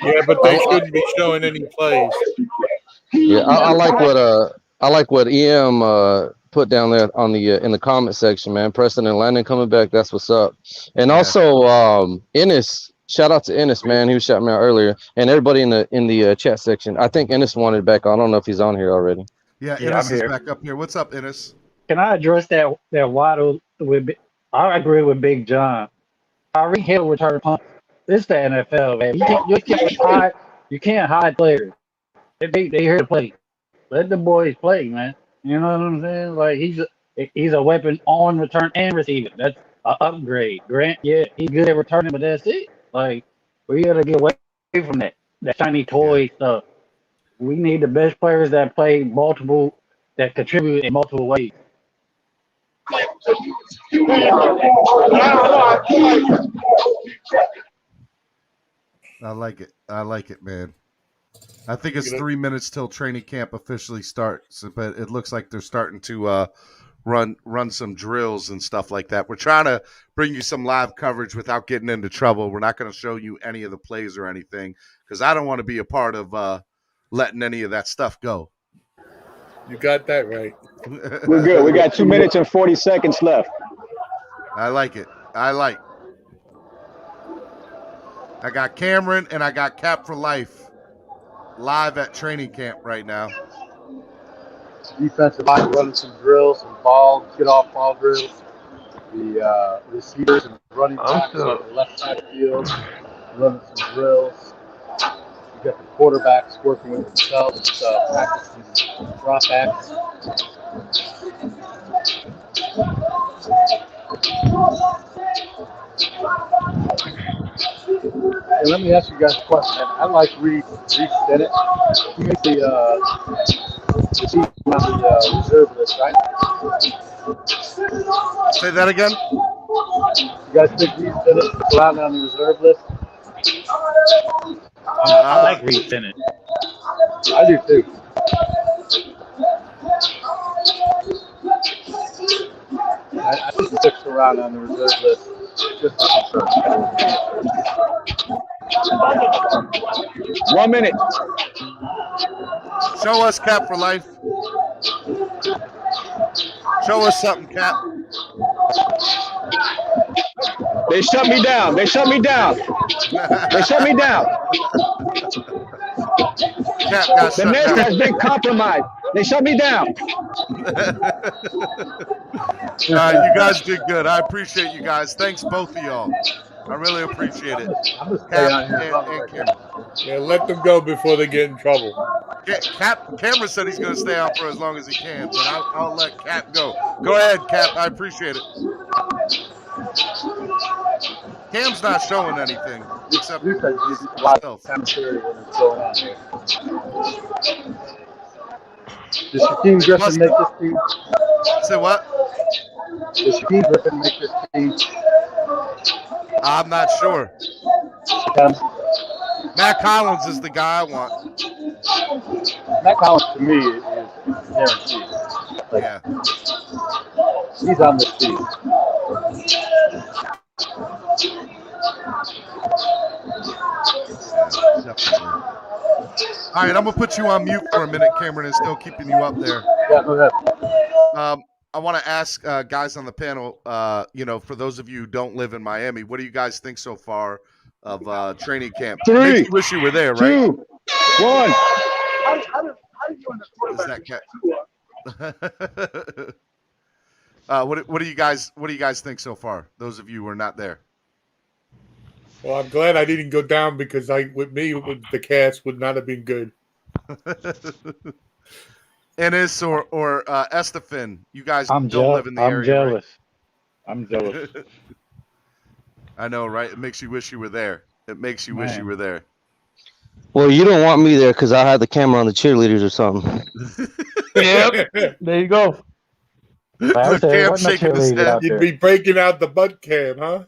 Yeah, but they shouldn't be showing any plays. Yeah, I like what EM put down there on the in the comment section, man. Preston and Landon coming back. That's what's up. And also Ennis. Shout out to Ennis, man. He was shouting me out earlier, and everybody in the chat section. I think Ennis wanted back on. I don't know if he's on here already. Yeah, Ennis is back up here. What's up, Ennis? Can I address that Waddle with? I agree with Big John. Tyreek Hill return punt. It's the NFL, man. You can't hide players. They here to play. Let the boys play, man. You know what I'm saying? Like he's a weapon on return and receiving. That's an upgrade. Grant, yeah, he's good at returning, but that's it. Like we gotta get away from that shiny toy stuff. We need the best players that play multiple, that contribute in multiple ways. I like it. I like it, man. I think it's 3 minutes till training camp officially starts, but it looks like they're starting to run some drills and stuff like that. We're trying to bring you some live coverage without getting into trouble. We're not going to show you any of the plays or anything because I don't want to be a part of letting any of that stuff go. You got that right. We're good. We got 2 minutes and 40 seconds left. I like it. I got Cameron and I got Cap for life live at training camp right now. Defensive line running some drills, some ball, get off ball drills. the receivers and running backs on the left side of the field, running some drills. You got the quarterbacks working with themselves, practicing dropbacks. Hey, let me ask you guys a question. I like Reed Bennett. He made the team on the reserve list, right? Say that again. You guys think Reed Bennett is allowed on the reserve list? I like Reed Bennett. I do too. I think he sticks around on the reserve list just to confirm. 1 minute. Show us Cap for life. Show us something, Cap. They shut me down. They shut me down. They shut me down. Cap got The shut nest down. has been compromised. They shut me down. You guys did good. I appreciate you guys. Thanks, both of y'all. I really appreciate it. I'm just staying out here. And Cameron. Yeah, let them go before they get in trouble. Cameron said he's going to stay out for as long as he can, but I'll let Cap go. Go ahead, Cap. I appreciate it. Cam's not showing anything except himself. Does Shaquem Griffin make this team? Say what? Does Shaquem Griffin make this team? I'm not sure. Matt Collins is the guy I want. Matt Collins to me is guaranteed. Like, yeah. He's on this team. All right, I'm gonna put you on mute for a minute, Cameron, and still keeping you up there. Yeah, go ahead. I want to ask guys on the panel, for those of you who don't live in Miami, what do you guys think so far of training camp? 3, Makes you wish you were there, 2, right? 1. How do you Is that what do you guys think so far? Those of you who are not there. Well, I'm glad I didn't go down because with the cast would not have been good. Ennis or Estefan, you guys don't live in the I'm area. jealous. Right? I'm jealous. I know, right? It makes you wish you were there. It makes you wish you were there. Well, you don't want me there because I had the camera on the cheerleaders or something. Yep. There you go. Cam shaking his head. You'd be breaking out the butt cam, huh?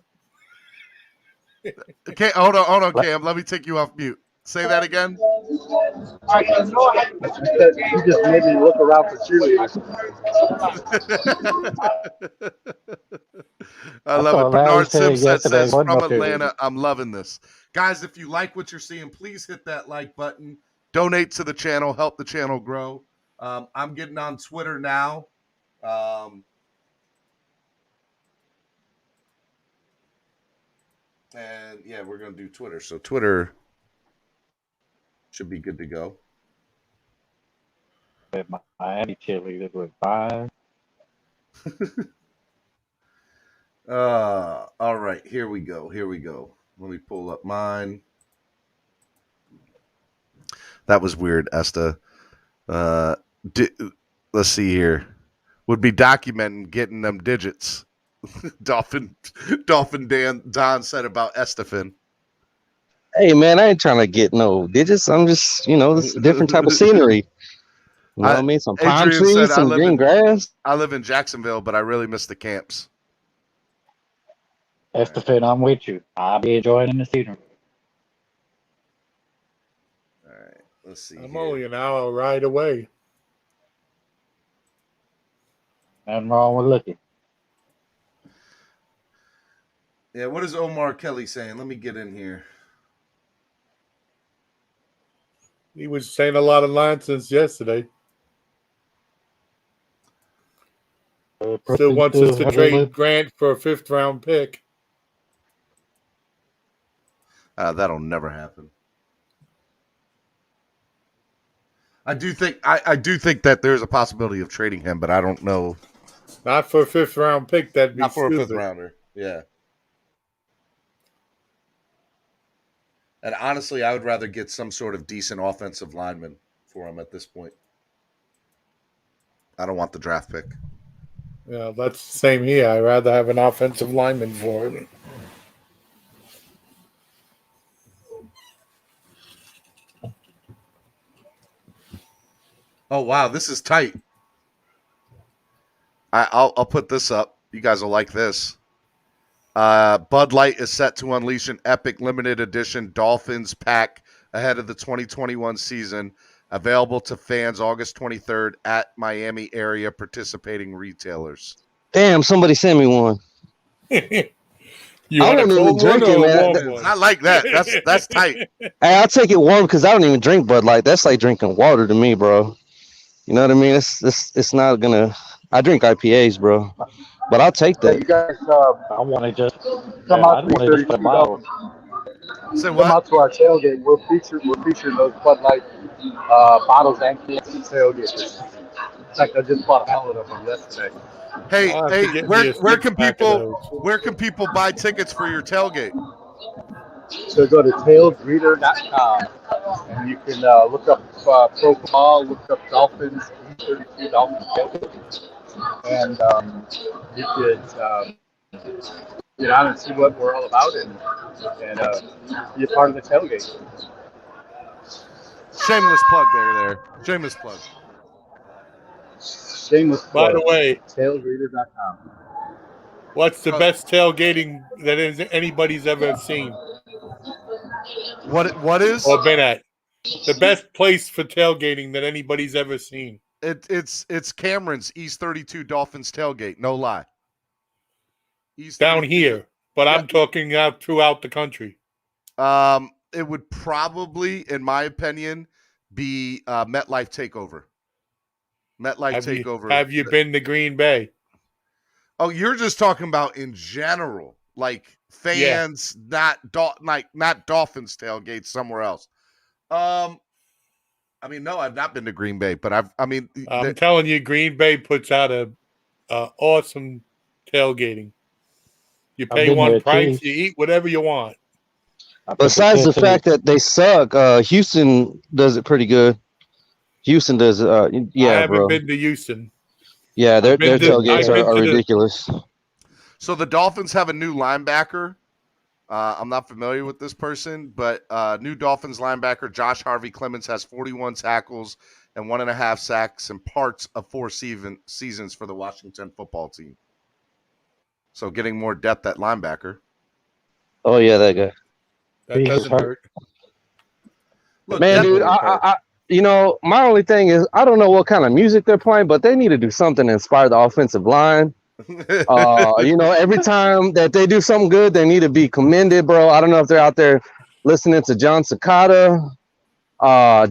Okay, hold on, Cam. Let me take you off mute. Say that again. You just made me look around for cheerleaders. I love it. Bernard Simpson says from Atlanta, I'm loving this. Guys, if you like what you're seeing, please hit that like button. Donate to the channel. Help the channel grow. I'm getting on Twitter now. And yeah, we're going to do Twitter. So Twitter should be good to go. Miami cheerleaders with 5. All right, here we go. Let me pull up mine. That was weird, Esta. Let's see here. Would be documenting getting them digits. Dolphin Don said about Estefan. Hey, man, I ain't trying to get no digits. I'm just, this is a different type of scenery. You know what I mean? Some palm Adrian trees, said, some green grass. I live in Jacksonville, but I really miss the camps. Estefan, I'm with you. I'll be enjoying the season. All right, let's see. I'm only an hour ride away. Nothing wrong with looking. Yeah, what is Omar Kelly saying? Let me get in here. He was saying a lot of nonsense yesterday. Still wants us to trade Grant for a 5th-round pick. That'll never happen. I do think that there's a possibility of trading him, but I don't know Not for a 5th round pick. That'd be Not for stupid. a 5th rounder. Yeah. And honestly, I would rather get some sort of decent offensive lineman for him at this point. I don't want the draft pick. Yeah, that's the same here. I'd rather have an offensive lineman for him. Oh wow, this is tight. I'll put this up. You guys will like this. Bud Light is set to unleash an epic limited edition Dolphins pack ahead of the 2021 season. Available to fans August 23rd at Miami area participating retailers. Damn, somebody send me one. You I want a don't even cold drink one it, or a man. warm one? I like that. That's tight. Hey, I'll take it warm because I don't even drink Bud Light. That's like drinking water to me, bro. You know what I mean? It's not gonna. I drink IPAs, bro, but I'll take Hey, that. you guys, I want to just. come I out to want to just put a bottle. Say Come out to our tailgate. We're featuring those Bud Light bottles and cans at tailgate. In fact, I just bought a pallet of them yesterday. Hey, I'll have to get me a where can six-pack of people buy tickets for your tailgate? So go to tailgreeter.com and you can look up Pro Football, look up Dolphins, E32 Dolphins tailgate, and you could get on and see what we're all about and be a part of the tailgate. Shameless plug there. Shameless plug. Shameless By plug. the way, tailgreeter.com. what's the best tailgating that anybody's ever seen? What is? Or been at? The best place for tailgating that anybody's ever seen. It's Cameron's East 32 Dolphins tailgate. No lie. East Down 32. here, but I'm talking out throughout the country. It would probably, in my opinion, be MetLife Takeover. MetLife Takeover. Have you been to Green Bay? Oh, you're just talking about in general, like fans, not Dolphins tailgates somewhere else. I mean, no, I've not been to Green Bay, but I'm telling you, Green Bay puts out a awesome tailgating. You I've pay been one there, price, too. you eat whatever you want. Besides the fact that they suck, Houston does it pretty good. Houston does, I yeah, haven't bro. been to Houston. Yeah, their I've been tailgates to are ridiculous. So the Dolphins have a new linebacker. I'm not familiar with this person, but new Dolphins linebacker Josh Harvey Clemons has 41 tackles and 1.5 sacks and parts of 4 seasons for the Washington football team. So getting more depth at linebacker. Oh yeah, that guy. That doesn't hurt. Look, Man, dude, I my only thing is I don't know what kind of music they're playing, but they need to do something to inspire the offensive line. Every time that they do something good, they need to be commended, bro. I don't know if they're out there listening to John Cicada,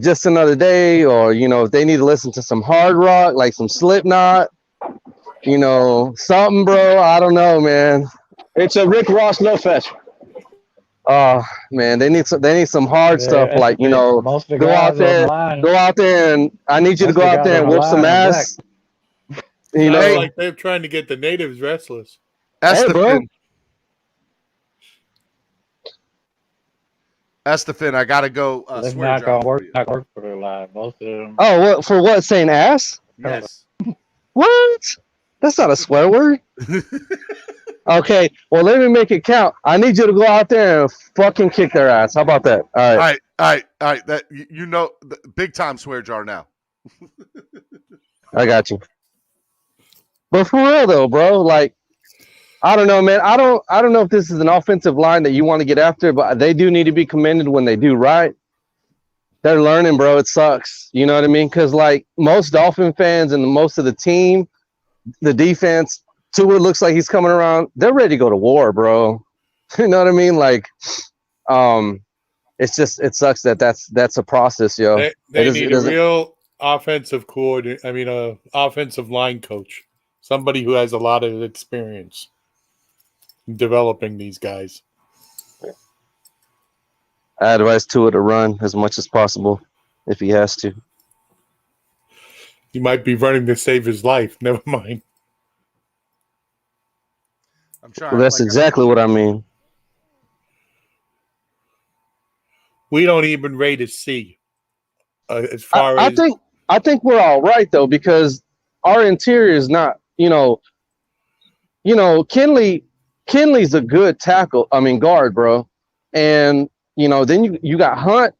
Just Another Day, or if they need to listen to some hard rock, like some Slipknot, something, bro. I don't know, man. It's a Rick Ross no fest. Man, they need some hard stuff, like most of the go out there and I need you to go out there and whip some ass. Sounds like they're trying to get the natives restless. Bro. Estefan, I gotta go. They're Swear not jar gonna work. for you. Not work for their life. Most of them. Oh, what for? What, saying ass? Yes. What? That's not a swear word. Okay, well, let me make it count. I need you to go out there and fucking kick their ass. How about that? All right. All right. That big time swear jar now. I got you. But for real though, bro, like, I don't know, man. I don't know if this is an offensive line that you want to get after, but they do need to be commended when they do right. They're learning, bro. It sucks. You know what I mean? Because like most Dolphin fans and most of the team, the defense, Tua looks like he's coming around. They're ready to go to war, bro. You know what I mean? Like, it's just, it sucks that's a process, yo. They need a real offensive offensive line coach, somebody who has a lot of experience in developing these guys. I advise Tua to run as much as possible if he has to. He might be running to save his life. Never mind. I'm trying. Well, that's exactly what I mean. We don't even rate a C. As far as I think we're all right though, because our interior is not, Kenley's a good guard, bro. And then you got Hunt.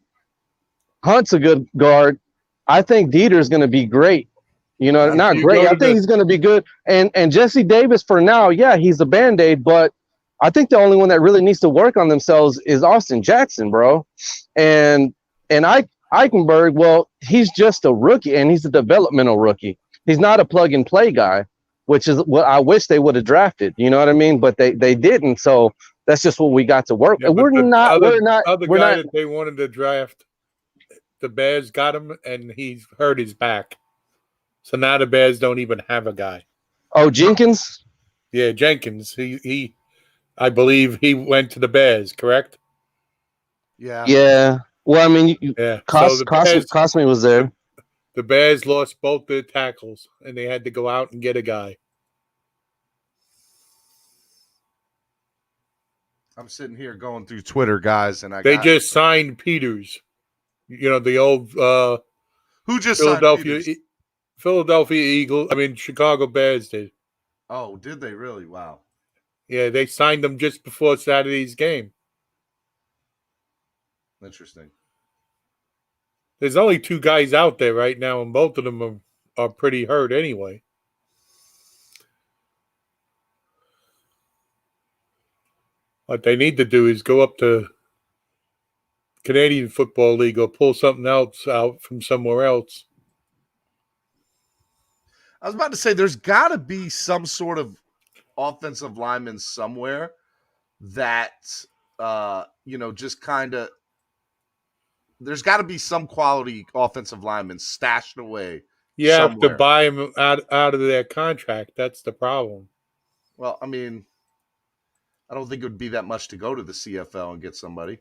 Hunt's a good guard. I think Dieter's going to be great. Not great. I think he's going to be good. And Jesse Davis for now, yeah, he's a Band-Aid, but I think the only one that really needs to work on themselves is Austin Jackson, bro. And Eichenberg, well, he's just a rookie, and he's a developmental rookie. He's not a plug-and-play guy, which is what I wish they would have drafted. You know what I mean? But they didn't, so that's just what we got to work. Yeah, we're not. That they wanted to draft, the Bears got him, and he's hurt his back. So now the Bears don't even have a guy. Oh, Jenkins? Yeah, Jenkins. He I believe he went to the Bears, correct? Yeah. Yeah. Well, I mean, yeah. Cosme was there. The Bears lost both their tackles, and they had to go out and get a guy. I'm sitting here going through Twitter, guys, and they just signed Peters. The old who just Philadelphia Eagles. I mean, Chicago Bears did. Oh, did they really? Wow. Yeah, they signed them just before Saturday's game. Interesting. There's only 2 guys out there right now, and both of them are pretty hurt anyway. What they need to do is go up to Canadian Football League or pull something else out from somewhere else. I was about to say there's got to be some sort of offensive lineman somewhere that, just kind of – there's got to be some quality offensive lineman stashed away You have somewhere. to buy them out of their contract. That's the problem. Well, I mean, I don't think it would be that much to go to the CFL and get somebody.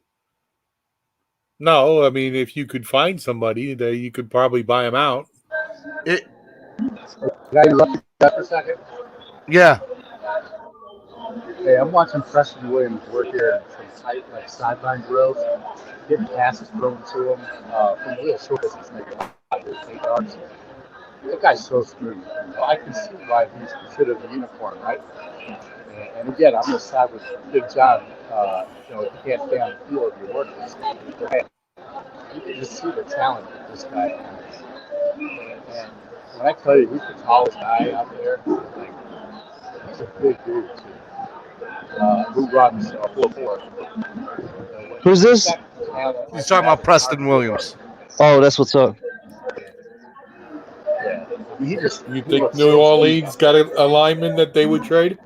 No, I mean, if you could find somebody, you could probably buy them out. Can I interrupt that for a second? Yeah. Hey, I'm watching Preston Williams work here some tight, sideline drills, getting passes thrown to him from a real short distance, maybe 5 to 8 yards. That guy's so smooth. I can see why he's considered a unicorn, right? And again, I'm going to side with Big John. If you can't stay on the field, you're worthless. You can just see the talent that this guy has. And when I tell you he's the tallest guy out there, he's a big dude too. Who runs 4.4. Who's this? He's talking about Preston Williams. Oh, that's what's up. You think New Orleans got a lineman that they would trade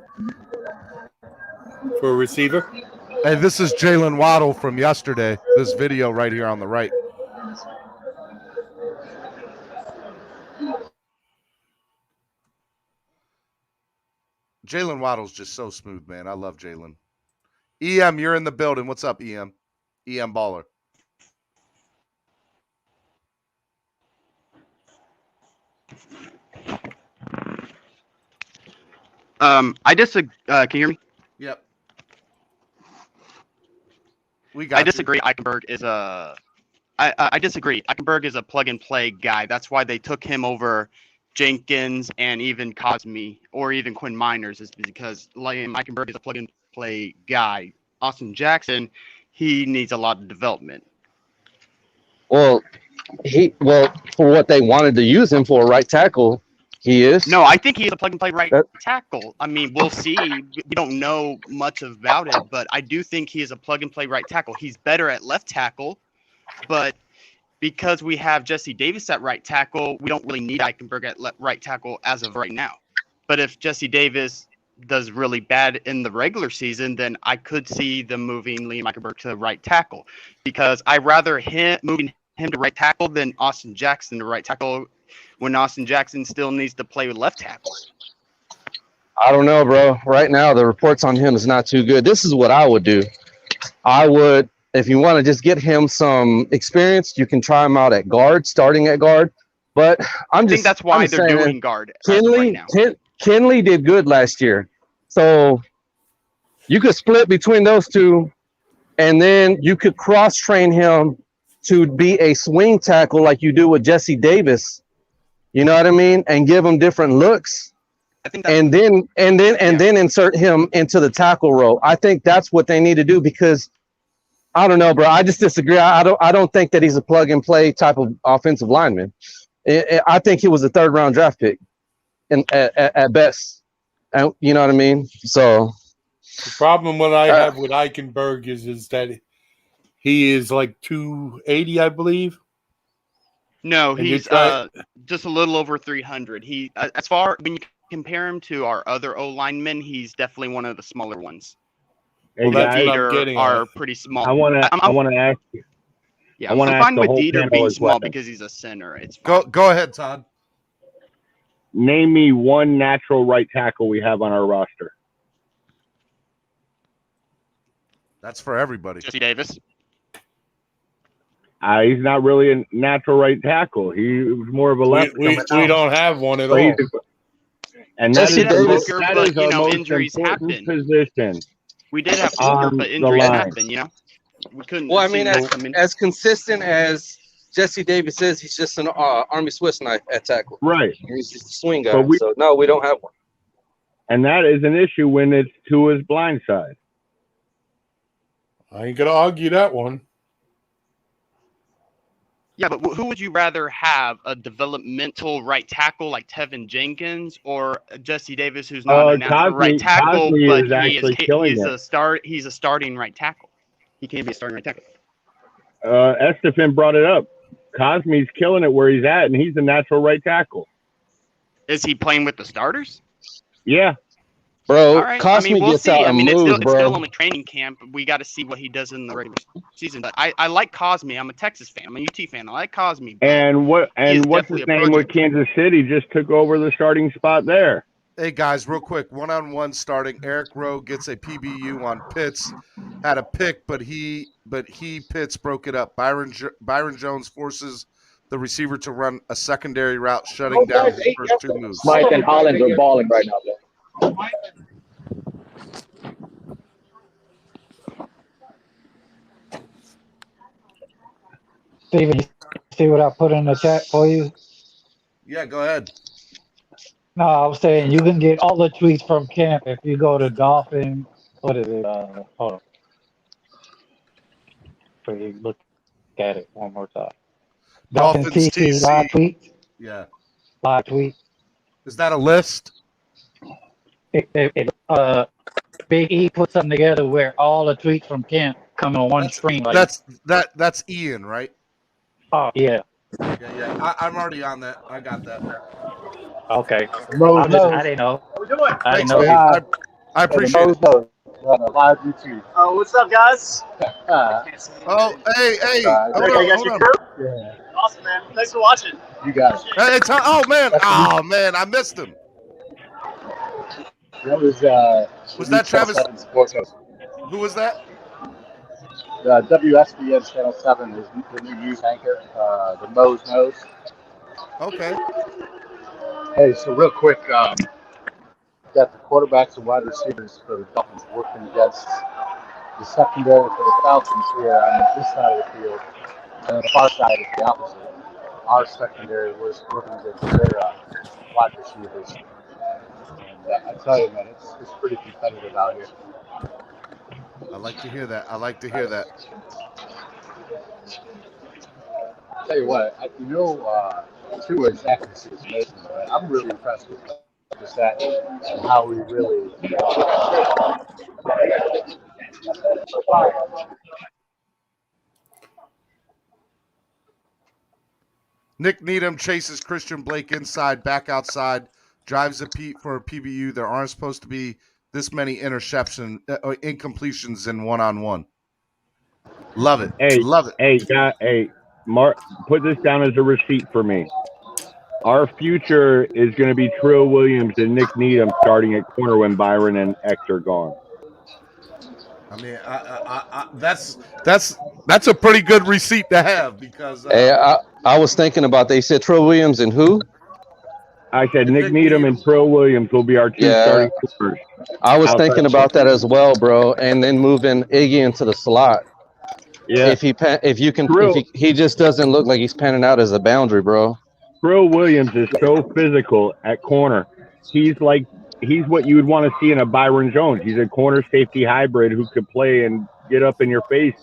for a receiver? Hey, this is Jalen Waddle from yesterday. This video right here on the right. Jalen Waddle's just so smooth, man. I love Jalen. EM, you're in the building. What's up, EM? EM Baller. I disagree. Can you hear me? Yep. I disagree. Eichenberg is I disagree. Eichenberg is a plug-and-play guy. That's why they took him over Jenkins and even Cosme or even Quinn Miners, is because Liam Eichenberg is a plug-and-play guy. Austin Jackson, he needs a lot of development. Well, for what they wanted to use him for, right tackle, he is. No, I think he is a plug-and-play right tackle. I mean, we'll see. We don't know much about it, but I do think he is a plug-and-play right tackle. He's better at left tackle, but because we have Jesse Davis at right tackle, we don't really need Eichenberg at right tackle as of right now. But if Jesse Davis does really bad in the regular season, then I could see them moving Liam Eichenberg to right tackle, because I rather moving him to right tackle than Austin Jackson to right tackle when Austin Jackson still needs to play with left tackle. I don't know, bro. Right now, the reports on him is not too good. This is what I would do. I would, if you want to just get him some experience, you can try him out at guard, starting at guard. But I think that's why they're doing guard. Kenley did good last year. So You could split between those two, and then you could cross train him to be a swing tackle like you do with Jesse Davis. You know what I mean? And give him different looks. And then insert him into the tackle role. I think that's what they need to do because I don't know, bro. I just disagree. I don't think that he's a plug and play type of offensive lineman. I think he was a 3rd round draft pick, and at best. And you know what I mean? So the problem what I have with Eichenberg is that he is like 280, I believe. No, And he's just a little over 300. He as far when you compare him to our other O linemen, he's definitely one of the smaller ones. Hey, Well, guys, Dieter are pretty small. I want to ask you. Yeah, I'm fine with Dieter being small because he's a center. It's fine. Go ahead, Todd. Name me one natural right tackle we have on our roster. That's for everybody. Jesse Davis. He's not really a natural right tackle. He was more of a left. We don't have one at So all. And that Jesse is Davis, that but is our most injuries important happen. position. We did have Booker, but injuries line. happen. You know, we couldn't. well, I mean, assume that coming. as consistent as Jesse Davis is, he's just an Army Swiss knife at tackle. Right. He's just a swing guy. But So no, we don't have one. And that is an issue when it's to his blind side. I ain't gonna argue that one. Yeah, but who would you rather have, a developmental right tackle like Tevin Jenkins or Jesse Davis, who's not a natural right tackle, Cosme but is actually killing it. He's a starting right tackle. He can't be a starting right tackle. Estefan brought it up. Cosme's killing it where he's at, and he's a natural right tackle. Is he playing with the starters? Yeah. Bro, All right. Cosme we'll gets see. out and it's moves, still bro. only training camp. We got to see what he does in the regular season. But I like Cosme. I'm a Texas fan. I'm a UT fan. I like Cosme. And what's definitely his a name with Kansas City just took over the starting spot there. Hey guys, real quick, 1-on-1 starting. Eric Rowe gets a PBU on Pitts. Had a pick, but Pitts broke it up. Byron Jones forces the receiver to run a secondary route, shutting down his first two moves. Smythe and Hollins are balling right now, bro. Steven, you see what I put in the chat for you? Yeah, go ahead. No, I was saying you can get all the tweets from camp if you go to Dolphin. What is it? Hold on. So you look at it one more time. Dolphins TC live tweets. Yeah. Live tweet. Is that a list? Big E put something together where all the tweets from camp come on one screen. Like, That's Ian, right? oh yeah. Yeah. I'm already on that. I got that. Okay. I didn't know. What are we doing? I didn't Thanks, know. man. I appreciate it. Live YouTube. Oh, what's up, guys? Oh, hey. Hold on. Yeah. Awesome, man. Thanks for watching. You got it. Hey, man, I missed him. That was that Travis? Sports host. Who was that? WSBN Channel 7 is the new news anchor, the Mo's Nose. Okay. Hey, so real quick, got the quarterbacks and wide receivers for the Dolphins working against the secondary for the Falcons here on this side of the field. And on the far side is the opposite. Our secondary was working against their wide receivers. And I tell you, man, it's pretty competitive out here. I like to hear that. Tell you what, Tua's accuracy is amazing, man. I'm really impressed with just that and how we really. Nick Needham chases Christian Blake inside, back outside, drives for a PBU. There aren't supposed to be this many incompletions in one-on-one. Love it. Love it. Hey, Mark, put this down as a receipt for me. Our future is going to be Trill Williams and Nick Needham starting at corner when Byron and X are gone. I mean, that's a pretty good receipt to have because. Hey, I was thinking about that. You said Trill Williams and who? I said Nick Needham and Trill Williams will be our two starting corners. I was thinking about that as well, bro. And then moving Iggy into the slot. Yeah. He just doesn't look like he's panning out as a boundary, bro. Trill Williams is so physical at corner. He's what you would want to see in a Byron Jones. He's a corner safety hybrid who could play and get up in your face.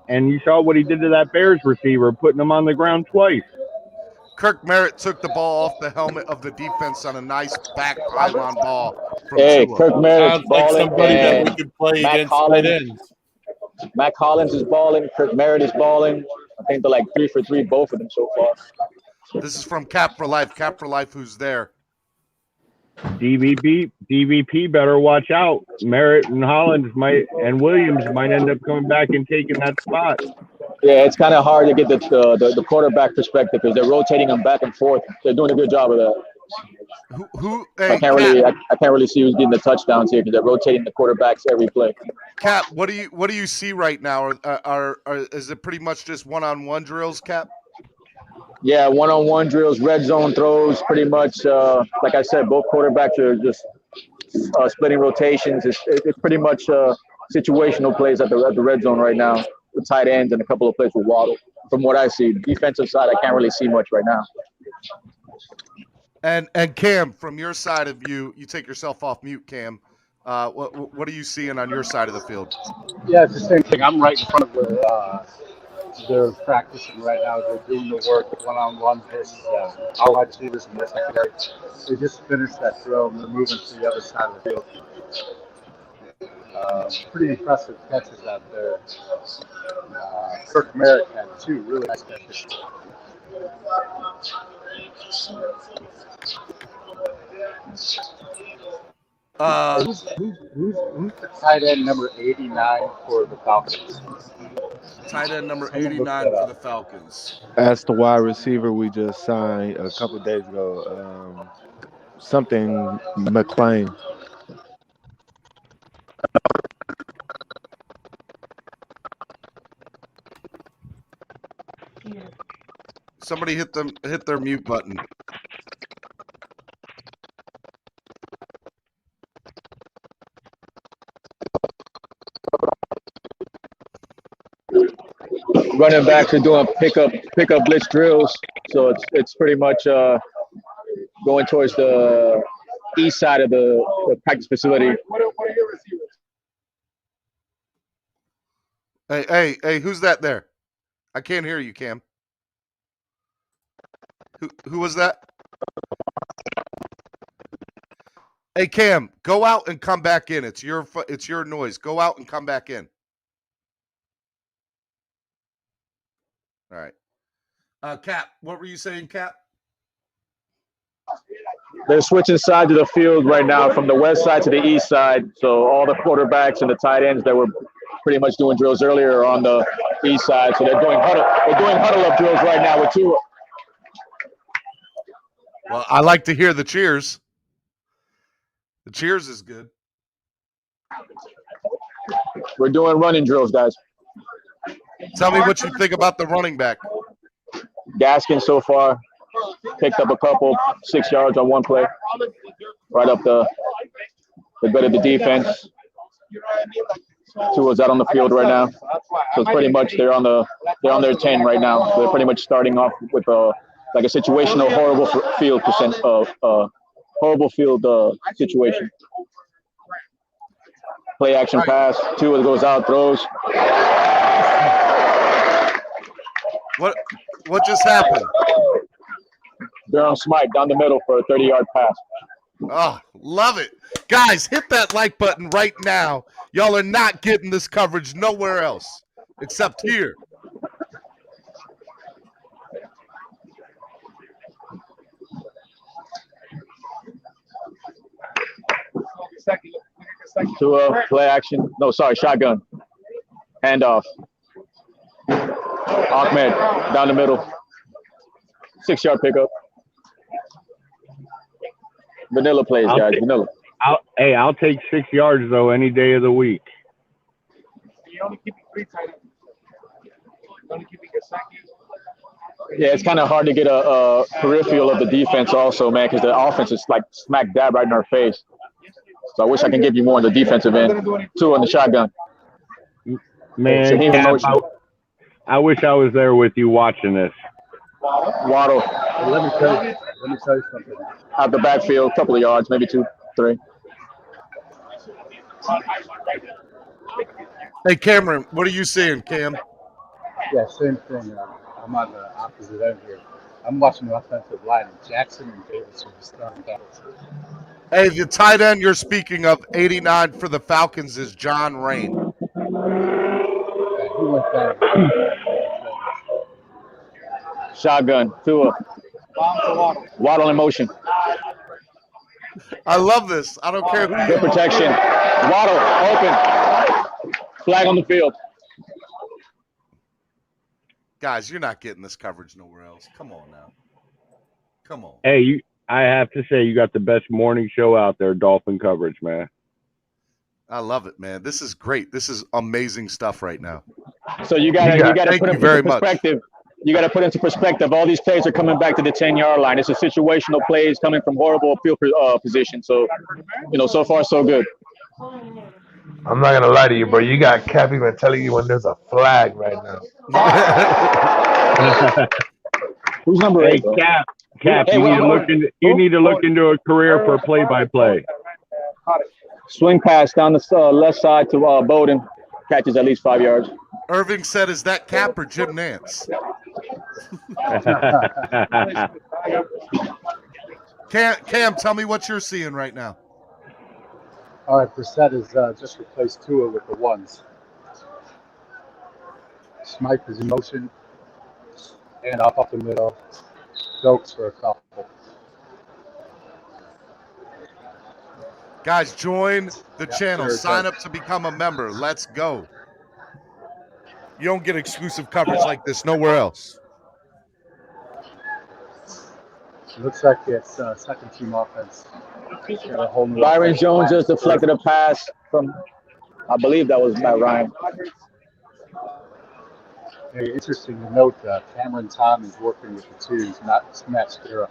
And you saw what he did to that Bears receiver, putting him on the ground twice. Kirk Merritt took the ball off the helmet of the defense on a nice back pylon ball. From Hey, Tua. Kirk Merritt's Sounds like balling. somebody that we and could play Matt against Collins, tight ends. Matt Collins is balling. Kirk Merritt is balling. I think they're like 3 for 3, both of them so far. This is from Cap for Life. Cap for Life, who's there? DVP better watch out. Merritt and and Williams might end up coming back and taking that spot. Yeah, it's kind of hard to get the quarterback perspective because they're rotating them back and forth. They're doing a good job of that. Hey, I can't really see who's getting the touchdowns here because they're rotating the quarterbacks every play. Cap, what do you see right now? Is it pretty much just one-on-one drills, Cap? Yeah, one-on-one drills, red zone throws, pretty much. Like I said, both quarterbacks are just splitting rotations. It's pretty much situational plays at the red zone right now with tight ends and a couple of plays with Waddle. From what I see, defensive side, I can't really see much right now. And Cam, from your side of you take yourself off mute, Cam. What are you seeing on your side of the field? Yeah, it's the same thing. I'm right in front of where they're practicing right now. They're doing the work one-on-one versus all wide receivers in the secondary. They just finished that drill and they're moving to the other side of the field. Pretty impressive catches out there. Kirk Merritt had 2 really nice catches. Who's the tight end number 89 for the Falcons? Tight end number 89 for the Falcons. That's the wide receiver we just signed a couple of days ago. Something McLean. Somebody hit their mute button. Running backs are doing pickup blitz drills, so it's pretty much going towards the east side of the practice facility. Hey, who's that there? I can't hear you, Cam. Who was that? Hey, Cam, go out and come back in. It's your noise. Go out and come back in. All right. Cap, what were you saying, Cap? They're switching sides of the field right now from the west side to the east side. So all the quarterbacks and the tight ends that were pretty much doing drills earlier are on the east side. So they're doing huddle up drills right now with Tua. Well, I like to hear the cheers. The cheers is good. We're doing running drills, guys. Tell me what you think about the running back. Gaskin so far picked up a couple, 6 yards on one play. Right up the gut of the defense. Tua's out on the field right now. So it's pretty much they're on their 10 right now. So they're pretty much starting off with like a situational horrible field situation. Play action pass. Tua goes out, throws. What just happened? They're on Smite down the middle for a 30-yard pass. Oh, love it. Guys, hit that like button right now. Y'all are not getting this coverage nowhere else except here. Tua, play action. No, sorry, shotgun. Handoff. Ahmed down the middle. 6-yard pickup. Vanilla plays, guys. Vanilla. I'll take 6 yards though any day of the week. You're only keeping 3 tight ends. You're only keeping Gesicki, Yeah, it's kind of hard to get a peripheral of the defense also, man, because the offense is like smack dab right in our face. So I wish I can give you more on the defensive end. 2 on the shotgun. Man, Cap, I wish I was there with you watching this. Waddle. Let me tell you something. Out the backfield, couple of yards, maybe 2, 3. Hey, Cameron, what are you seeing, Cam? Yeah, same thing. I'm on the opposite end here. I'm watching the offensive line, and Jackson and Davis are just throwing tackles. Hey, the tight end you're speaking of, 89 for the Falcons, is John Rain. Yeah, he went down. Shotgun, Tua. Waddle in motion. I love this. I don't care who Good protection. Waddle, open. Flag on the field. Guys, you're not getting this coverage nowhere else. Come on now. Come on. Hey, I have to say, you got the best morning show out there, Dolphin coverage, man. I love it, man. This is great. This is amazing stuff right now. So you got to Thank put you into very much. perspective. You got to put into perspective. All these plays are coming back to the 10-yard line. It's a situational plays coming from horrible field position. So, so far so good. I'm not gonna lie to you, bro. You got Cap even telling you when there's a flag right now. Who's number 8? Hey, Cap, Hey, you need to look into a career for play-by-play. Swing pass down the left side to Bowden. Catches at least 5 yards. Irving said, is that Cap or Jim Nance? Cam, tell me what you're seeing right now. All right, Brissett has just replaced Tua with the ones. Smythe is in motion. And up the middle. Stokes for a couple. Guys, join the channel. Sign up to become a member. Let's go. You don't get exclusive coverage like this nowhere else. It looks like it's second team offense. Byron Jones just deflected a pass from, I believe that was Matt Ryan. Hey, interesting to note that Cameron Tom is working with the twos, not Matt Skura.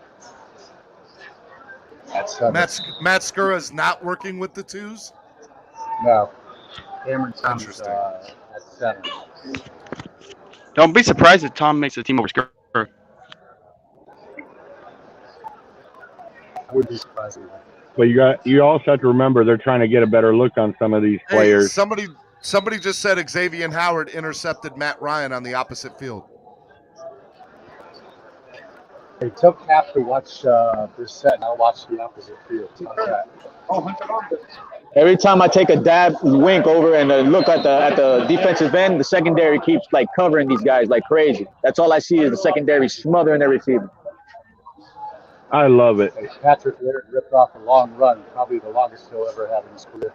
Matt Skura is not working with the twos? No. Cameron Tom is at 7. Don't be surprised if Tom makes a team over Skura. I would be surprised. But you also have to remember they're trying to get a better look on some of these players. Hey, somebody just said Xavier Howard intercepted Matt Ryan on the opposite field. They took Cap to watch Brissett, and I'll watch the opposite field. Every time I take a dab wink over and look at the defensive end, the secondary keeps like covering these guys like crazy. That's all I see is the secondary smothering their receiver. I love it. Hey, Patrick ripped off a long run, probably the longest he'll ever have in his career.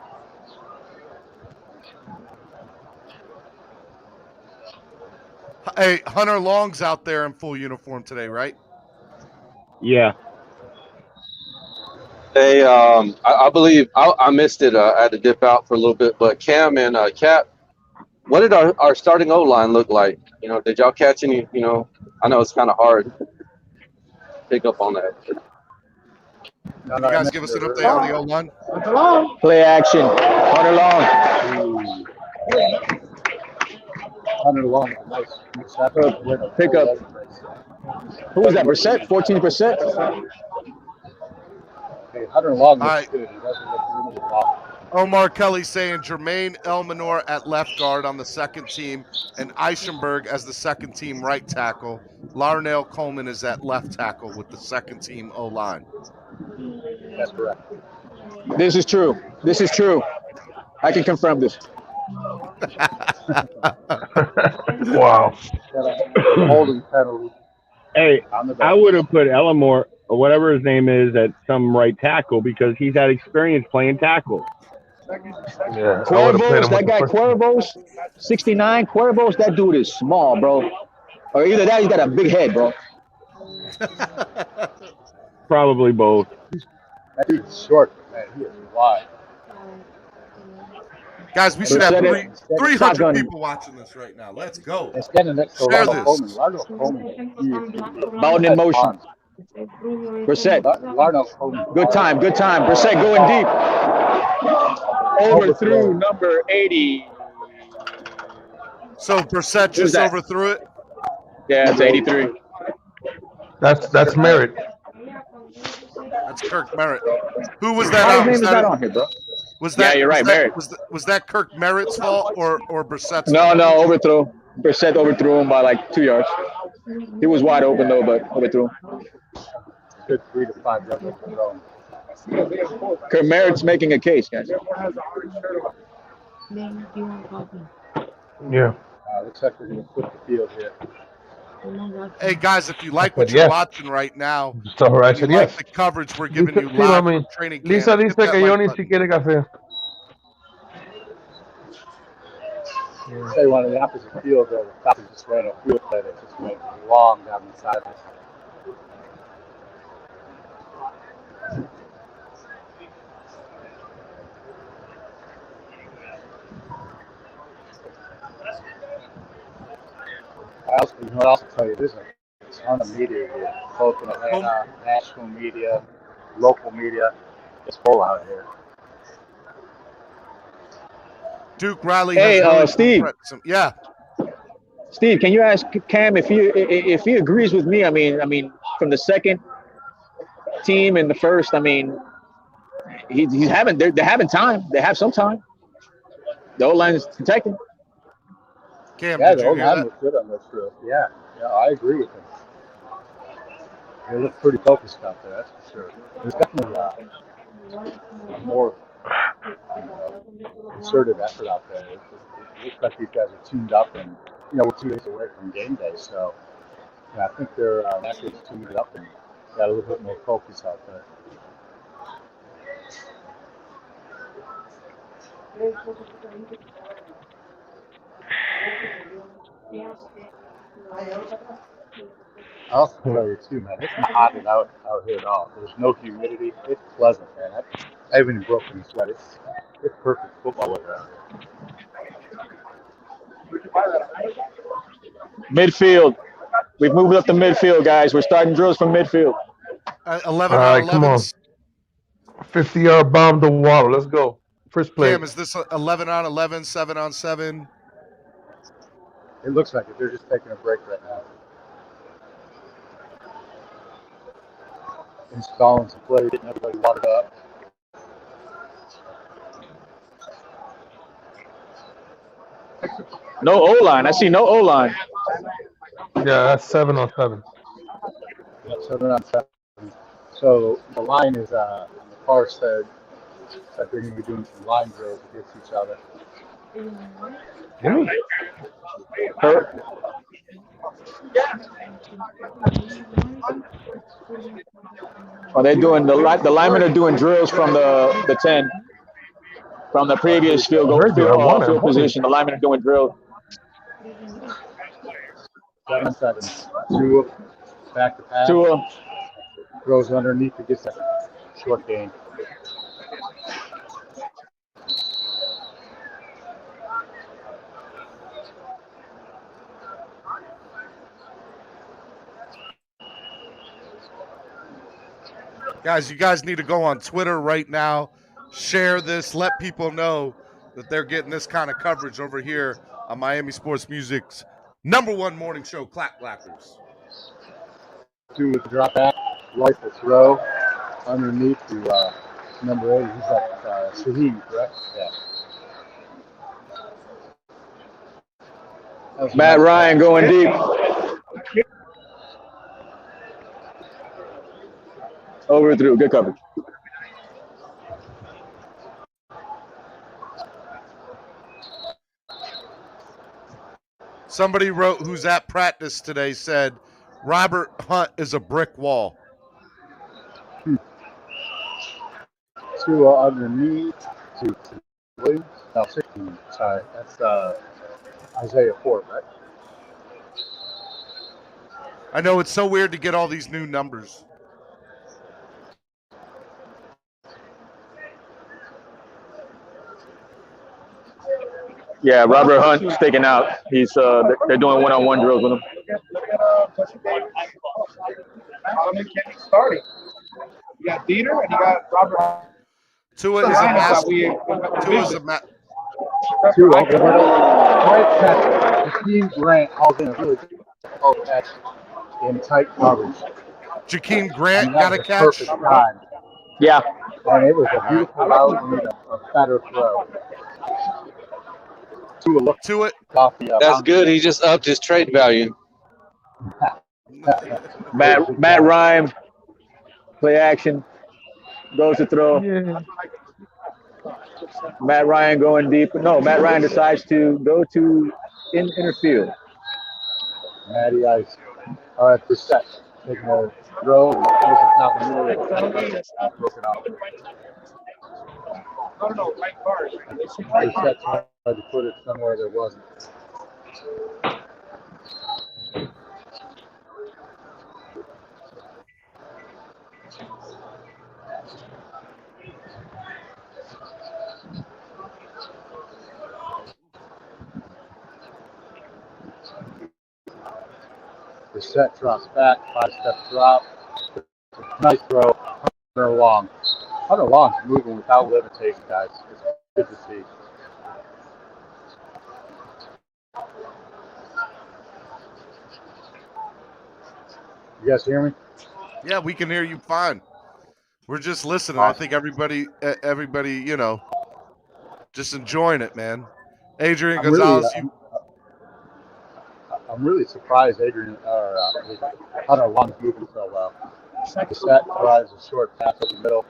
Hey, Hunter Long's out there in full uniform today, right? Yeah. Hey, I believe I missed it. I had to dip out for a little bit, but Cam and Cap, what did our starting O-line look like? Did y'all catch any, I know it's kind of hard to pick up on that. You guys give us an update on the O-line? Play action. Hunter Long. Hunter Long, nice. Pick up. Who was that? Brissett? 14%? Hey, Hunter Long looks good. He doesn't look really long. Omar Kelly saying Jermaine Elmanor at left guard on the second team and Eichenberg as the second team right tackle. Larnell Coleman is at left tackle with the second team O-line. That's correct. This is true. I can confirm this. Wow. Holding penalty. Hey, I would have put Elmore, or whatever his name is, at some right tackle because he's had experience playing tackle. Yeah. Cuervos, that guy Cuervos, 69. Cuervos, that dude is small, bro. Or either that, he's got a big head, bro. Probably both. That dude's short, man. He is wide. Guys, we should have 300 people watching this right now. Let's go. Share this. Ball in motion. Brissett. Good time. Brissett going deep. Overthrew number 80. So Brissett just overthrew it? Yeah, it's 83. That's Merritt. That's Kirk Merritt. Who was that on? His name is not on here, bro. Was that, yeah, you're right, Merritt. Was that Kirk Merritt's fault or Brissett's No, fault? no, overthrew. Brissett overthrew him by like 2 yards. He was wide open though, but overthrew. Good 3 to 5 yards. Kirk Merritt's making a case, guys. Yeah. Looks like we're going to flip the field here. Hey guys, if you like what you're watching right now, It's all right. you like the coverage we're giving you Sí, live mami. from training camp. Lisa hit dice that que yo like ni button. siquiera café. Say one of the opposite field there, the Falcons just ran a field play that just went long down the sideline. I'll also tell you, there's a ton of media here, both in Atlanta, national media, local media. It's full out here. Duke Riley. Hey, has really Steve. Yeah. Steve, can you ask Cam if he agrees with me? I mean, from the second team and the first, I mean, he's having they're having time. They have some time. The O-line is protecting. Cam, Yeah, did the you hear O-line that? was good on those drills. Yeah, I agree with him. They look pretty focused out there, that's for sure. There's definitely a more concerted effort out there. It looks like these guys are tuned up, and we're 2 days away from game day, so I think they're naturally tuned up and got a little bit more focus out there. I'll also tell you too, man, it's not hot out here at all. There's no humidity. It's pleasant, man. I haven't even broken a sweat. It's perfect football weather out here. Midfield. We've moved up to midfield, guys. We're starting drills from midfield. 11 All on right, come 11. on. 50-yard bomb the wall. Let's go. First play. Cam, is this 11 on 11, 7 on 7? It looks like it. They're just taking a break right now. Installing some play, getting everybody watered up. No O-line. I see no O-line. Yeah, that's 7 on 7. Yeah, 7 on 7. So the line is on the far side. That they're going to be doing some line drills against each other. Are they doing the linemen are doing drills from the 10, from the previous field position. The linemen are doing drills. 7-7. Two back to pass. Throws underneath to get that short gain. Guys, you guys need to go on Twitter right now, share this, let people know that they're getting this kind of coverage over here on Miami Sports Music's #1 morning show, Clack Blackers. 2 with the drop back, rifle throw underneath to number 8. He's like Shaheed, correct? Yeah. Matt Ryan going deep. Overthrew. Good coverage. Somebody wrote who's at practice today said Robert Hunt is a brick wall. 2 underneath to Williams. No, 16. Sorry, that's Isaiah Ford, right? I know it's so weird to get all these new numbers. Yeah, Robert Hunt's taking out. He's they're doing one-on-one drills with him. Starting. You got Dieter and you got Robert. Tua is a master. Tua's a Tua, great catch. Jakeem Grant hauled in a really good catch in tight coverage. Jakeem Grant I mean, got a catch. Perfect time. Yeah. And it was a beautiful route and a better throw. Tua looked to it. Off the, That's good. He just upped his trade value. Matt Ryan, play action, goes to throw. Yeah. Matt Ryan going deep. No, Matt Ryan decides to go to inner field. Matty Ice. All right, Brissett taking a throw. Brissett tried to put it somewhere there wasn't. Brissett drops back, 5-step drop. Nice throw. Hunter Long. Hunter Long's moving without limitation, guys. It's good to see. You guys hear me? Yeah, we can hear you fine. We're just listening. I think everybody, you know, just enjoying it, man. Adrian Gonzalez, I'm really surprised Hunter Long's moving so well. Brissett drives a short pass over the middle.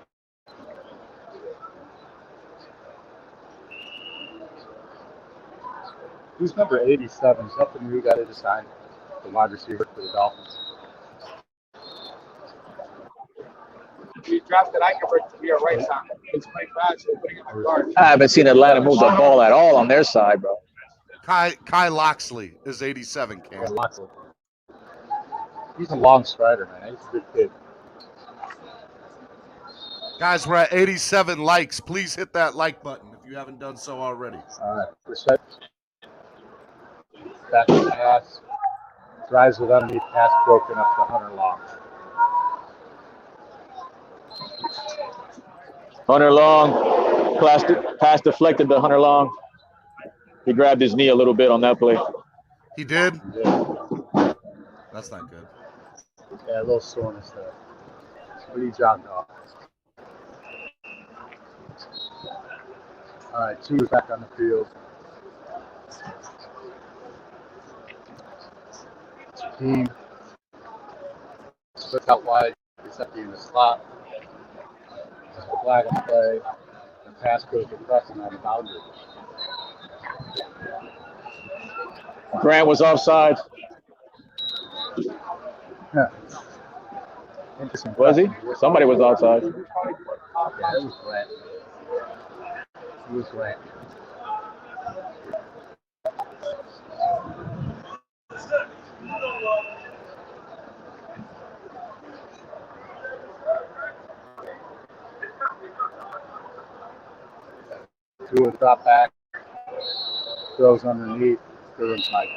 Who's number 87? Is that the new guy they just signed? The wide receiver for the Dolphins. We drafted Eichenberg to be a right side. It's my bad, so putting in the guard. I haven't seen Atlanta move the ball at all on their side, bro. Kai Loxley is 87, Cam. Loxley. He's a long strider, man. He's a good kid. Guys, we're at 87 likes. Please hit that like button if you haven't done so already. All right, Brissett. Back to the pass. Drives it underneath, pass broken up to Hunter Long. Hunter Long, pass deflected to Hunter Long. He grabbed his knee a little bit on that play. He did? That's not good. Yeah, a little soreness there. What are you jogging off? All right, Tua's back on the field. Team splits out wide, gets up in the slot. There's a flag on the play. The pass goes to Preston on the boundary. Grant was offside. Yeah. Interesting. Was he? Somebody was outside. Yeah, it was Grant. It was Grant. Tua drop back, throws underneath, through inside.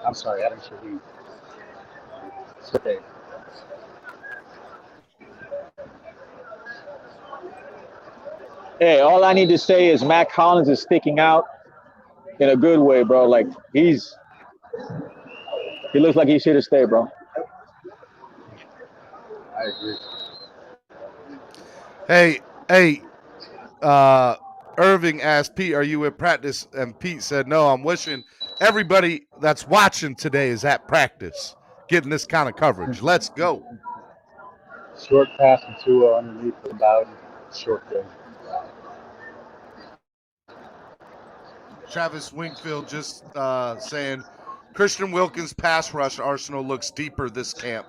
I'm sorry, Adam Shaheen. It's okay. Hey, all I need to say is Matt Collins is sticking out in a good way, bro. Like he looks like he should have stayed, bro. I agree. Hey, Irving asked Pete, are you at practice? And Pete said, no, I'm wishing everybody that's watching today is at practice, getting this kind of coverage. Let's go. Short pass and Tua underneath the boundary. Short game. Travis Wingfield just saying, Christian Wilkins' pass rush arsenal looks deeper this camp.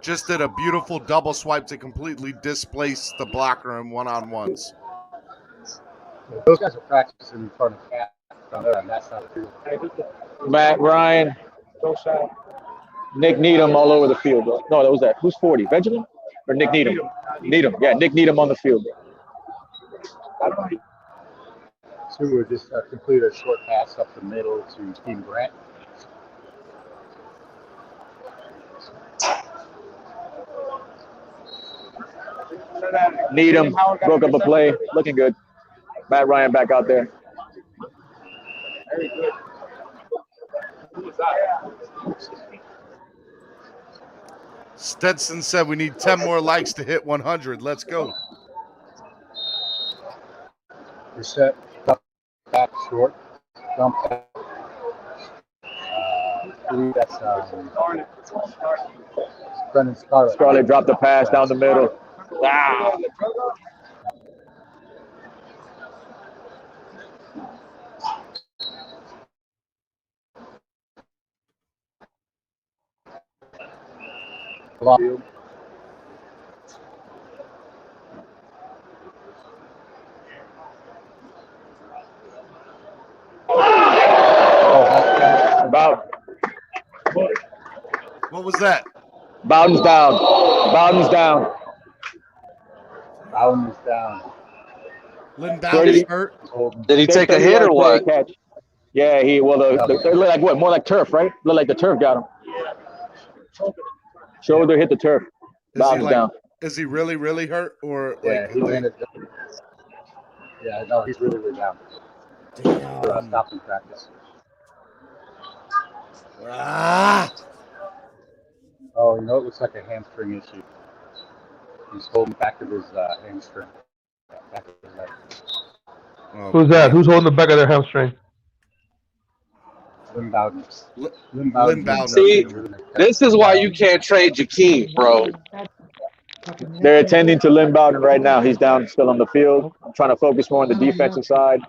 Just did a beautiful double swipe to completely displace the blocker in one-on-ones. Those guys are practicing in front of Cat on that side of the field. Matt Ryan, Nick Needham all over the field, bro. No, that was that. Who's 40? Benjamin or Nick Needham? Needham. Yeah, Nick Needham on the field, bro. Stewart just completed a short pass up the middle to Team Grant. Needham broke up a play. Looking good. Matt Ryan back out there. Very good. Who was that? Stetson said we need 10 more likes to hit 100. Let's go. Reset, back short, dump. I believe that's Brendan Scarlett. Scarlett dropped the pass down the middle. Wow. Field. About. What was that? Bowden's down. Bowden's down. Bowden's down. Lynn Bowden's hurt. Did he take a hit or what? Catch. Yeah, they look like what? More like turf, right? Look like the turf got him. Shoulder hit the turf. Bowden's down. Is he really, really hurt? Or Yeah, he landed. Yeah, no, he's really, really down. Stopping practice. Ah! Oh, you know, it looks like a hamstring issue. He's holding back of his hamstring. Back of his leg. Who's that? Who's holding the back of their hamstring? Lynn Bowden. Lynn Bowden. See, this is why you can't trade Jakeem, bro. They're attending to Lynn Bowden right now. He's down still on the field. I'm trying to focus more on the defensive side.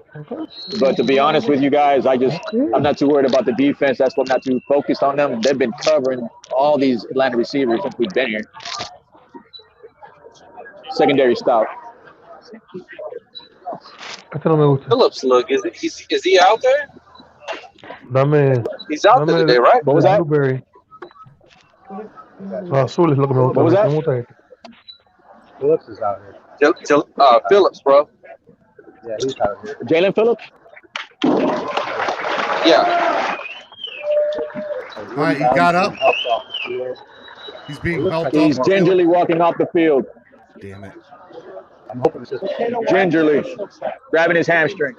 But to be honest with you guys, I'm not too worried about the defense. That's why I'm not too focused on them. They've been covering all these Atlanta receivers since we've been here. Secondary stop. Phillips, look, is he out there? He's out there today, right? What was that? What was that? Phillips is out here. Phillips, bro. Yeah, he's out here. Jalen Phillips? Yeah. All right, he got up. He's being helped He's off. gingerly walking off the field. Damn it. I'm hoping it's just Gingerly. Grabbing his hamstring.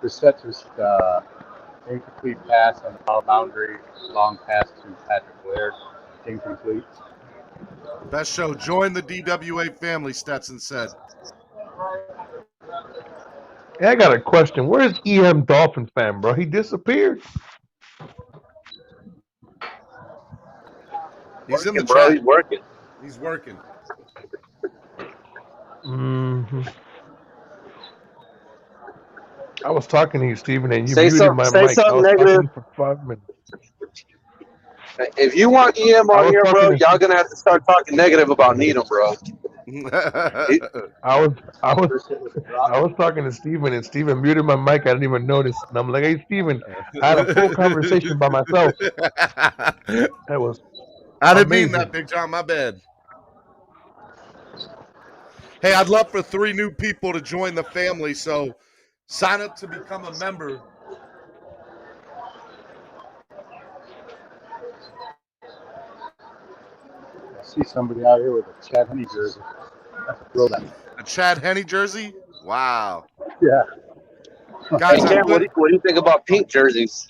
Reset to incomplete pass on the foul boundary. Long pass to Patrick Blair. Incomplete. Best show. Join the DWA family, Stetson said. Hey, I got a question. Where's EM Dolphins fan, bro? He disappeared. He's in the bro. chat. He's working. He's working. Mm-hmm. I was talking to you, Steven, and you Say muted my say mic. I something was negative. talking for 5 minutes. If you want EM on here, bro, y'all gonna have to start talking negative about Needham, bro. I was talking to Steven, and Steven muted my mic. I didn't even notice. And I'm like, hey, Steven, I had a full conversation by myself. That was I didn't amazing. mean that, Big John. My bad. Hey, I'd love for 3 new people to join the family, so sign up to become a member. I see somebody out here with a Chad Henne jersey. That's a throwback. A Chad Henne jersey? Wow. Yeah. Guys, Hey, Cam, what do you think about pink jerseys?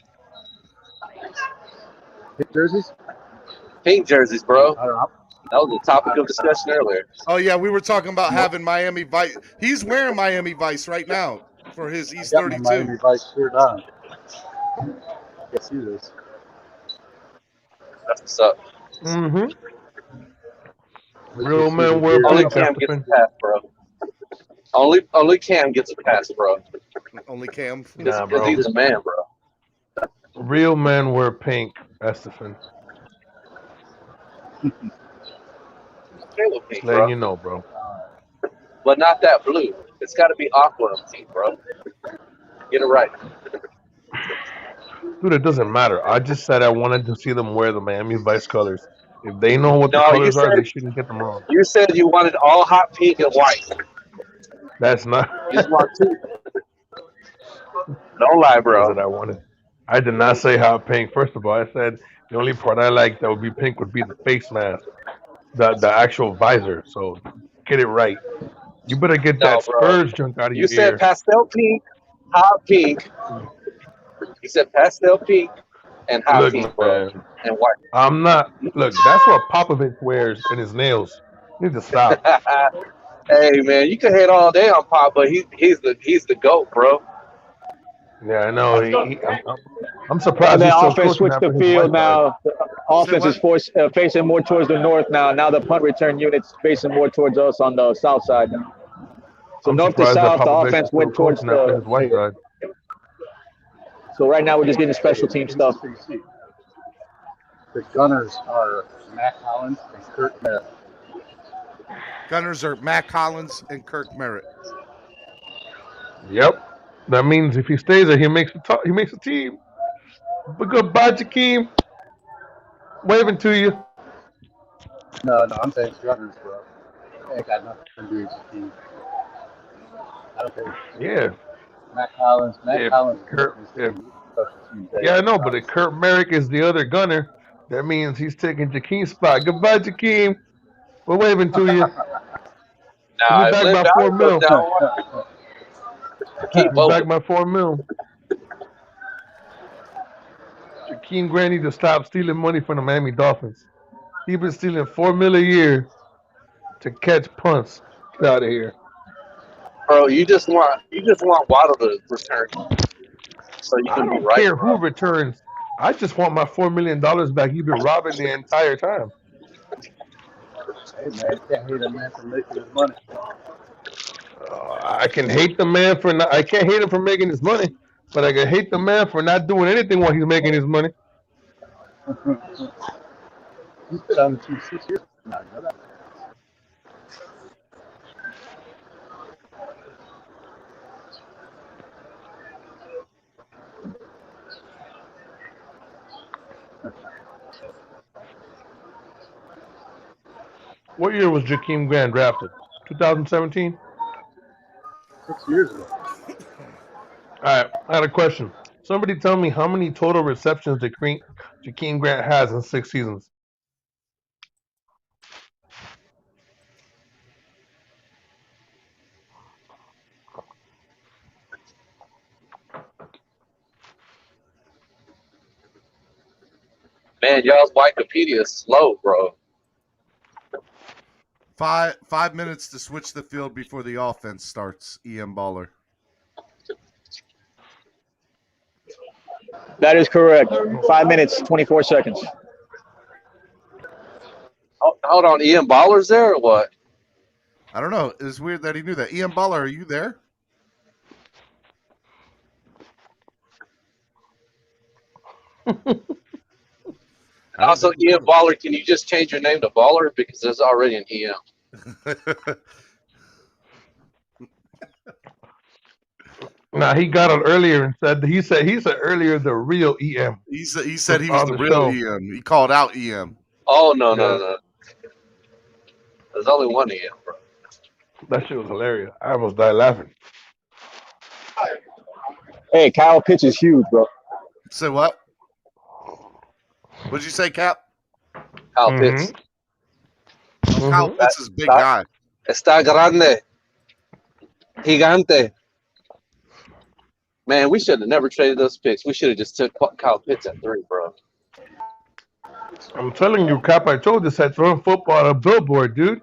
Pink jerseys? Pink jerseys, bro. I don't know. That was the topic of discussion earlier. Oh, yeah, we were talking about having Miami Vice. He's wearing Miami Vice right now for his East I got my 32. Miami Vice shirt on. Yes, he is. That's what's up. Mm-hmm. Real man wear Only pink, Cam gets a Estefan. pass, bro. Only Cam gets a pass, bro. Only Cam. Nah, Because bro. he's a man, bro. Real men wear pink, Estefan. Pink, Just bro. letting you know, bro. But not that blue. It's got to be aqua pink, bro. Get it right. Dude, it doesn't matter. I just said I wanted to see them wear the Miami Vice colors. If they know what the No, you colors are, said they shouldn't get them wrong. you wanted all hot pink and white. That's not. You just want two. Don't lie, What was bro. it I wanted? I did not say hot pink. First of all, I said the only part I like that would be pink would be the face mask, the actual visor. So get it right. You better get No, that bro. Spurs junk out of You your said ear. pastel pink, hot pink. You said pastel pink and hot Look, pink, bro, man, and white. I'm not. Look, that's what Popovich wears in his nails. You need to stop. Hey, man, you can hate all day on Pop, but he's the goat, bro. Yeah, I know. I'm And surprised then he's still offense coaching switched the after his wife field died. now. The offense is facing more towards the north now. Now the punt return unit's facing more towards us on the south side now. So I'm north to surprised that south, the Popovich is offense still went towards coaching after the. his wife died. So right now we're just getting special team stuff. The Gunners are Matt Collins and Kurt Merritt. Gunners are Matt Collins and Kirk Merritt. Yep. That means if he stays there, he makes the team. But goodbye, Jakeem. Waving to you. No, I'm saying Gunners, bro. They ain't got nothing to do with the team. I don't think. Yeah. Matt Collins. If Kurt, if special team day. yeah, I know, but if Kurt Merrick is the other gunner, that means he's taking Jakeem's spot. Goodbye, Jakeem. We're waving to you. Give me Nah, if back Lynn my Bowers 4 goes mil. down, keep Give me back voting. my 4 mil. Jakeem Grant needs to stop stealing money from the Miami Dolphins. He's been stealing $4 million a year to catch punts. Get out of here. Bro, you just want Waddle to return, so you I can be don't right, care bro. who returns. I just want my $4 million back. You've been robbing the entire time. Hey man, you can't hate a man for making his money. I can hate the man for not. I can't hate him for making his money, but I can hate the man for not doing anything while he's making his money. He's been on the team 6 years now. You know that? What year was Jakeem Grant drafted? 2017. 6 years ago. All right, I had a question. Somebody tell me how many total receptions Jakeem Grant has in 6 seasons. Man, y'all's Wikipedia is slow, bro. 5 minutes to switch the field before the offense starts. EM Baller. That is correct. 5 minutes, 24 seconds. Hold on, Ian Baller's there or what? I don't know. It's weird that he knew that. EM Baller, are you there? Also, Ian Baller, can you just change your name to Baller because there's already an EM? Nah, he got it earlier and said he said earlier the real EM. He said he was on the the real show. EM. He called out EM. Oh no. There's only one EM, bro. That shit was hilarious. I almost died laughing. Hey, Kyle Pitts is huge, bro. Say what? What'd you say, Cap? Kyle Pitts. Oh, Kyle Pitts is a big guy. Está grande. Gigante. Man, we should have never traded those picks. We should have just took Kyle Pitts at 3, bro. I'm telling you, Cap, I told you, said throwing football at a billboard, dude.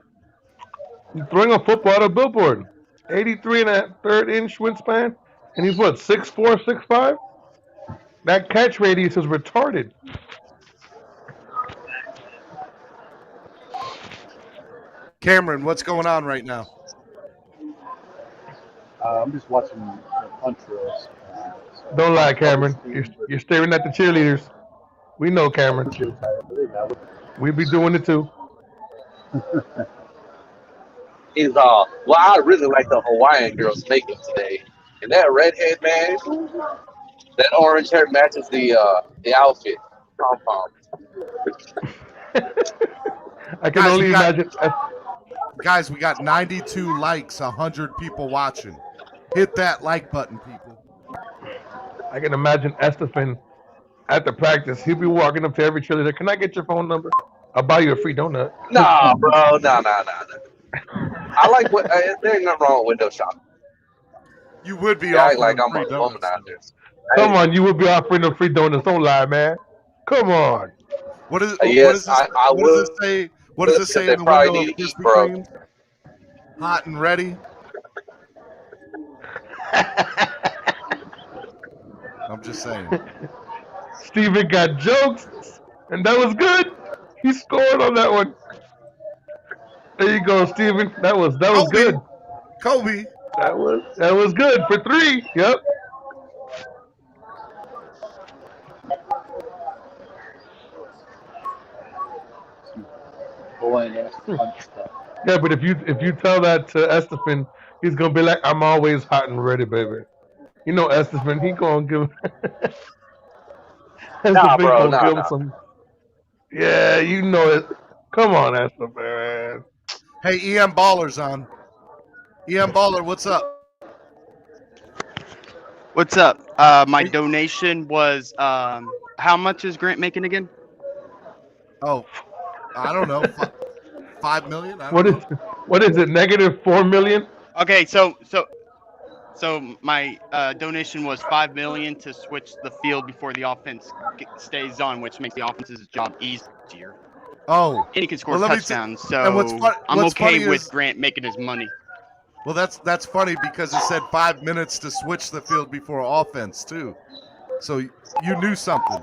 He's throwing a football at a billboard. 83 and a third inch wingspan. And he's what, 6'4", 6'5"? That catch radius is retarded. Cameron, what's going on right now? I'm just watching the punch drills. Don't lie, Cameron. You're staring at the cheerleaders. We know, Cameron. We be doing it too. He's well, I really like the Hawaiian girls making today. And that redhead, man, That orange hair matches the outfit. Compound. I can only imagine. Guys, we got 92 likes, 100 people watching. Hit that like button, people. I can imagine Estefan at the practice. He'll be walking up to every cheerleader. Can I get your phone number? I'll buy you a free donut. Nah, bro. Nah. I like what. There ain't nothing wrong with window shopping. You would be Yeah, offering like I'm free a woman donuts. out there. Come on, you would be offering them free donuts. Don't lie, man. Come on. What is? Yes, I I what does would. it say? What does it say in the window of Krispy Kreme? Hot and ready. I'm just saying. Steven got jokes, and that was good. He scored on that one. There you go, Steven. That was good. Kobe. That was good for 3. Yep. Yeah, but if you tell that to Estefan, he's gonna be like, "I'm always hot and ready, baby." You know, Estefan, he gonna give. Nah, Estefan bro. gonna give Nah. him some. Yeah, you know it. Come on, Estefan. Hey, EM Baller's on. EM Baller, what's up? What's up? My donation was how much is Grant making again? Oh, I don't know. 5 million? I What don't is what is it? -4 million? Okay, so my donation was $5 million to switch the field before the offense stays on, which makes the offense's job easier. Oh, And he can score well, touchdowns, so and I'm what's okay funny with is- Grant making his money. Well, that's funny because it said 5 minutes to switch the field before offense too. So you knew something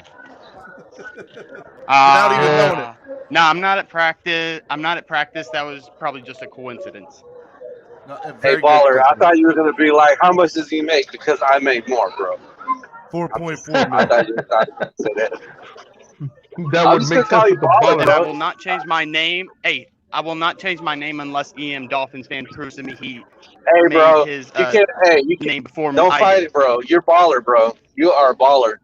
without even knowing it. No, I'm not at practice. That was probably just a coincidence. No, Hey, Baller, I thought you were gonna be like, how much does he make? Because I make more, bro. 4.4 I million. thought you were going to say that. That I'm would just make gonna call sense you with the Baller, baller. And I bro. will not change my name. Hey, I will not change my name unless EM Dolphins fan proves to me he Hey, made bro. his You can't. Hey, you name before don't I fight did. it, bro. You're Baller, bro. You are a Baller.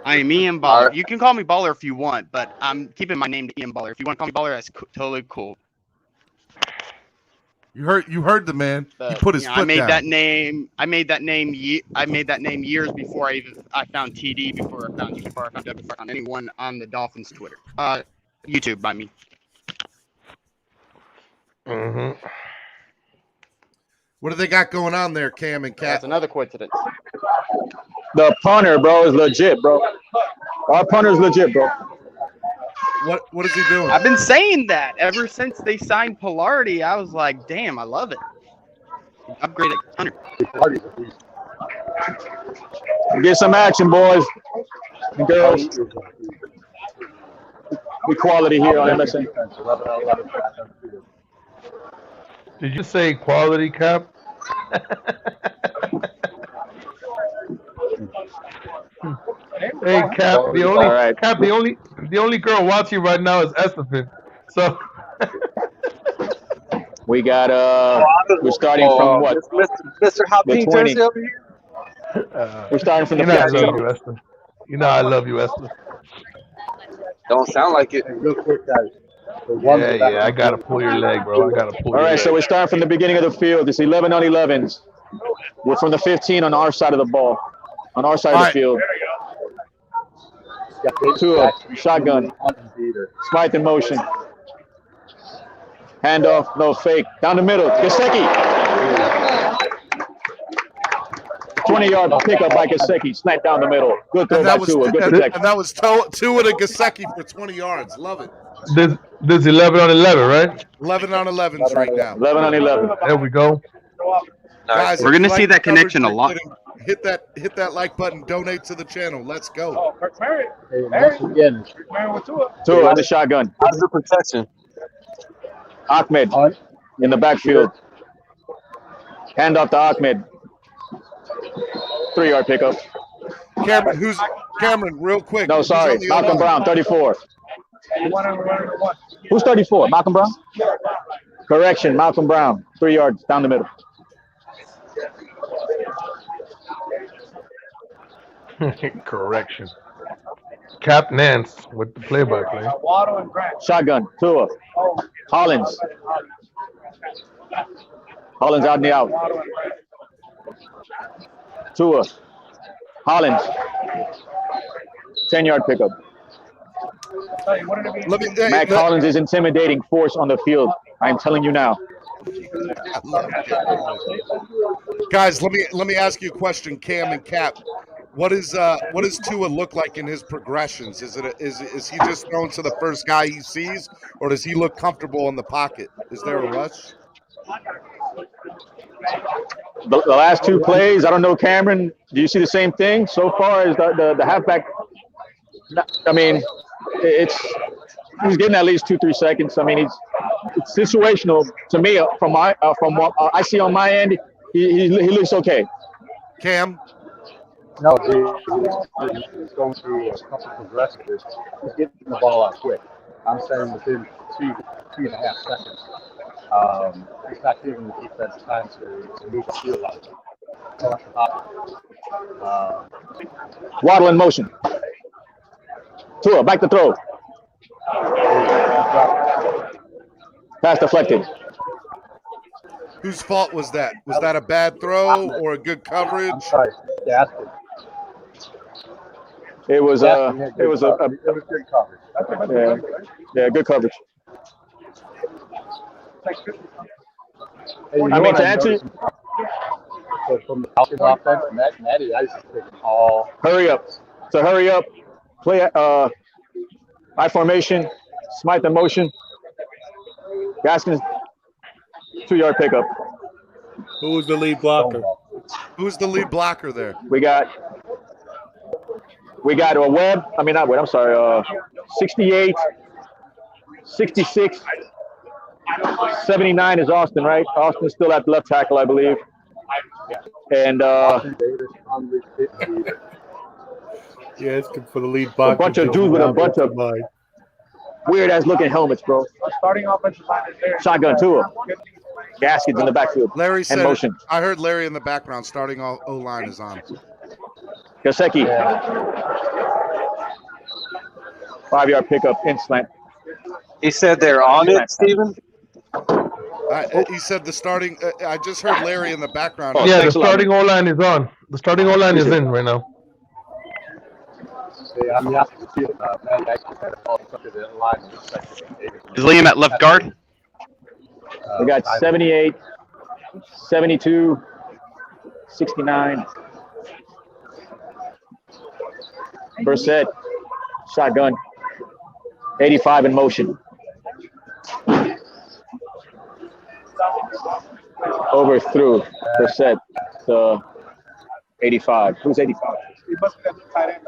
I am EM Baller. You can call me Baller if you want, but I'm keeping my name to EM Baller. If you want to call me Baller, that's totally cool. You heard the man. He But, put his I foot made down. that name. I made that name years before I found TD, before I found you, before I found Doug, before I found anyone on the Dolphins Twitter, YouTube. I mean. Mm-hmm. What do they got going on there, Cam and Cat? That's another coincidence. The punter, bro, is legit, bro. Our punter's legit, bro. What is he doing? I've been saying that ever since they signed Polarity. I was like, damn, I love it. Upgraded 100. Get some action, boys and girls. Equality here on MSN. Did you say quality, Cap? Hey, Cap. The only girl watching right now is Estefan. So We got we're starting from what? Mr. Hot The Pink 20. jersey over here? We're starting from the you know I 15. love you, Esther. You know I love you, Esther. Don't sound like it. Real quick, guys. Yeah, I gotta pull your leg, bro. I gotta pull All your right, leg. so we start from the beginning of the field. It's 11 on 11s. We're from the 15 on our side of the ball, on our side of the field. Tua, shotgun. Smythe in motion. Handoff, no fake. Down the middle. Gesicki. 20-yard pickup by Gesicki. Snap down the middle. Good throw by Tua. Good protection. And that was Tua to Gesicki for 20 yards. Love it. This 11 on 11, right? 11 on 11s right now. 11 on 11. There we go. Guys, We're if gonna you see like that the coverage connection a we're lot. getting, hit that like button. Donate to the channel. Let's go. Again. Tua in the shotgun. How's the protection? Ahmed in the backfield. Hand off to Ahmed. 3-yard pickup. Cameron, real quick. No, sorry. Malcolm Brown, 34. Who's 34? Malcolm Brown? Correction, Malcolm Brown. 3 yards down the middle. Correction. Cap Nance with the play-by-play. Waddle and Grant. Shotgun. Tua. Hollins. Hollins out in the out. Tua. Hollins. 10-yard pickup. Mac Hollins is intimidating force on the field. I'm telling you now. Guys, let me ask you a question, Cam and Cap. What does Tua look like in his progressions? Is he just thrown to the first guy he sees, or does he look comfortable in the pocket? Is there a rush? The last two plays, I don't know, Cameron, do you see the same thing so far as the halfback? I mean, he's getting at least 2-3 seconds. I mean, it's situational to me from what I see on my end. He looks okay. Cam? No, he's going through a couple of progressives. He's getting the ball out quick. I'm saying within 2.5 seconds. He's not giving the defense time to move the field out. Waddle in motion. Tua, back to throw. Pass deflected. Whose fault was that? Was that a bad throw or a good coverage? I'm sorry. It was a good coverage. Yeah, good coverage. Hey, I mean, to answer. So from the Falcons offense, Matty Ice is taking all. Hurry up. So hurry up. Play I formation. Smythe in motion. Gaskins, 2-yard pickup. Who was the lead blocker? Who's the lead blocker there? We got a Webb. I mean, not Webb. I'm sorry. 68, 66, 79 is Austin, right? Austin's still at the left tackle, I believe. And yeah, it's good for the lead blocker. A bunch of dudes with a bunch of weird-ass looking helmets, bro. Starting offensive line is there. Shotgun Tua. Gaskins in the backfield. Larry said, motion. I heard Larry in the background. Starting O-line is on. Gasecki. 5-yard pickup in slant. He said they're on it, Steven? He said the starting. I just heard Larry in the background. Yeah, the starting O-line is on. The starting O-line is in right now. Is Liam at left guard? We got 78, 72, 69. Brissett, shotgun. 85 in motion. Overthrew Brissett to 85. Who's 85? He must be at the tight end.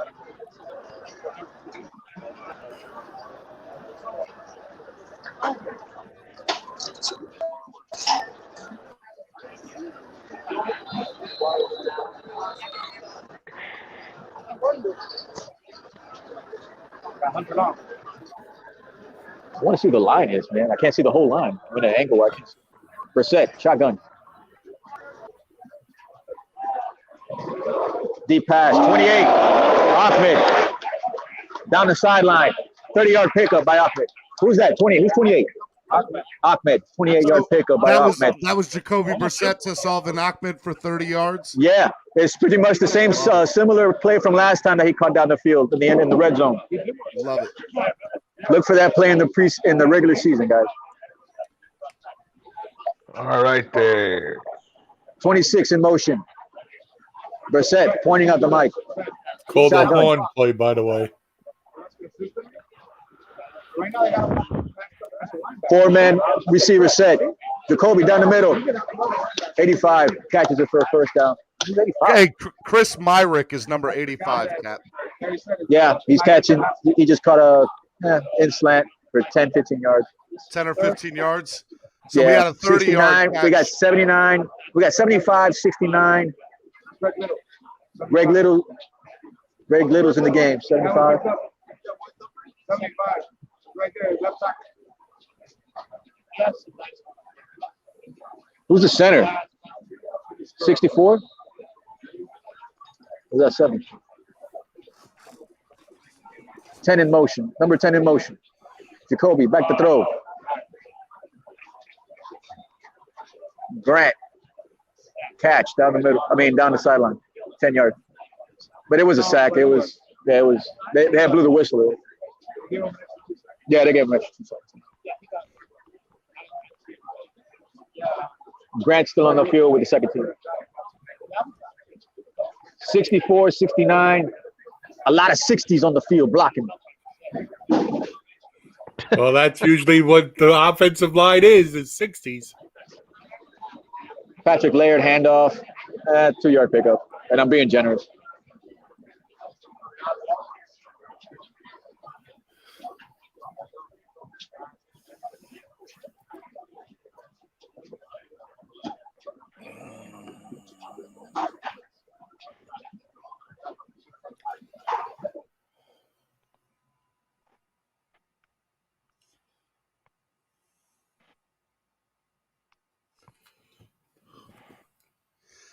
I want to see who the line is, man. I can't see the whole line. I'm in an angle where I can see. Brissett, shotgun. Deep pass, 28. Ahmed. Down the sideline. 30-yard pickup by Ahmed. Who's that? 20. Who's 28? Ahmed. 28-yard pickup by Ahmed. That was Jacoby Brissett to Salvin Ahmed for 30 yards. Yeah, it's pretty much the same similar play from last time that he caught down the field in the end in the red zone. Love it. Look for that play in the regular season, guys. All right there. 26 in motion. Brissett pointing out the mic. Called the horn play, by the way. 4-man receiver set. Jacoby down the middle. 85 catches it for a first down. Hey, Chris Myrick is number 85, Cap. Yeah, he's catching. He just caught a in slant for 10, 15 yards. 10 or 15 yards. So we had a 30-yard catch. We got 79. We got 75, 69. Greg Little's in the game. 75. 75. Right there, left tackle. Who's the center? 64? Who's that 7? 10 in motion. Number 10 in motion. Jacoby, back to throw. Grant. Catch down the middle. Down the sideline. 10 yards. But it was a sack. They had blew the whistle. Yeah, they gave him extra 2 seconds. Grant's still on the field with the second team. 64, 69. A lot of 60s on the field blocking. Well, that's usually what the offensive line is 60s. Patrick Laird handoff, 2-yard pickup, and I'm being generous.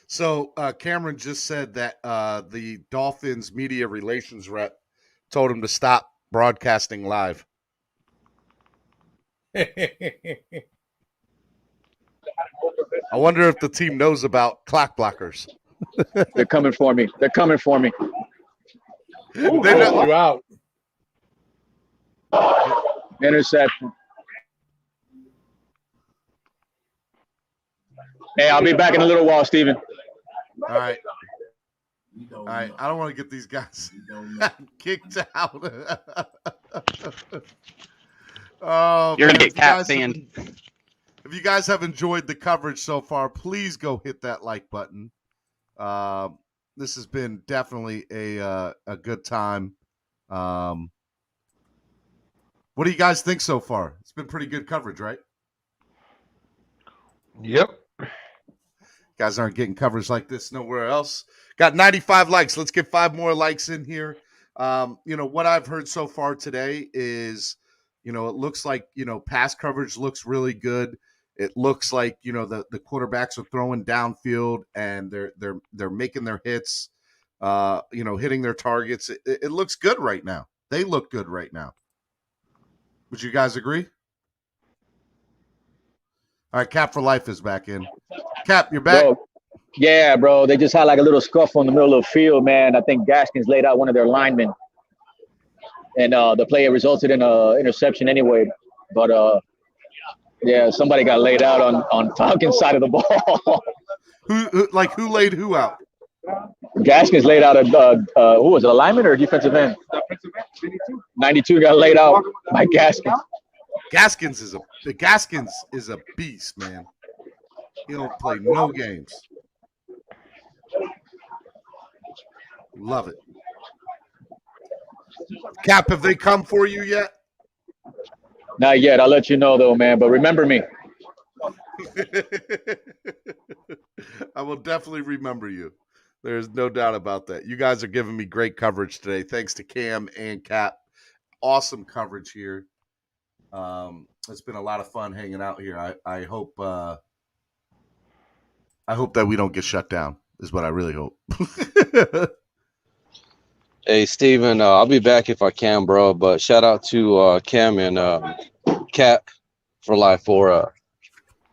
So Cameron just said that the Dolphins media relations rep told him to stop broadcasting live. I wonder if the team knows about clock blockers. They're coming for me. They're coming for me. They know you out. Interception. Hey, I'll be back in a little while, Steven. All right. All right. I don't want to get these guys kicked out. Oh, You're man. going to get cat banned. If you guys have enjoyed the coverage so far, please go hit that like button. This has been definitely a good time. What do you guys think so far? It's been pretty good coverage, right? Yep. Guys aren't getting coverage like this nowhere else. Got 95 likes. Let's get 5 more likes in here. What I've heard so far today is, it looks like, pass coverage looks really good. It looks like, the quarterbacks are throwing downfield and they're making their hits, hitting their targets. It looks good right now. They look good right now. Would you guys agree? All right, Cap for Life is back in. Cap, you're back. Bro, yeah, bro. They just had like a little scuffle in the middle of the field, man. I think Gaskins laid out one of their linemen. And the play resulted in an interception anyway. But, somebody got laid out on Falcons' side of the ball. Who laid who out? Gaskins laid out who was it, a lineman or a defensive end? 92 got laid out by Gaskins. Gaskins is a beast, man. He don't play no games. Love it. Cap, have they come for you yet? Not yet. I'll let you know though, man. But remember me. I will definitely remember you. There's no doubt about that. You guys are giving me great coverage today. Thanks to Cam and Cap. Awesome coverage here. It's been a lot of fun hanging out here. I hope that we don't get shut down is what I really hope. Hey, Steven, I'll be back if I can, bro. But shout out to Cam and Cap for Life for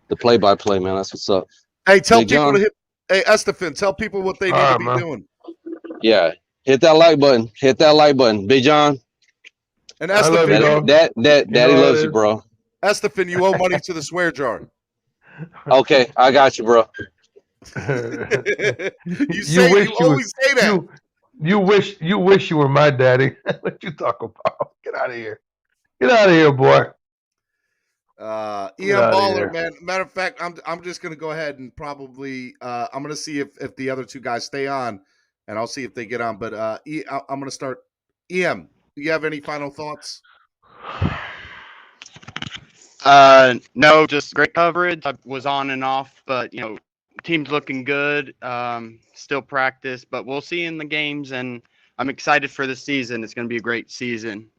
the play-by-play, man. That's what's up. Hey, tell Hey, people John. to hit. Hey, Estefan, tell people what they need to be doing. Yeah, hit that like button. Hit that like button, Big John. And Estefan, Daddy loves you, bro. Estefan, you owe money to the swear jar. Okay, I got you, bro. You always say that. You wish you were my daddy. What you talk about? Get out of here. Get out of here, boy. Ian outta Baller, here. man. Matter of fact, I'm just gonna go ahead and probably I'm gonna see if the other two guys stay on, and I'll see if they get on. But I'm gonna start. EM, do you have any final thoughts? No, just great coverage. I was on and off, but team's looking good. Still practice, but we'll see in the games, and I'm excited for the season. It's going to be a great season,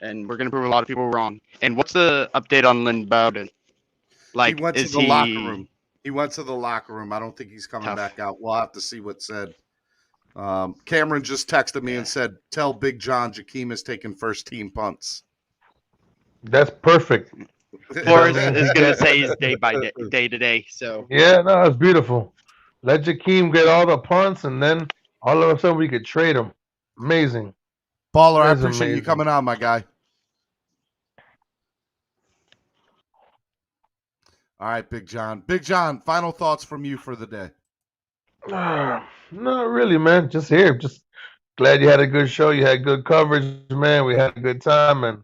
and we're going to prove a lot of people wrong. And what's the update on Lynn Bowden? Like, He went to is the locker room. He went to the locker room. I don't think he's coming Tough. back out. We'll have to see what's said. Cameron just texted me and said, "Tell Big John Jakeem is taking first team punts." That's perfect. Flores is going to say his day to day. So yeah, no, that's beautiful. Let Jakeem get all the punts, and then all of a sudden we could trade him. Amazing. Baller, I That is appreciate you amazing. coming on, my guy. All right, Big John. Big John, final thoughts from you for the day. Not really, man. Just here. Just glad you had a good show. You had good coverage, man. We had a good time, and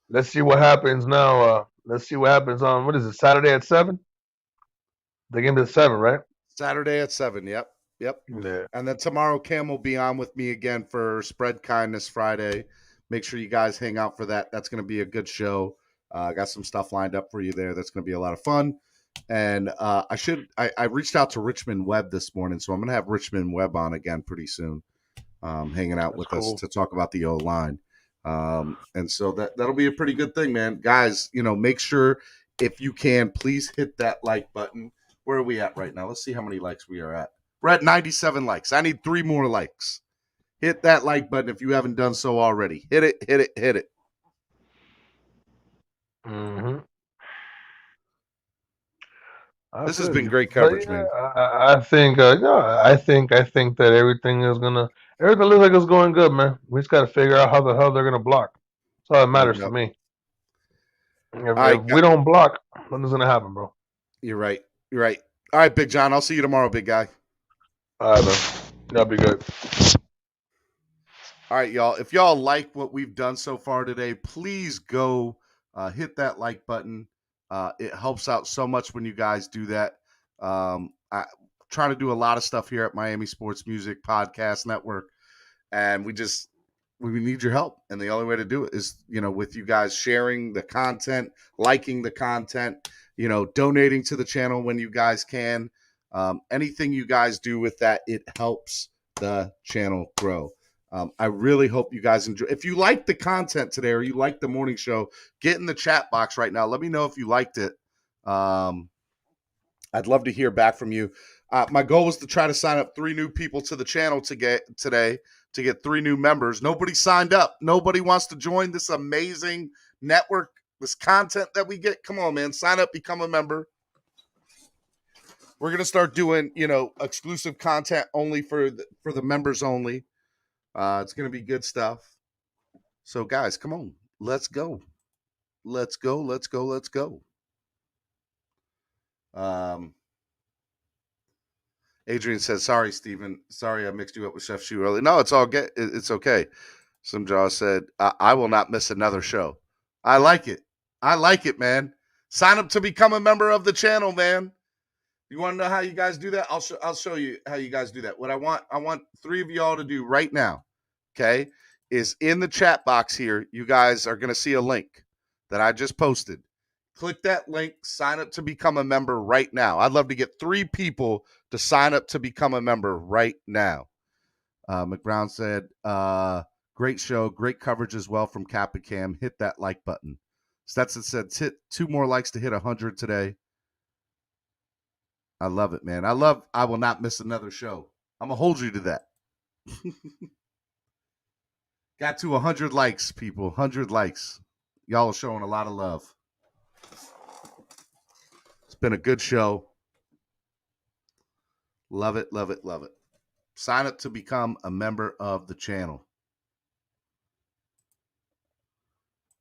let's see what happens now. Let's see what happens on, what is it, Saturday at 7? The game is 7, right? Saturday at 7, yep. Yeah. And then tomorrow, Cam will be on with me again for Spread Kindness Friday. Make sure you guys hang out for that. That's going to be a good show. I got some stuff lined up for you there. That's going to be a lot of fun. And I reached out to Richmond Webb this morning, so I'm going to have Richmond Webb on again pretty soon, hanging out with us to talk about the O-line. And so that'll be a pretty good thing, man. Guys, make sure if you can, please hit that like button. Where are we at right now? Let's see how many likes we are at. We're at 97 likes. I need 3 more likes. Hit that like button if you haven't done so already. Hit it. Mm-hmm. This has been great coverage, man. I think that everything looks like it's going good, man. We just got to figure out how the hell they're gonna block. That's all that matters to me. If we don't block, nothing's gonna happen, bro. You're right. All right, Big John. I'll see you tomorrow, big guy. All right, man. That'll be good. All right, y'all. If y'all like what we've done so far today, please go hit that like button. It helps out so much when you guys do that. I'm trying to do a lot of stuff here at Miami Sports Music Podcast Network, and we need your help. And the only way to do it is, with you guys sharing the content, liking the content, donating to the channel when you guys can. Anything you guys do with that, it helps the channel grow. I really hope you guys enjoy. If you like the content today or you like the morning show, get in the chat box right now. Let me know if you liked it. I'd love to hear back from you. My goal was to try to sign up 3 new people to the channel to get 3 new members. Nobody signed up. Nobody wants to join this amazing network, this content that we get. Come on, man. Sign up, become a member. We're going to start doing, exclusive content only for the members only. It's going to be good stuff. So, guys, come on. Let's go. Adrian says, sorry, Steven. Sorry I mixed you up with Chef Shu early. No, it's all good. It's okay. Some Jaw said, I will not miss another show. I like it, man. Sign up to become a member of the channel, man. You want to know how you guys do that? I'll show you how you guys do that. What I want 3 of y'all to do right now, okay, is in the chat box here, you guys are going to see a link that I just posted. Click that link, sign up to become a member right now. I'd love to get 3 people to sign up to become a member right now. McBrown said, great show, great coverage as well from Cap and Cam. Hit that like button. Stetson said, hit 2 more likes to hit 100 today. I love it, man. I will not miss another show. I'm going to hold you to that. Got to 100 likes, people. 100 likes. Y'all are showing a lot of love. It's been a good show. Love it. Sign up to become a member of the channel.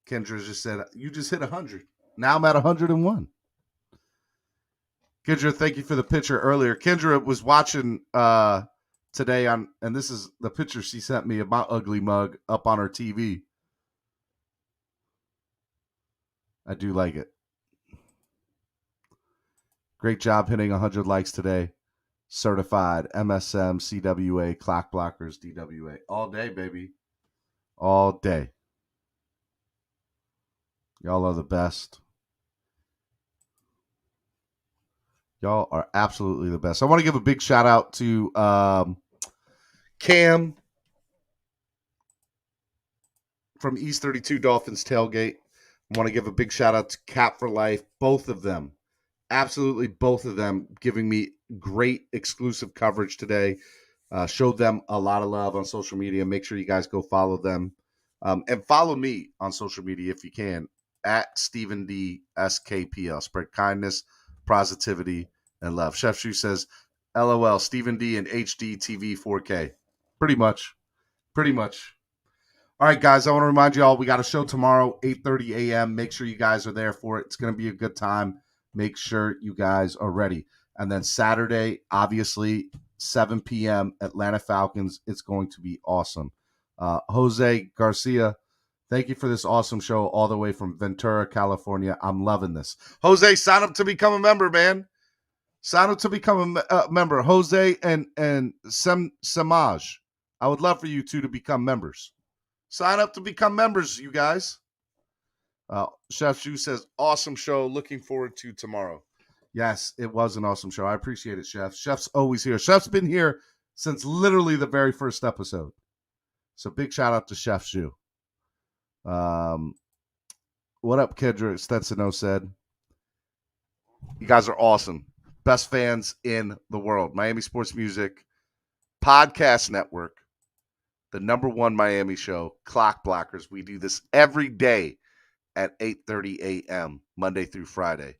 Kendra just said, you just hit 100. Now I'm at 101. Kendra, thank you for the picture earlier. Kendra was watching today and this is the picture she sent me of my ugly mug up on her TV. I do like it. Great job hitting 100 likes today. Certified MSM, CWA, Clock Blockers, DWA. All day, baby. All day. Y'all are the best. Y'all are absolutely the best. I want to give a big shout out to Cam from East 32 Dolphins Tailgate. I want to give a big shout out to Cap for Life. Both of them, absolutely both of them, giving me great exclusive coverage today. Showed them a lot of love on social media. Make sure you guys go follow them. And follow me on social media if you can, at Stephen D. SKPL. Spread kindness, positivity, and love. Chef Shu says, LOL, Stephen D. and HD TV 4K. Pretty much. All right, guys, I want to remind you all, we got a show tomorrow, 8:30 a.m. Make sure you guys are there for it. It's going to be a good time. Make sure you guys are ready. And then Saturday, obviously, 7 p.m., Atlanta Falcons. It's going to be awesome. Jose Garcia, thank you for this awesome show all the way from Ventura, California. I'm loving this. Jose, sign up to become a member, man. Sign up to become a member. Jose and Samaj, I would love for you two to become members. Sign up to become members, you guys. Chef Shu says, awesome show. Looking forward to tomorrow. Yes, it was an awesome show. I appreciate it, Chef. Chef's always here. Chef's been here since literally the very first episode. So big shout out to Chef Shu. What up, Kendra? Stensino said. You guys are awesome. Best fans in the world. Miami Sports Music Podcast Network. The #1 Miami show, Clock Blockers. We do this every day at 8:30 a.m., Monday through Friday.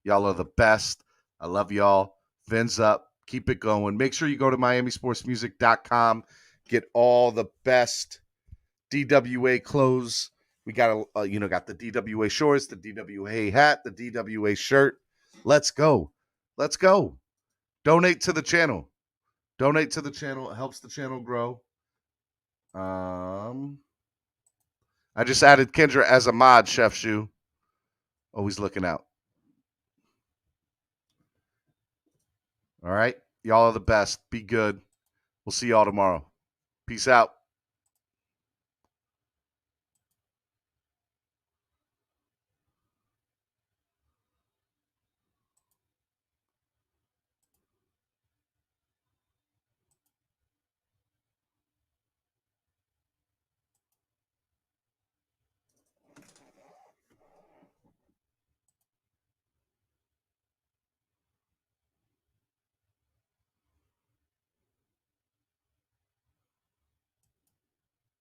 Y'all are the best. I love y'all. Fins up. Keep it going. Make sure you go to MiamiSportsMusic.com. Get all the best DWA clothes. We got got the DWA shorts, the DWA hat, the DWA shirt. Let's go. Donate to the channel. It helps the channel grow. I just added Kendra as a mod, Chef Shu. Always looking out. All right. Y'all are the best. Be good. We'll see y'all tomorrow. Peace out.